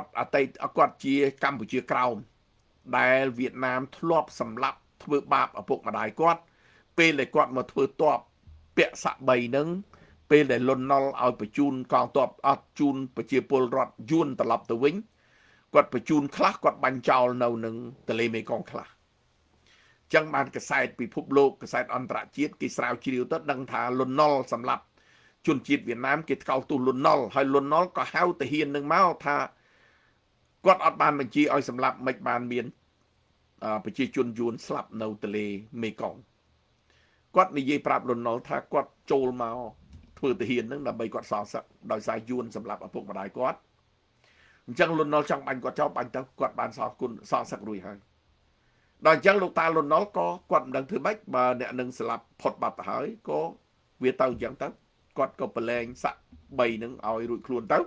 ត់ជាកម្ពុជាក្រោមដែលវៀតណាមធ្លាប់សម្លាប់ធ្វើបាបឪពុកម្ដាយគាត់ពេលដែលគាត់មកធ្វើទ័ពពាក់សាក់3ហ្នឹងពេលដែលលន់នល់ឲ្យបញ្ជូនកងទ័ពអត់ជូនប្រជាពលរដ្ឋយួនត្រឡប់ទៅវិញគាត់បញ្ជូនខ្លះគាត់បាញ់ចោលនៅនឹងទន្លេមេគង្គខ្លះចឹងបានកសែតពិភពលោកកសែតអន្តរជាតិគេស្រាវជ្រាវទៅដឹងថាលន់នល់សម្រាប់ជនជាតិវៀតណាមគេថ្កោលទោសលន់នល់ហើយលន់នល់ក៏ហៅទាហាននឹងមកថាគាត់អត់បានបញ្ជាឲ្យសម្លាប់មិនបានមានប្រជាជនយួនស្លាប់នៅទន្លេមេគង្គគាត់និយាយប្រាប់លន់នល់ថាគាត់ចូលមក ធ្វើទាហានហ្នឹងដើម្បីគាត់សងសឹកដោយសារយួនសម្រាប់ឪពុកម្ដាយគាត់អញ្ចឹងលន់នល់ចង់បាញ់គាត់ចោលបាញ់ទៅគាត់បានសងគុណសងសឹករួចហើយដល់អញ្ចឹងលោកតាលន់នល់ក៏គាត់មិនដឹងធ្វើម៉េចបើអ្នកនឹងស្លាប់ផុតបាត់ទៅហើយក៏វាទៅអញ្ចឹងទៅគាត់ក៏ប្រឡែងស័ក3ហ្នឹងឲ្យរួចខ្លួនទៅ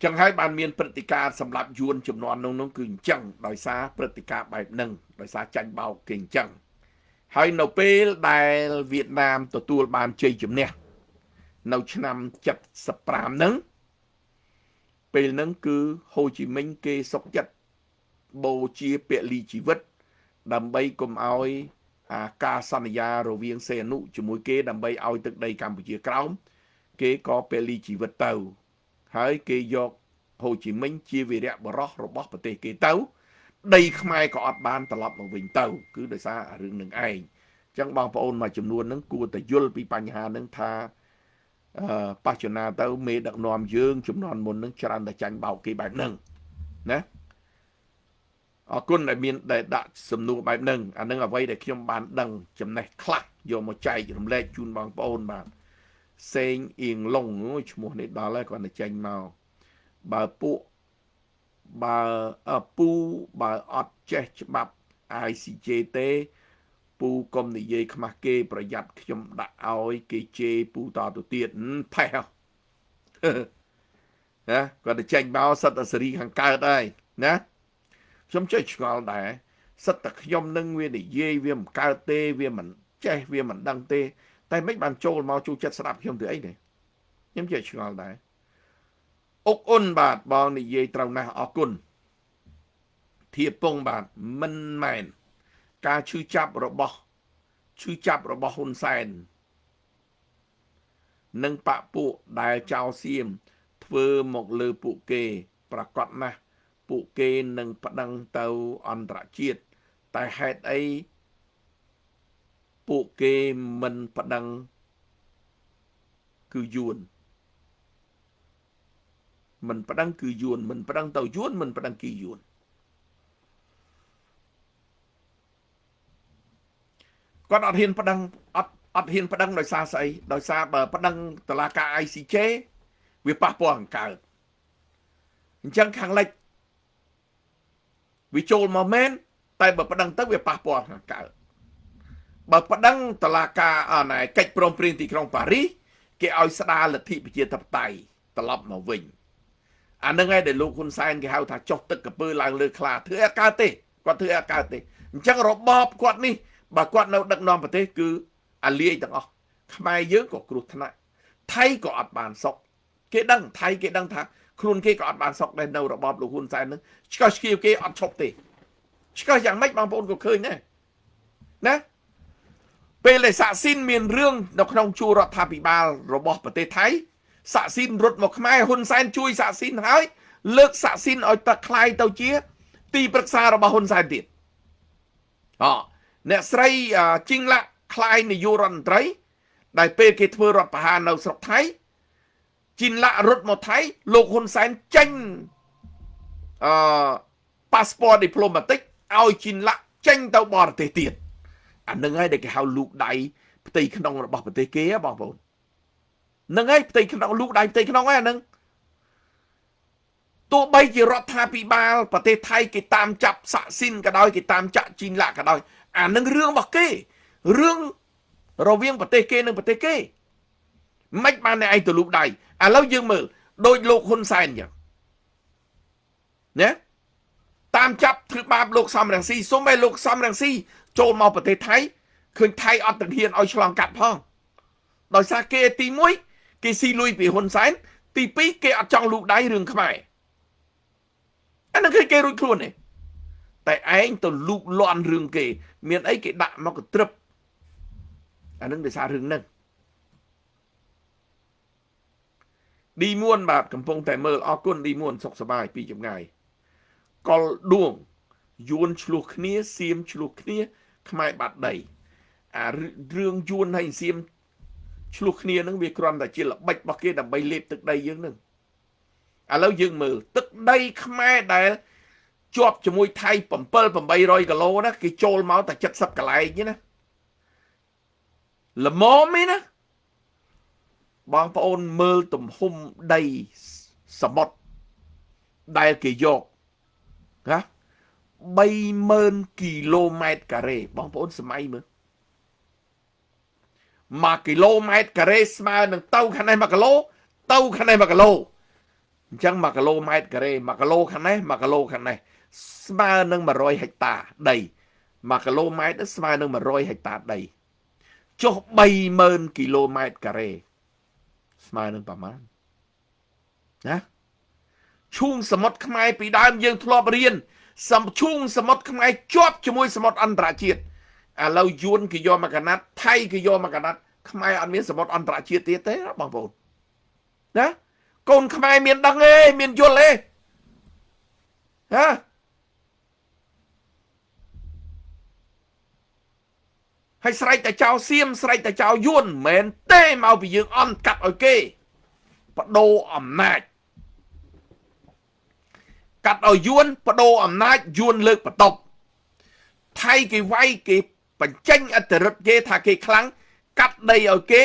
ចឹងហើយបានមានព្រឹត្តិការណ៍សម្រាប់យួនចំនួននោះគឺអញ្ចឹងដោយសារព្រឹត្តិការណ៍បែបហ្នឹងដោយសារចាញ់បោកគេអញ្ចឹងហើយនៅពេលដែលវៀតណាមទទួលបានជ័យជំនះនៅឆ្នាំ75ហ្នឹងពេលហ្នឹងគឺហូជីមិញគេសុកចិត្តបូជាពលីជីវិតដើម្បីកុំឲ្យការសន្យារវាងសេអនុជាមួយគេដើម្បីឲ្យទឹកដីកម្ពុជាក្រោមគេក៏ពលីជីវិតទៅហើយគេយកហូជីមិញជាវីរៈបរោះរបស់ប្រទេសគេទៅដីខ្មែរក៏អត់បានត្រឡប់មកវិញទៅគឺដោយសាររឿងនឹងឯងអញ្ចឹងបងប្អូនមួយចំនួនហ្នឹងគួរតែយល់ពីបញ្ហាហ្នឹងថាបច្ចុប្បន្នទៅមេដឹកនាំយើងចំនួនមុនហ្នឹងច្រើនតែចាញ់បោកគេបែបហ្នឹងណាអរគុណដែលមានដែលដាក់សំណួរបែបហ្នឹងអានឹងអ្វីដែលខ្ញុំបានដឹងចំណេះខ្លះយកមកចែករំលែកជូនបងប្អូនបាទសេងអៀងឡុងឈ្មោះនេះដល់ហើយគាត់ទៅចេញមកបើពួកបើពូបើអត់ចេះច្បាប់ ICJ ទេពូកុំនិយាយខ្មាស់គេប្រយ័ត្នខ្ញុំដាក់ឲ្យគេជេរពូតទៅទៀតផេះណាគាត់ទៅចេញមកសិតតែសេរីខាងកើតហើយណាខ្ញុំចេះឆ្ងល់ដែរសិតតែខ្ញុំនឹងវានិយាយវាមិនកើតទេវាមិនចេះវាមិនដឹងទេតែមិនបានចូលមកជួចិត្តស្ដាប់ខ្ញុំទៅអីទេខ្ញុំចេះឆ្ងល់ដែរអុកអ៊ុនបាទបងនិយាយត្រូវណាស់អរគុណធៀបពងបាទមិនមែនការឈឺចាប់របស់ហ៊ុនសែននិងបពពួកដែលចៅសៀមធ្វើមកលើពួកគេប្រកាសណាស់ពួកគេនឹងប្តឹងទៅអន្តរជាតិតែហេតុអីពួកគេមិនប្តឹងគឺយួនមិនប្តឹងគឺយួនមិនប្តឹងទៅយួនមិនប្តឹងគឺយួនគាត់អត់ហ៊ានប្តឹងអត់ហ៊ានប្តឹងដោយសារស្អីដោយសារបើប្តឹងតុលាការ ICJ វាប៉ះពាល់អង្កើតអញ្ចឹងខាងលិចវាចូលមកមែនតែបើប្តឹងទៅវាប៉ះពាល់ខាងកើតបើប្តឹងតុលាការកិច្ចព្រមព្រៀងទីក្រុងប៉ារីសគេឲ្យស្ដារលទ្ធិប្រជាធិបតេយ្យត្រឡប់មកវិញអានឹងឯងដែលលោកហ៊ុនសែនគេហៅថាចុះទឹកកពើឡើងលើខ្លាធ្វើអត់កើតទេគាត់ធ្វើអត់កើតទេអញ្ចឹងរបបគាត់នេះបើគាត់នៅដឹកនាំប្រទេសគឺអាលាយទាំងអស់ខ្មែរយើងក៏គ្រោះថ្នាក់ថៃក៏អត់បានសុខគេដឹងថៃគេដឹងថាខ្លួនគេក៏អត់បានសុខដែរនៅរបបលោកហ៊ុនសែននឹងឆ្កឹះឆ្កៀវគេអត់ឈប់ទេឆ្កឹះយ៉ាងម៉េចបងប្អូនក៏ឃើញដែរណាពេលដែលសាក់ស៊ីនមានរឿងនៅក្នុងជួររដ្ឋាភិបាលរបស់ប្រទេសថៃសាក់ស៊ីនរត់មកខ្មែរហ៊ុនសែនជួយសាក់ស៊ីនហើយលើកសាក់ស៊ីនឲ្យតែคล้ายទៅជាទីប្រឹក្សារបស់ហ៊ុនសែនទៀតអ្នកស្រីជីងឡាក់คล้ายនាយករដ្ឋមន្ត្រីដែលពេលគេធ្វើរដ្ឋប្រហារនៅស្រុកថៃជីនឡាក់រត់មកថៃលោកហ៊ុនសែនចេញប៉ាសពត diplomatic ឲ្យជីនឡាក់ចេញទៅបរទេសទៀតអានឹងហើយដែលគេហៅលូកដៃផ្ទៃក្នុងរបស់ប្រទេសគេបងប្អូននឹងហើយផ្ទៃក្នុងលូកដៃផ្ទៃក្នុងហ្នឹងអានឹងទោះបីជារដ្ឋាភិបាលប្រទេសថៃគេតាមចាប់សាក់ស៊ីនក៏ដោយគេតាមចាក់ជីនឡាក់ក៏ដោយអានឹងរឿងរបស់គេរឿងរវាងប្រទេសគេនិងប្រទេសគេមិនបានតែឯងទៅលូកដៃឥឡូវយើងមើលដូចលោកហ៊ុនសែនអញ្ចឹងណាតាមចាប់ធ្វើបាបលោកសំរងស៊ីសូម្បីលោកសំរងស៊ីចូលមកប្រទេសថៃឃើញថៃអត់ទាំងហ៊ានឲ្យឆ្លងកាត់ផងដោយសារគេទី1គេស៊ីលុយពីហ៊ុនសែនទី2គេអត់ចង់លូកដៃរឿងខ្មែរអានឹងគេរួចខ្លួនទេតែឯងទៅលូកលាន់រឿងគេមានអីគេដាក់មកកត្រឹបអានឹងដោយសាររឿងហ្នឹងឌីមួនបាទកំពុងតែមើលអរគុណឌីមួនសុខសប្បាយពីចម្ងាយកលដួងយួនឆ្លោះគ្នាសៀមឆ្លោះគ្នាខ្មែរបាត់ដីអារឿងយួនហើយសៀមឆ្លោះគ្នានឹងវាគ្រាន់តែជាល្បិចរបស់គេដើម្បីលេបទឹកដីយើងនឹងឥឡូវយើងមើលទឹកដីខ្មែរដែលជាប់ជាមួយថៃ700-800 គីឡូណាគេចូលមកតែ70កន្លែងទេណា ល្មមឯណាបងប្អូនមើលទំហំដីសមុទ្រដែលគេយកណា30000 គីឡូម៉ែត្រការ៉េបងប្អូនសម័យមើល1 គីឡូម៉ែត្រការ៉េស្មើនឹងទៅខាងនេះ1 គីឡូទៅខាងនេះ1 គីឡូអញ្ចឹង1 គីឡូម៉ែត្រការ៉េ1 គីឡូខាងនេះ1 គីឡូខាងនេះស្មើនឹង100 ហិកតាដី1 គីឡូម៉ែត្រស្មើនឹង100 ហិកតាដីចុះ30000 គីឡូម៉ែត្រការ៉េស្មើនឹងប្រមាណណាឈូងសមុទ្រខ្មែរពីដើមយើងធ្លាប់រៀនឈូងសមុទ្រខ្មែរជាប់ជាមួយសមុទ្រអន្តរជាតិឥឡូវយួនគេយកមកកណាត់ថៃគេយកមកកណាត់ខ្មែរអត់មានសមុទ្រអន្តរជាតិទៀតទេបងប្អូនណាកូនខ្មែរមានដឹងទេមានយល់ទេហ៎ហើយស្រែកតែចៅសៀមស្រែកតែចៅយួនមិនមែនទេមកពីយើងអន់កាត់ឲ្យគេបដូរអំណាចកាត់ឲ្យយួនបដូរអំណាចយួនលើកបន្ទប់ថៃគេវាយគេបញ្ចេញអធិរិទ្ធគេថាគេខ្លាំងកាត់ដីឲ្យគេ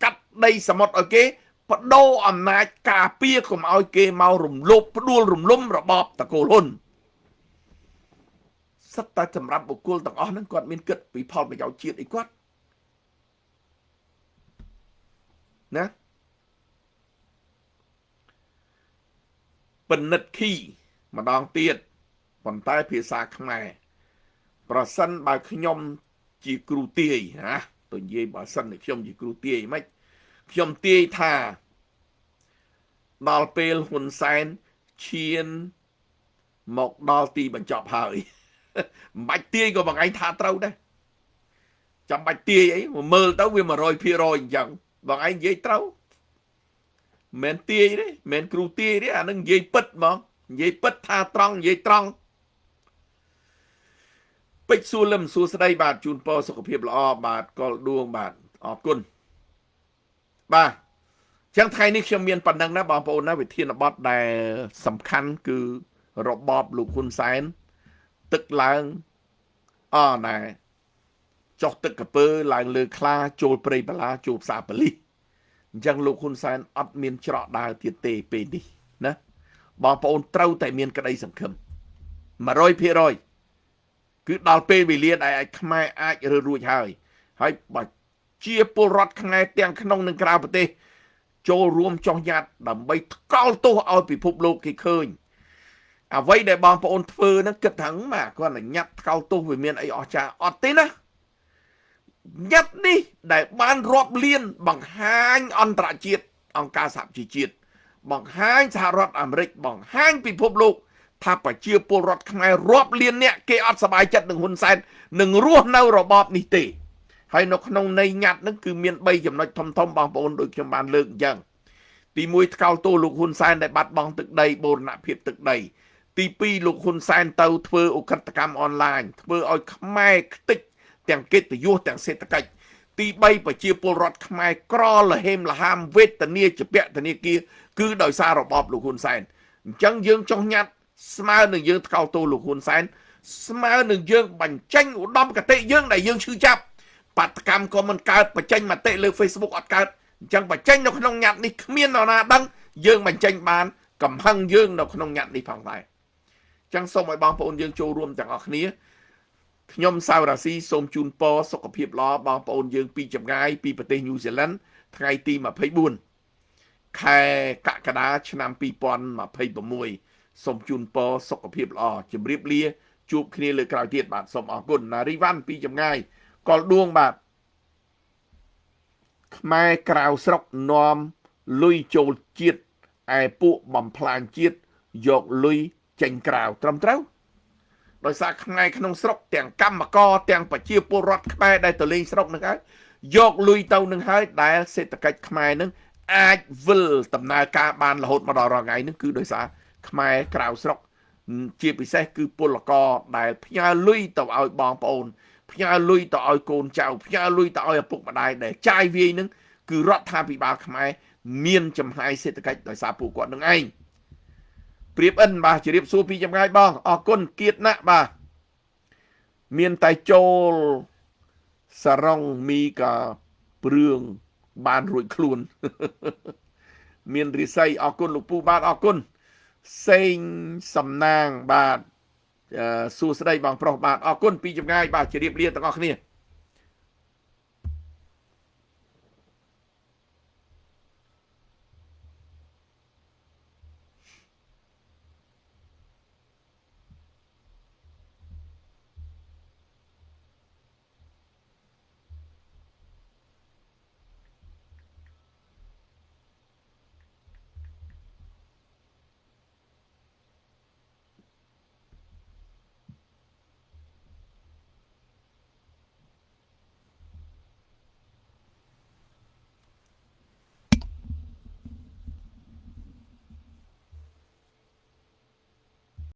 កាត់ដីសមុទ្រឲ្យគេបដូរអំណាចការពារកុំឲ្យគេមករំលោភផ្ដួលរំលំរបបតកូលហ៊ុនសិតតែសម្រាប់បុគ្គលទាំងអស់ហ្នឹងគាត់មានគិតពីផលប្រយោជន៍ជាតិអីគាត់ណាពិនិត្យខីម្ដងទៀតប៉ុន្តែភាសាខ្មែរប្រសិនបើខ្ញុំជាគ្រូទាយណាទៅនិយាយបើសិនខ្ញុំជាគ្រូទាយមិនខ្ញុំទាយថាដល់ពេលហ៊ុនសែនឈានមកដល់ទីបញ្ចប់ហើយមិនបាច់ទាយក៏បងឯងថាត្រូវដែរចាំបាច់ទាយអីមើលទៅវា 100% អញ្ចឹងបងឯងនិយាយត្រូវមិនទាយទេមិនគ្រូទាយទេអានឹងនិយាយពិតហ្មងនិយាយពិតថាត្រង់និយាយត្រង់ពេជ្រសួរលឹមសួស្ដីបាទជូនពរសុខភាពល្អបាទកលដួងបាទអរគុណបាទចឹងថ្ងៃនេះខ្ញុំមានប៉ុណ្ណឹងណាបងប្អូនណាវិធានបទដែលសំខាន់គឺរបបលោកហ៊ុនសែនទឹកឡើងណែចុះទឹកកពើឡើងលើខ្លាចូលព្រៃបលាចូលផ្សារប៉ូលីសអញ្ចឹងលោកហ៊ុនសែនអត់មានច្រកដើរទៀតទេពេលនេះណាបងប្អូនត្រូវតែមានក្តីសង្ឃឹម 100% គឺដល់ពេលវេលាដែលខ្មែរអាចរើរួចហើយបើជាពលរដ្ឋខ្មែរទាំងក្នុងនិងក្រៅប្រទេសចូលរួមចោះញត្តិដើម្បីថ្កោលទោសឲ្យពិភពលោកគេឃើញអ្វីដែលបងប្អូនធ្វើហ្នឹងគិតថាមកគាត់ញ៉ាត់ថ្កោលទោសវាមានអីអស្ចារ្យអត់ទេណាញត្តិនេះដែលបានរាប់លានបង្ហាញអន្តរជាតិអង្គការសហប្រជាជាតិបង្ហាញសហរដ្ឋអាមេរិកបង្ហាញពិភពលោកថាប្រជាពលរដ្ឋខ្មែររាប់លានអ្នកគេអត់សប្បាយចិត្តនឹងហ៊ុនសែននឹងរស់នៅរបបនេះទេហើយនៅក្នុងន័យញត្តិហ្នឹងគឺមាន3ចំណុចធំៗបងប្អូនដូចខ្ញុំបានលើកអញ្ចឹងទី1ថ្កោលទោសលោកហ៊ុនសែនដែលបាត់បង់ទឹកដីបូរណភាពទឹកដីទី2លោកហ៊ុនសែនទៅធ្វើអ ுக ្រិតកម្មអនឡាញធ្វើឲ្យខ្មែរខ្ទេចទាំងកិត្តិយសទាំងសេដ្ឋកិច្ចទី3ប្រជាពលរដ្ឋខ្មែរក្រលហេមលហាមវេទនាជាពាក់ធនាគារគឺដោយសាររបបលោកហ៊ុនសែនអញ្ចឹងយើងចុះញត្តិស្មើនឹងយើងថ្កោលទោសលោកហ៊ុនសែនស្មើនឹងយើងបញ្ចេញឧត្តមគតិយើងដែលយើងឈឺចាប់បាតកម្មក៏មិនកើតបញ្ចេញមតិលើ Facebook អត់កើតអញ្ចឹងបញ្ចេញនៅក្នុងញត្តិនេះគ្មាននរណាដឹងយើងបញ្ចេញបានកំហឹងយើងនៅក្នុងញត្តិនេះផងដែរអញ្ចឹងសូមឲ្យបងប្អូនយើងចូលរួមទាំងអស់គ្នាខ្ញុំសាវរាស៊ីសូមជូនពរសុខភាពល្អបងប្អូនយើងពីចម្ងាយពីប្រទេសញូហ្សេឡង់ថ្ងៃទី24ខែកក្កដាឆ្នាំ2026សូមជូនពរសុខភាពល្អជម្រាបលាជួបគ្នាលើក្រោយទៀតបាទសូមអរគុណណារីវ៉ាន់ពីចម្ងាយកលដួងបាទខ្មែរក្រៅស្រុកនាំលុយចូលជាតិឯពួកបំផ្លាញជាតិយកលុយចេញក្រៅត្រឹមត្រូវដោយសារខ្មែរក្នុងស្រុកទាំងកម្មករទាំងប្រជាពលរដ្ឋខ្មែរដែលទៅលេងស្រុកនឹងហើយយកលុយទៅនឹងហើយដែលសេដ្ឋកិច្ចខ្មែរនឹងអាចវិលដំណើរការបានរហូតមកដល់រាល់ថ្ងៃនេះគឺដោយសារខ្មែរក្រៅស្រុកជាពិសេសគឺពលករដែលផ្ញើលុយទៅឲ្យបងប្អូនផ្ញើលុយទៅឲ្យកូនចៅផ្ញើលុយទៅឲ្យឪពុកម្ដាយដែលចាយវាយនឹងគឺរដ្ឋាភិបាលខ្មែរមានចំហាយសេដ្ឋកិច្ចដោយសារពួកគាត់នឹងឯងព្រៀបអិនបាទជម្រាបសួរពីចម្ងាយបងអរគុណគៀតណាស់បាទមានតែចូលសារ៉ុងមីកា ព្រឿងបានរួចខ្លួន មានរិស័យអរគុណលោកពូបាទអរគុណសេងសំណាងបាទសួស្តីបងប្រុសបាទអរគុណពីចម្ងាយបាទជម្រាបលាទាំងអស់គ្នា